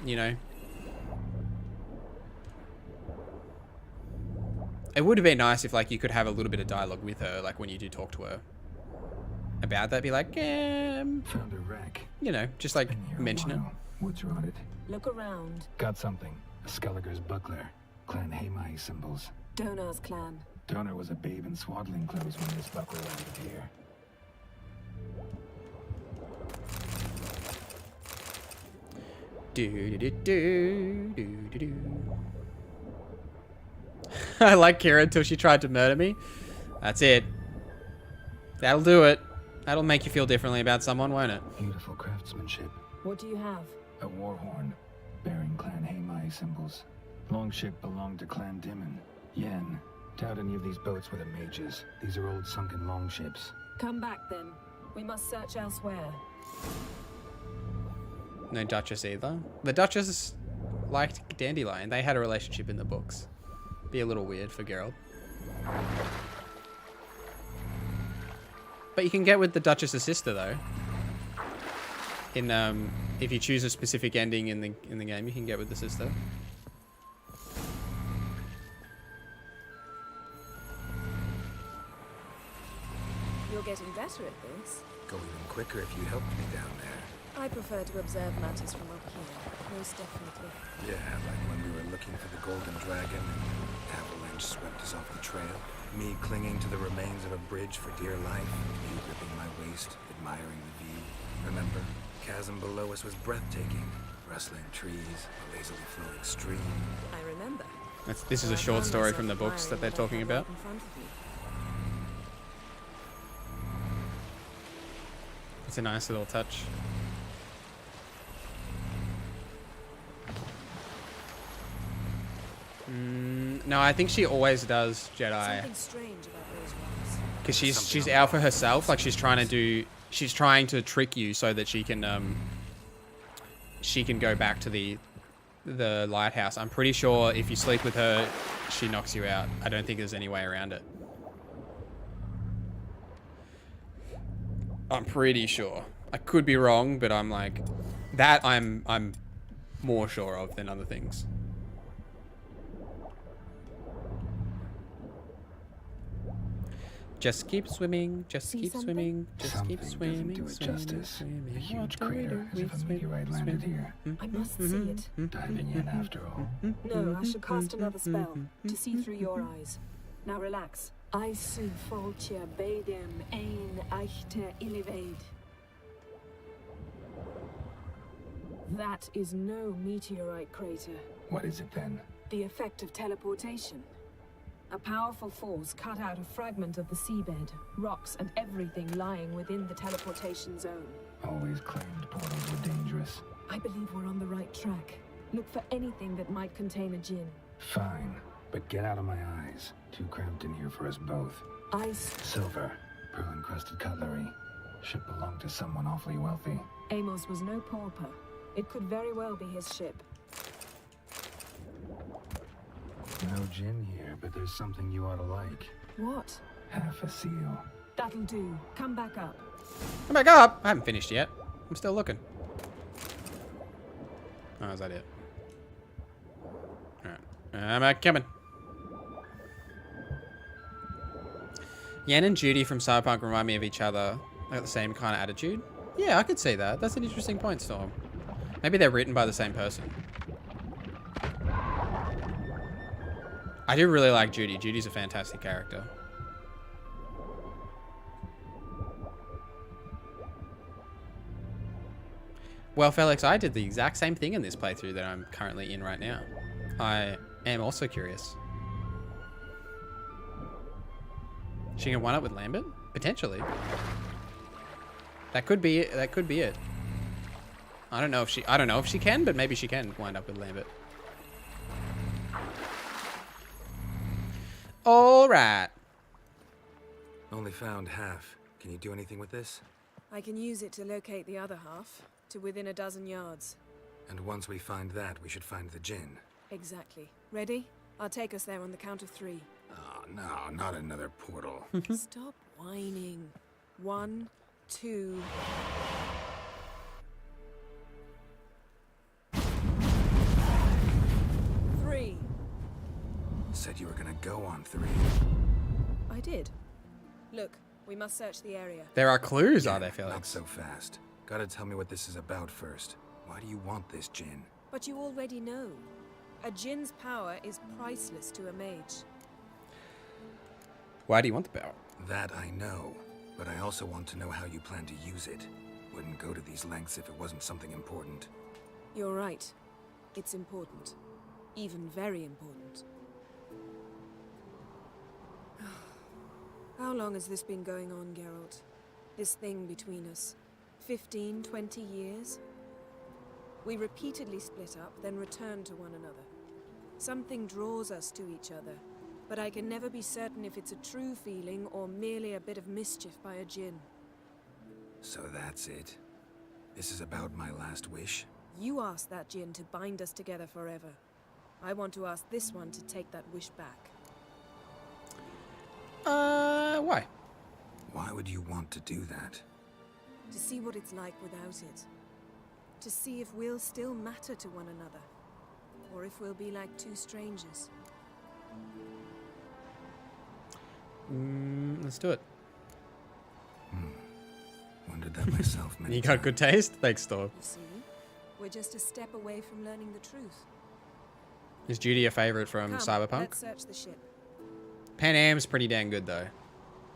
you know. It would have been nice if, like, you could have a little bit of dialogue with her, like, when you do talk to her. about that, be like, Found a wreck. you know, just like Been here a mention it. while. Woods rotted. Look around. Got something. A Skellige's buckler. Clan Hamai symbols. Donar's clan. Donar was a babe in swaddling clothes when this buckler landed here. I like Kira until she tried to murder me. That's it. That'll do it. That'll make you feel differently about someone, won't it? Beautiful craftsmanship. What do you have? A war horn, bearing Clan Hamai symbols. Longship belonged to Clan Dimon. Yen. Doubt any of these boats were the mages. These are old sunken longships. Come back then. We must search elsewhere. No Duchess either. The Duchess liked Dandelion. They had a relationship in the books. Be a little weird for Geralt. But you can get with the Duchess's sister though. In if you choose a specific ending in the game, you can get with the sister. You're getting better at this. Go even quicker if you helped me down there. I prefer to observe matters from up here, most definitely. Yeah, like when we were looking for the Golden Dragon and avalanche swept us off the trail. Me clinging to the remains of a bridge for dear life. You gripping my waist, admiring the view. Remember, chasm below us was breathtaking. Rustling trees, a lazily flowing stream. I remember. This is a short story from the books that they're talking about. In front of me. It's a nice little touch. No, I think she always does Jedi. Something strange about those ones. Because she's out for herself. Like she's trying to trick you so that she can go back to the lighthouse. I'm pretty sure if you sleep with her, she knocks you out. I don't think there's any way around it. I'm pretty sure. I could be wrong, but I'm like that. I'm more sure of than other things. Just keep swimming. Just keep swimming. Just keep swimming. Doesn't do it justice. Swimming. A huge What do we crater, do? as if a meteorite landed here. I must see it. Diving in after all. No, I should cast another spell to see through your eyes. Now relax. I sug foltje bedem ein echte illivaid. That is no meteorite crater. What is it then? The effect of teleportation. A powerful force cut out a fragment of the seabed, rocks and everything lying within the teleportation zone. Always claimed portals were dangerous. I believe we're on the right track. Look for anything that might contain a djinn. Fine, but get out of my eyes. Too cramped in here for us both. Ice. Silver, pearl-encrusted cutlery. Ship belonged to someone awfully wealthy. Amos was no pauper. It could very well be his ship. No gin here, but there's something you ought to like. What? Half a seal. That'll do. Come back up. Come back up. I haven't finished yet. I'm still looking. Oh, is that it? Alright. I'm coming. Yen and Judy from Cyberpunk remind me of each other. They got the same kind of attitude. Yeah, I could see that. That's an interesting point, Storm. Maybe they're written by the same person. I do really like Judy. Judy's a fantastic character. Well, Felix, I did the exact same thing in this playthrough that I'm currently in right now. I am also curious. She can one up with Lambert? Potentially. That could be it. That could be it. I don't know if she can, but maybe she can wind up with Lambert. All right. Only found half. Can you do anything with this? I can use it to locate the other half, to within a dozen yards. And once we find that, we should find the gin. Exactly. Ready? I'll take us there on the count of 3. Oh, no, not another portal. Stop whining. 1, 2... Said you were gonna go on 3. I did. Look, We must search the area. There are clues, Yeah, are there, not Felix? so fast. Gotta tell me what this is about first. Why do you want this djinn? But you already know. A djinn's power is priceless to a mage. Why do you want the power? That I know, but I also want to know how you plan to use it. Wouldn't go to these lengths if it wasn't something important. You're right. It's important. Even very important. How long has this been going on, Geralt? This thing between us? 15, 20 years? We repeatedly split up, then return to one another. Something draws us to each other, but I can never be certain if it's a true feeling or merely a bit of mischief by a djinn. So that's it? This is about my last wish? You asked that djinn to bind us together forever. I want to ask this one to take that wish back. Why? Why would you want to do that? To see what it's like without it. To see if we'll still matter to one another. Or if we'll be like two strangers. Let's do it. Wondered that myself many You got good taste? Thanks, Thor. You see? We're just a step away from learning the truth. Is Judy a favorite from Come, Cyberpunk? let's search the ship. Pan Am's pretty dang good, though.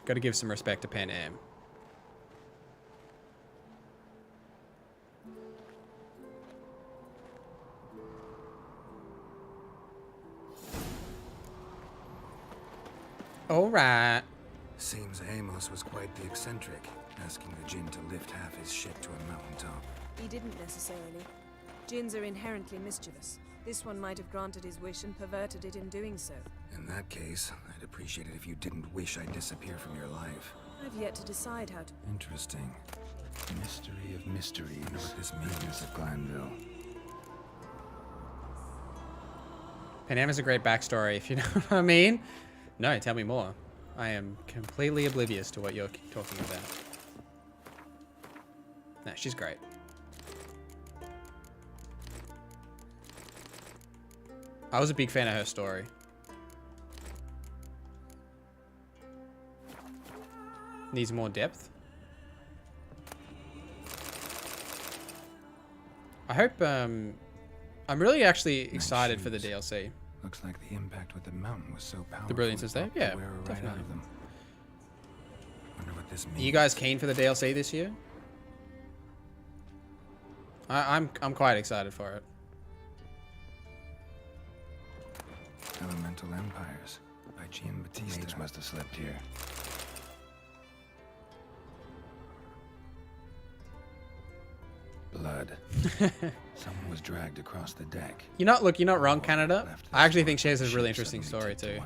Gotta give some respect to Pan Am. Alright. Seems Amos was quite the eccentric, asking the djinn to lift half his ship to a mountaintop. He didn't necessarily. Djinns are inherently mischievous. This one might have granted his wish and perverted it in doing so. In that case, I'd appreciate it if you didn't wish I'd disappear from your life. I've yet to decide how to... Interesting. Mystery of mysteries. You know what this means of Glanville. Pan Am is a great backstory, if you know what I mean. No, tell me more. I am completely oblivious to what you're talking about. No, she's great. I was a big fan of her story. Needs more depth. I hope, I'm really actually excited for the DLC. Looks like the impact with the mountain was so powerful. The brilliance is there? Yeah, Right out definitely. of them. Wonder what this means. Are you guys keen for the DLC this year? I'm quite excited for it. Elemental Empires by Gian Battista. Mage must have slept here. Blood. Someone was dragged across the deck. You're not wrong, Canada. I actually think she has a really interesting story too.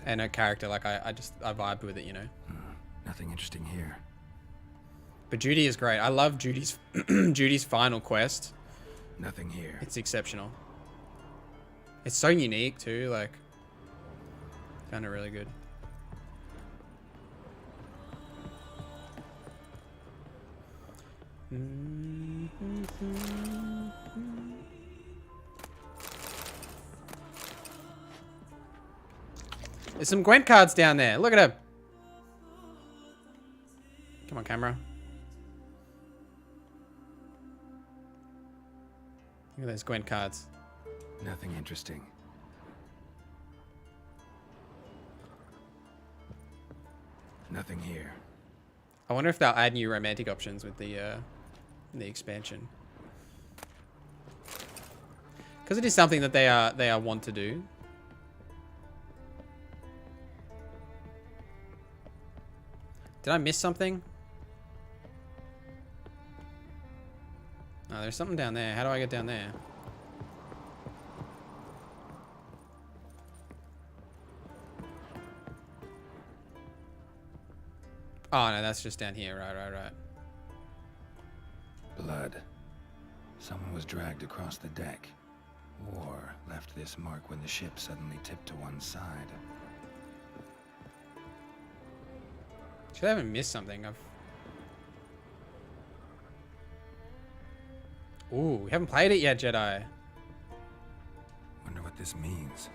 And her character, like I vibed with it, you know. Nothing interesting here. But Judy is great. I love Judy's Judy's final quest. Nothing here. It's exceptional. It's so unique too, like found it really good. There's some Gwent cards down there. Look at them. Come on, camera. Look at those Gwent cards. Nothing interesting. Nothing here. I wonder if they'll add new romantic options with the expansion. Because it is something that they are want to do. Did I miss something? Oh, there's something down there. How do I get down there? Oh, no, that's just down here. Right. Blood. Someone was dragged across the deck. War left this mark when the ship suddenly tipped to one side. Should I haven't missed something? Ooh, we haven't played it yet, Jedi. Wonder what this means.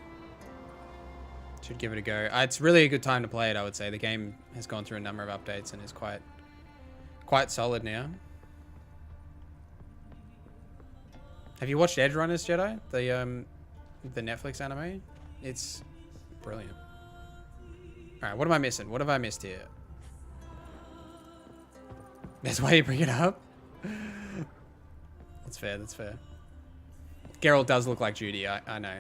Should give it a go. It's really a good time to play it, I would say. The game has gone through a number of updates and is quite solid now. Have you watched Edge Runners, Jedi? The Netflix anime? It's brilliant. Alright, what am I missing? What have I missed here? That's why you bring it up? That's fair, that's fair. Geralt does look like Judy, I know.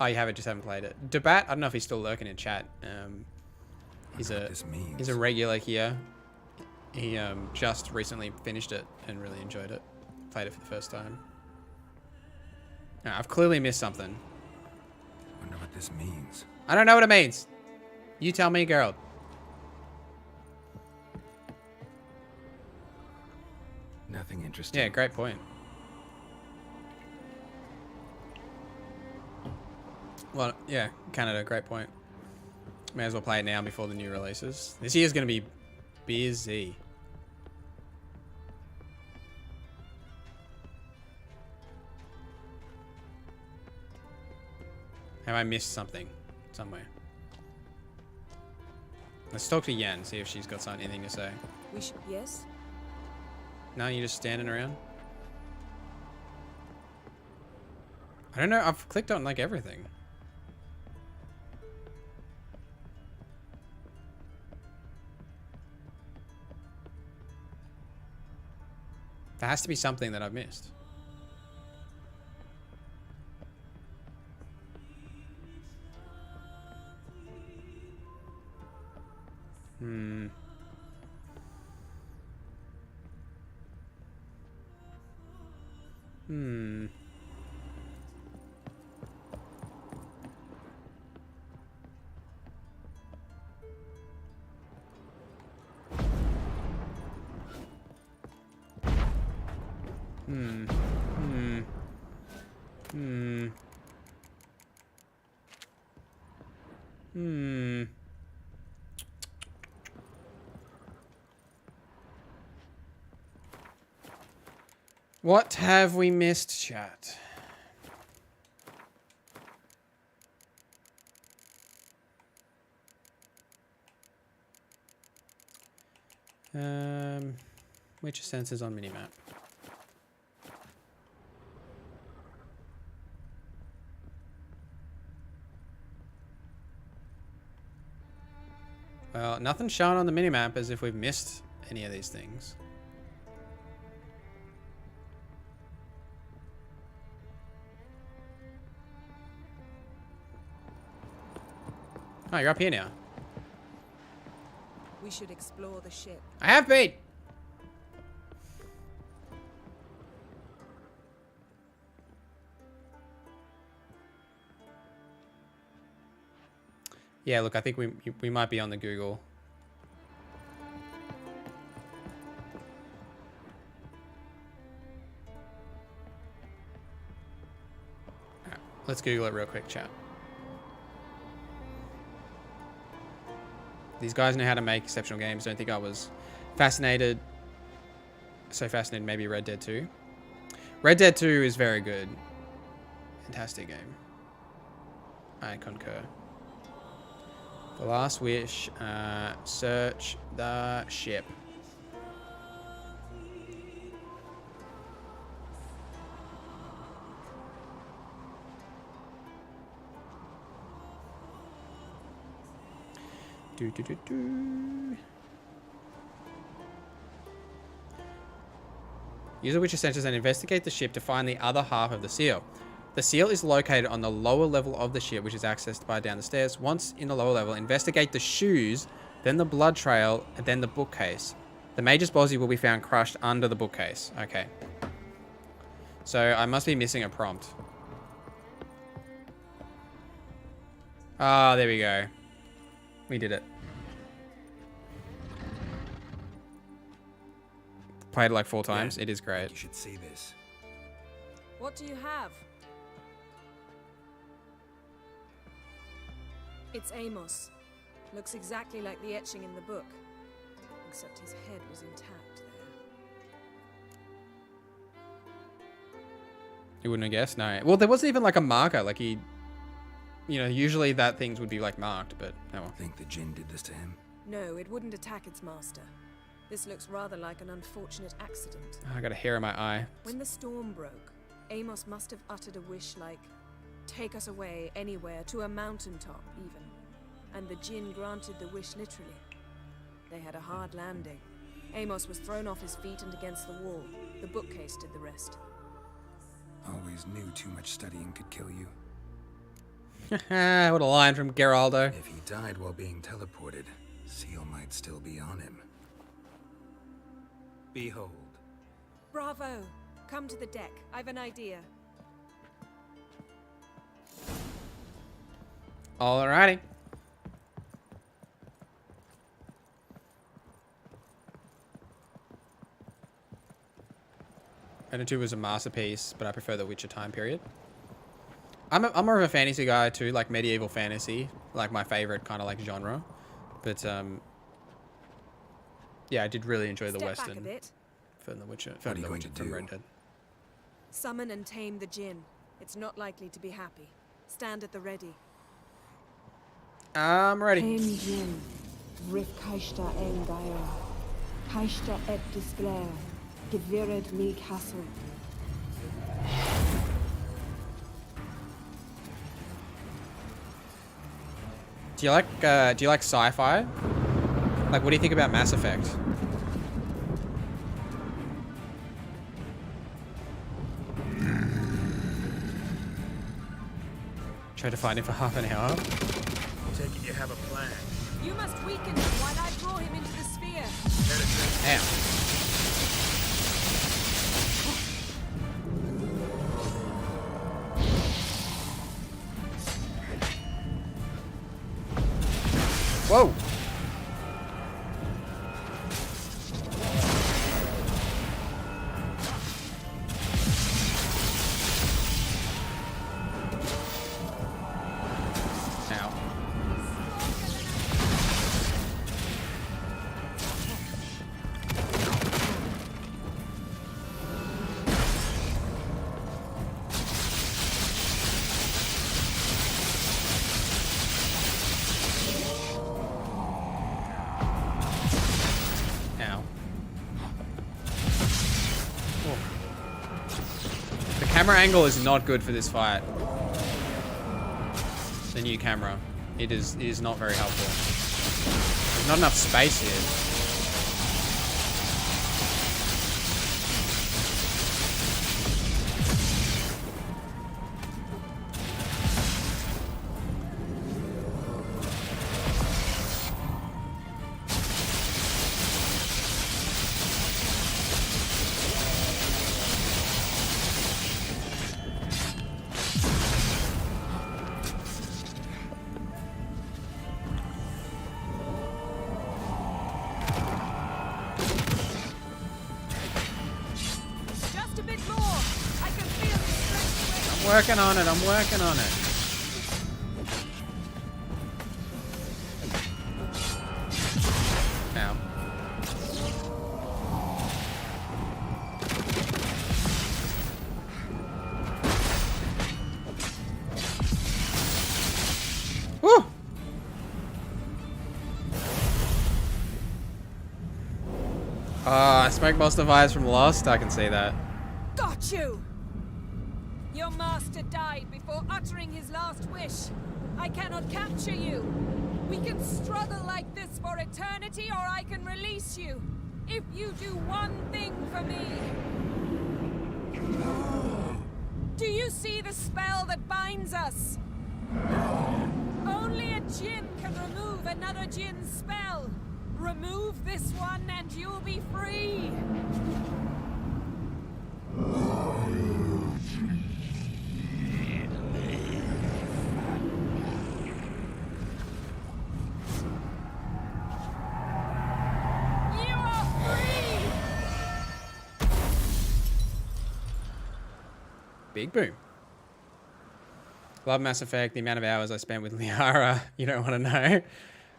Oh, you haven't, just haven't played it. Debat, I don't know if he's still lurking in chat. He's a regular here. He just recently finished it and really enjoyed it. Played it for the first time. Now, I've clearly missed something. Wonder what this means. I don't know what it means. You tell me, Geralt. Nothing interesting. Yeah, great point. Well, yeah, Canada, great point. May as well play it now before the new releases. This year's going to be busy. Have I missed something somewhere? Let's talk to Yen, see if she's got anything to say. Yes? No, you're just standing around? I don't know, I've clicked on like everything. There has to be something that I've missed. Hmm. Hmm. Hmm. Hmm. Hmm. Hmm. What have we missed, chat? Which sensors on minimap? Well, nothing's shown on the minimap as if we've missed any of these things. Oh, you're up here now. We should explore the ship. I have been! Yeah, look, I think we might be on the Google. Alright, let's Google it real quick, chat. These guys know how to make exceptional games. Don't think I was fascinated. So fascinated, maybe Red Dead 2. Red Dead 2 is very good. Fantastic game. I concur. The Last Wish. Search the ship. Use the Witcher sensors and investigate the ship to find the other half of the seal. The seal is located on the lower level of the ship, which is accessed by down the stairs. Once in the lower level, investigate the shoes, then the blood trail, and then the bookcase. The Mage's Bossie will be found crushed under the bookcase. Okay. So I must be missing a prompt. Ah, there we go. We did it. Played it like 4 times. Yeah, it is great. You should see this. What do you have? It's Amos. Looks exactly like the etching in the book. Except his head was intact there. You wouldn't have guessed? No. Well, there wasn't even like a marker. Like You know, usually that things would be like marked, but oh well. Think the Jinn did this to him? No, it wouldn't attack its master. This looks rather like an unfortunate accident. I got a hair in my eye. When the storm broke, Amos must have uttered a wish like, take us away anywhere, to a mountaintop even. And the Jinn granted the wish literally. They had a hard landing. Amos was thrown off his feet and against the wall. The bookcase did the rest. Always knew too much studying could kill you. What a line from Geraldo. If he died while being teleported, Seal might still be on him. Behold. Bravo! Come to the deck. I've an idea. Alrighty. Edna 2 was a masterpiece, but I prefer the Witcher time period. I'm more of a fantasy guy too, like medieval fantasy, like my favorite kind of like genre. But yeah, I did really enjoy the Western from the Witcher, from Red Dead. Summon and tame the Jinn. It's not likely to be happy. Stand at the ready. I'm ready. Tame Jinn. Rif Kaishta en Gaia. Kaishta et Disclair. Gevired me castle. Do you like sci-fi? Like, what do you think about Mass Effect? Try to find him for half an hour. Take it you have a plan. You must weaken him while I draw him into the sphere. Ow. Whoa! Camera angle is not good for this fight. The new camera. It is not very helpful. There's not enough space here. Working on it, I'm working on it. Ow. Woo! I smoked most of the vibes from Lost, I can see that. Got you! Your master died before uttering his last wish. I cannot capture you. We can struggle like this for eternity, or I can release you. If you do one thing for me. Do you see the spell that binds us? Only a Jinn can remove another Jinn's spell. Remove this one and you'll be free. Big boom. Love Mass Effect, the amount of hours I spent with Liara, you don't want to know.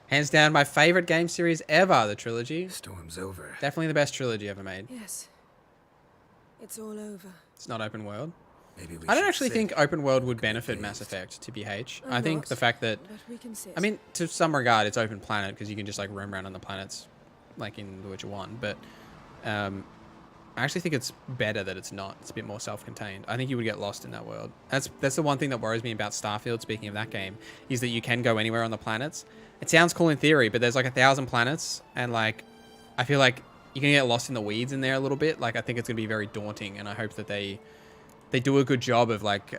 Hands down, my favorite game series ever, the trilogy. Storm's over. Definitely the best trilogy ever made. Yes. It's all over. It's not open world. Maybe we I don't should actually sit. think open world would benefit Mass Effect, TBH. I I'm think not, the fact that, but we can sit. I mean, to some regard, it's open planet because you can just like roam around on the planets, like in The Witcher 1. But I actually think it's better that it's not. It's a bit more self-contained. I think you would get lost in that world. That's the one thing that worries me about Starfield, speaking of that game, is that you can go anywhere on the planets. It sounds cool in theory, but there's like 1,000 planets, and like, I feel like you can get lost in the weeds in there a little bit. Like, I think it's going to be very daunting, and I hope that they do a good job of like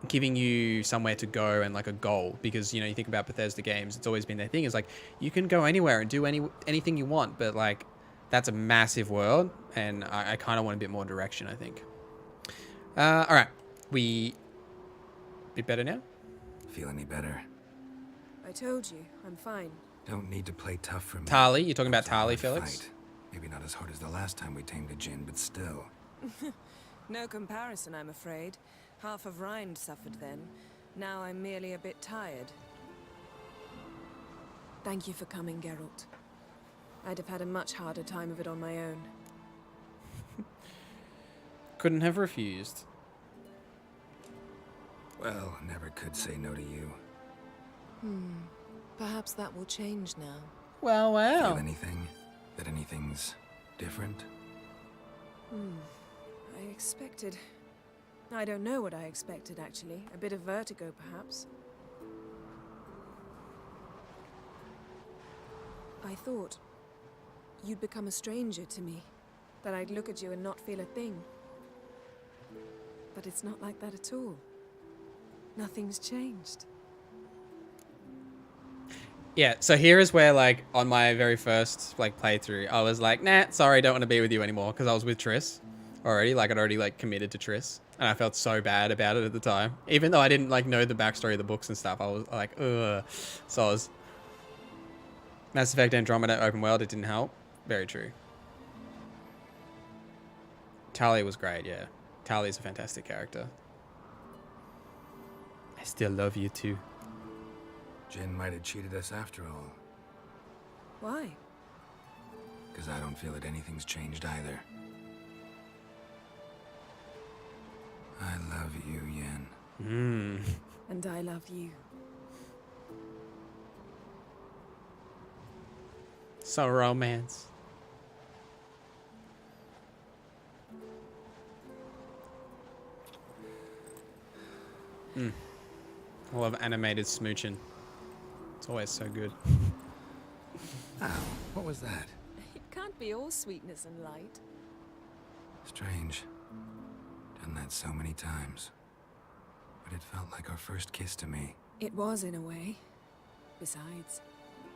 giving you somewhere to go and like a goal, because you know, you think about Bethesda games, it's always been their thing is like you can go anywhere and do anything you want, but like that's a massive world, and I kind of want a bit more direction, I think. All right, we bit better now. Feel any better? I told you, I'm fine. Don't need to play tough for me. Tali, you're talking about It's a Tali, hard Felix? fight. Maybe not as hard as the last time we tamed a djinn, but still. No comparison, I'm afraid. Half of Rind suffered then. Now I'm merely a bit tired. Thank you for coming, Geralt. I'd have had a much harder time of it on my own. Couldn't have refused. Well, never could say no to you. Perhaps that will change now. Well, Feel anything? That anything's different? I expected... I don't know what I expected, actually. A bit of vertigo, perhaps. I thought you'd become a stranger to me. That I'd look at you and not feel a thing. But it's not like that at all. Nothing's changed. Yeah, so here is where, like, on my very first, like, playthrough, I was like, nah, sorry, don't want to be with you anymore, because I was with Triss already. Like, I'd already, like, committed to Triss, and I felt so bad about it at the time. Even though I didn't, like, know the backstory of the books and stuff, I was like, ugh. So I was... Mass Effect Andromeda open world, it didn't help. Very true. Tali was great, yeah. Tali's a fantastic character. I still love you, too. Jinn might have cheated us after all. Why? Because I don't feel that anything's changed either. I love you, Yen. And I love you. So romance. I love animated smooching. It's always so good. Ow, what was that? It can't be all sweetness and light. Strange. Done that so many times. But it felt like our first kiss to me. It was, in a way. Besides,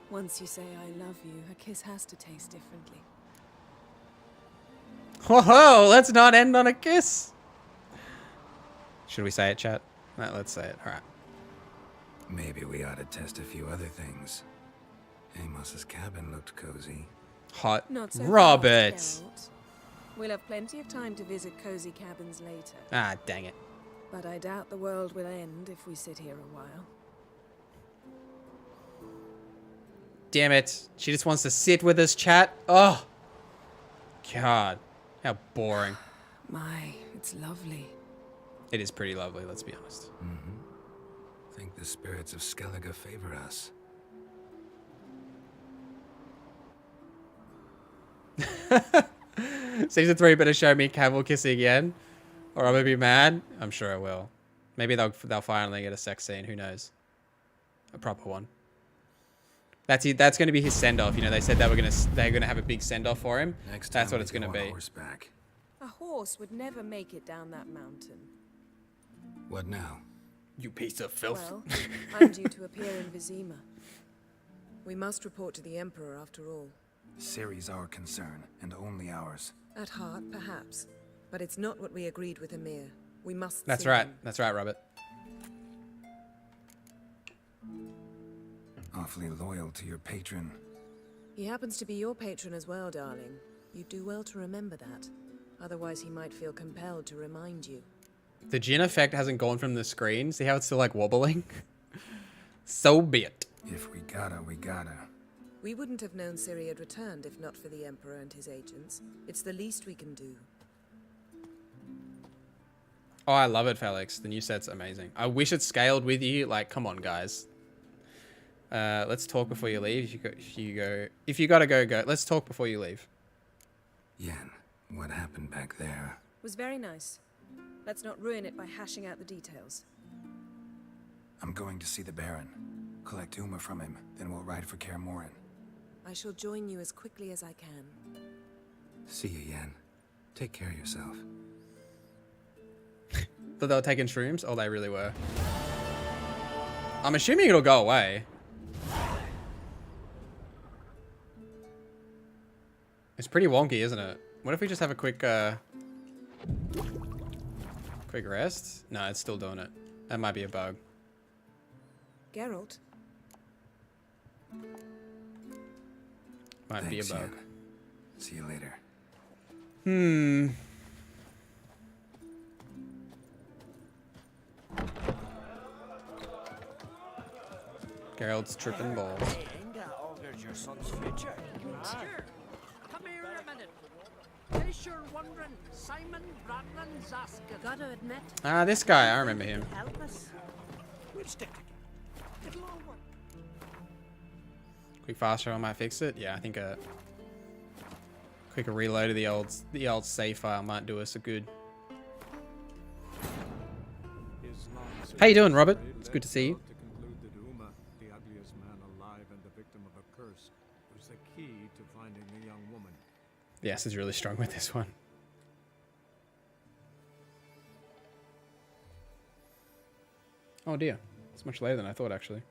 once you say I love you, a kiss has to taste differently. Whoa, let's not end on a kiss. Should we say it, chat? No, let's say it. All right. Maybe we ought to test a few other things. Amos's cabin looked cozy. Hot. Not so Robert. fast, Geralt. We'll have plenty of time to visit cozy cabins later. Ah, dang it. But I doubt the world will end if we sit here a while. Damn it. She just wants to sit with us, chat. Oh. God. How boring. My, it's lovely. It is pretty lovely, let's be honest. Think the spirits of Skellige favor us. Season 3 better show me Cavill kissing again, or I'm gonna be mad. I'm sure I will. Maybe they'll finally get a sex scene. Who knows? A proper one. That's going to be his send off. You know, they said they're gonna have a big send off for him. Next That's time what it's we gonna go on be. Horseback. A horse would never make it down that mountain. What now? You piece of filth. Well, I'm due to appear in Vizima. We must report to the Emperor after all. Ciri's our concern, and only ours. At heart, perhaps. But it's not what we agreed with Emir. We must That's see right. him. That's right, Robert. Awfully loyal to your patron. He happens to be your patron as well, darling. You do well to remember that. Otherwise, he might feel compelled to remind you. The Jinn effect hasn't gone from the screen. See how it's still like wobbling? So be it. If we gotta, we gotta. We wouldn't have known Ciri had returned if not for the Emperor and his agents. It's the least we can do. Oh, I love it, Felix. The new set's amazing. I wish it scaled with you. Like, come on, guys. Let's talk before you leave. If you gotta go, go. Let's talk before you leave. Yen, what happened back there? Was very nice. Let's not ruin it by hashing out the details. I'm going to see the Baron. Collect Uma from him, then we'll ride for Kaer Morhen. I shall join you as quickly as I can. See you, Yen. Take care of yourself. Thought they were taking shrooms? Oh, they really were. I'm assuming it'll go away. It's pretty wonky, isn't it? What if we just have a quick rest? No, it's still doing it. That might be a bug. Geralt? Might be a bug. Yen. See you later. Geralt's tripping balls. Inga augurs your son's future. Sure. Come here a minute. In case you're wondering, Simon Bradland's asking. Gotta admit. Ah, this guy. I remember him. Help us. We'll stick together. It'll all work. Quick fast travel might fix it. Yeah, I think a quicker reload of the old save file might do us a good. How you doing, Robert? It's good to see you. To conclude that Uma, the ugliest man alive and the victim of a curse, was the key to finding the young woman. Yes, is really strong with this one. Oh dear, it's much later than I thought actually.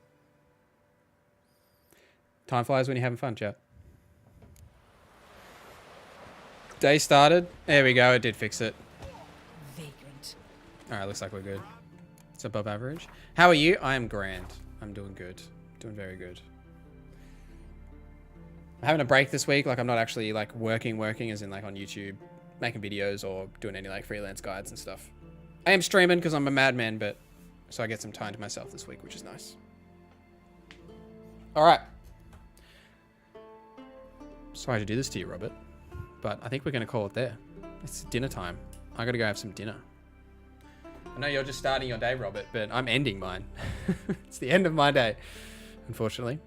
Time flies when you're having fun, chat. Day started. There we go. It did fix it. Vagrant. All right, looks like we're good. It's above average. How are you? I am grand. I'm doing good. Doing very good. I'm having a break this week. Like I'm not actually like working as in like on YouTube, making videos or doing any like freelance guides and stuff. I am streaming because I'm a madman, but so I get some time to myself this week, which is nice. All right. Sorry to do this to you, Robert, but I think we're going to call it there. It's dinner time. I got to go have some dinner. I know you're just starting your day, Robert, but I'm ending mine. It's the end of my day, unfortunately.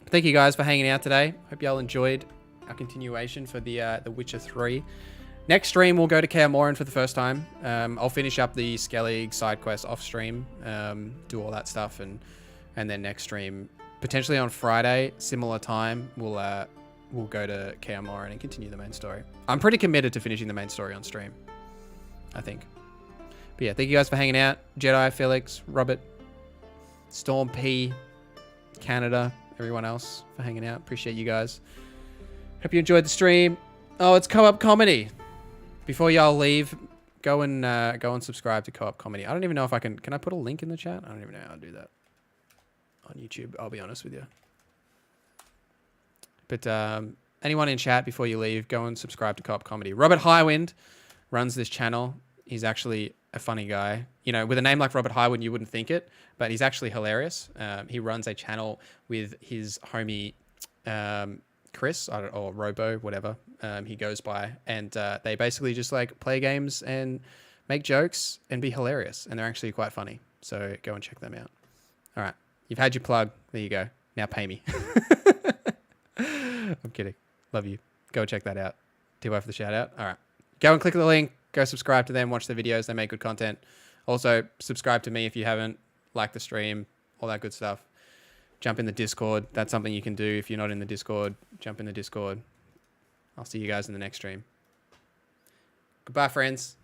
Thank you guys for hanging out today. Hope y'all enjoyed our continuation for the Witcher 3. Next stream, we'll go to Kaer Morhen for the first time. I'll finish up the Skellige side quest off stream, do all that stuff, and then next stream, potentially on Friday, similar time, we'll go to Kaer Morhen and continue the main story. I'm pretty committed to finishing the main story on stream, I think. But yeah, thank you guys for hanging out. Jedi, Felix, Robert, Storm P, Canada, everyone else for hanging out. Appreciate you guys. Hope you enjoyed the stream. Oh, it's Co-op Comedy. Before y'all leave, go and subscribe to Co-op Comedy. I don't even know if I can I put a link in the chat? I don't even know how to do that on YouTube, I'll be honest with you. But anyone in chat before you leave, go and subscribe to Co-op Comedy. Robert Highwind runs this channel. He's actually a funny guy. You know, with a name like Robert Highwind, you wouldn't think it, but he's actually hilarious. He runs a channel with his homie Chris, or Robo, whatever he goes by, and they basically just like play games and make jokes and be hilarious, and they're actually quite funny. So go and check them out. All right, you've had your plug. There you go. Now pay me. I'm kidding. Love you. Go check that out. TY for the shout out. All right, go and click the link. Go subscribe to them. Watch the videos. They make good content. Also, subscribe to me if you haven't. Like the stream. All that good stuff. Jump in the Discord. That's something you can do if you're not in the Discord. Jump in the Discord. I'll see you guys in the next stream. Goodbye, friends.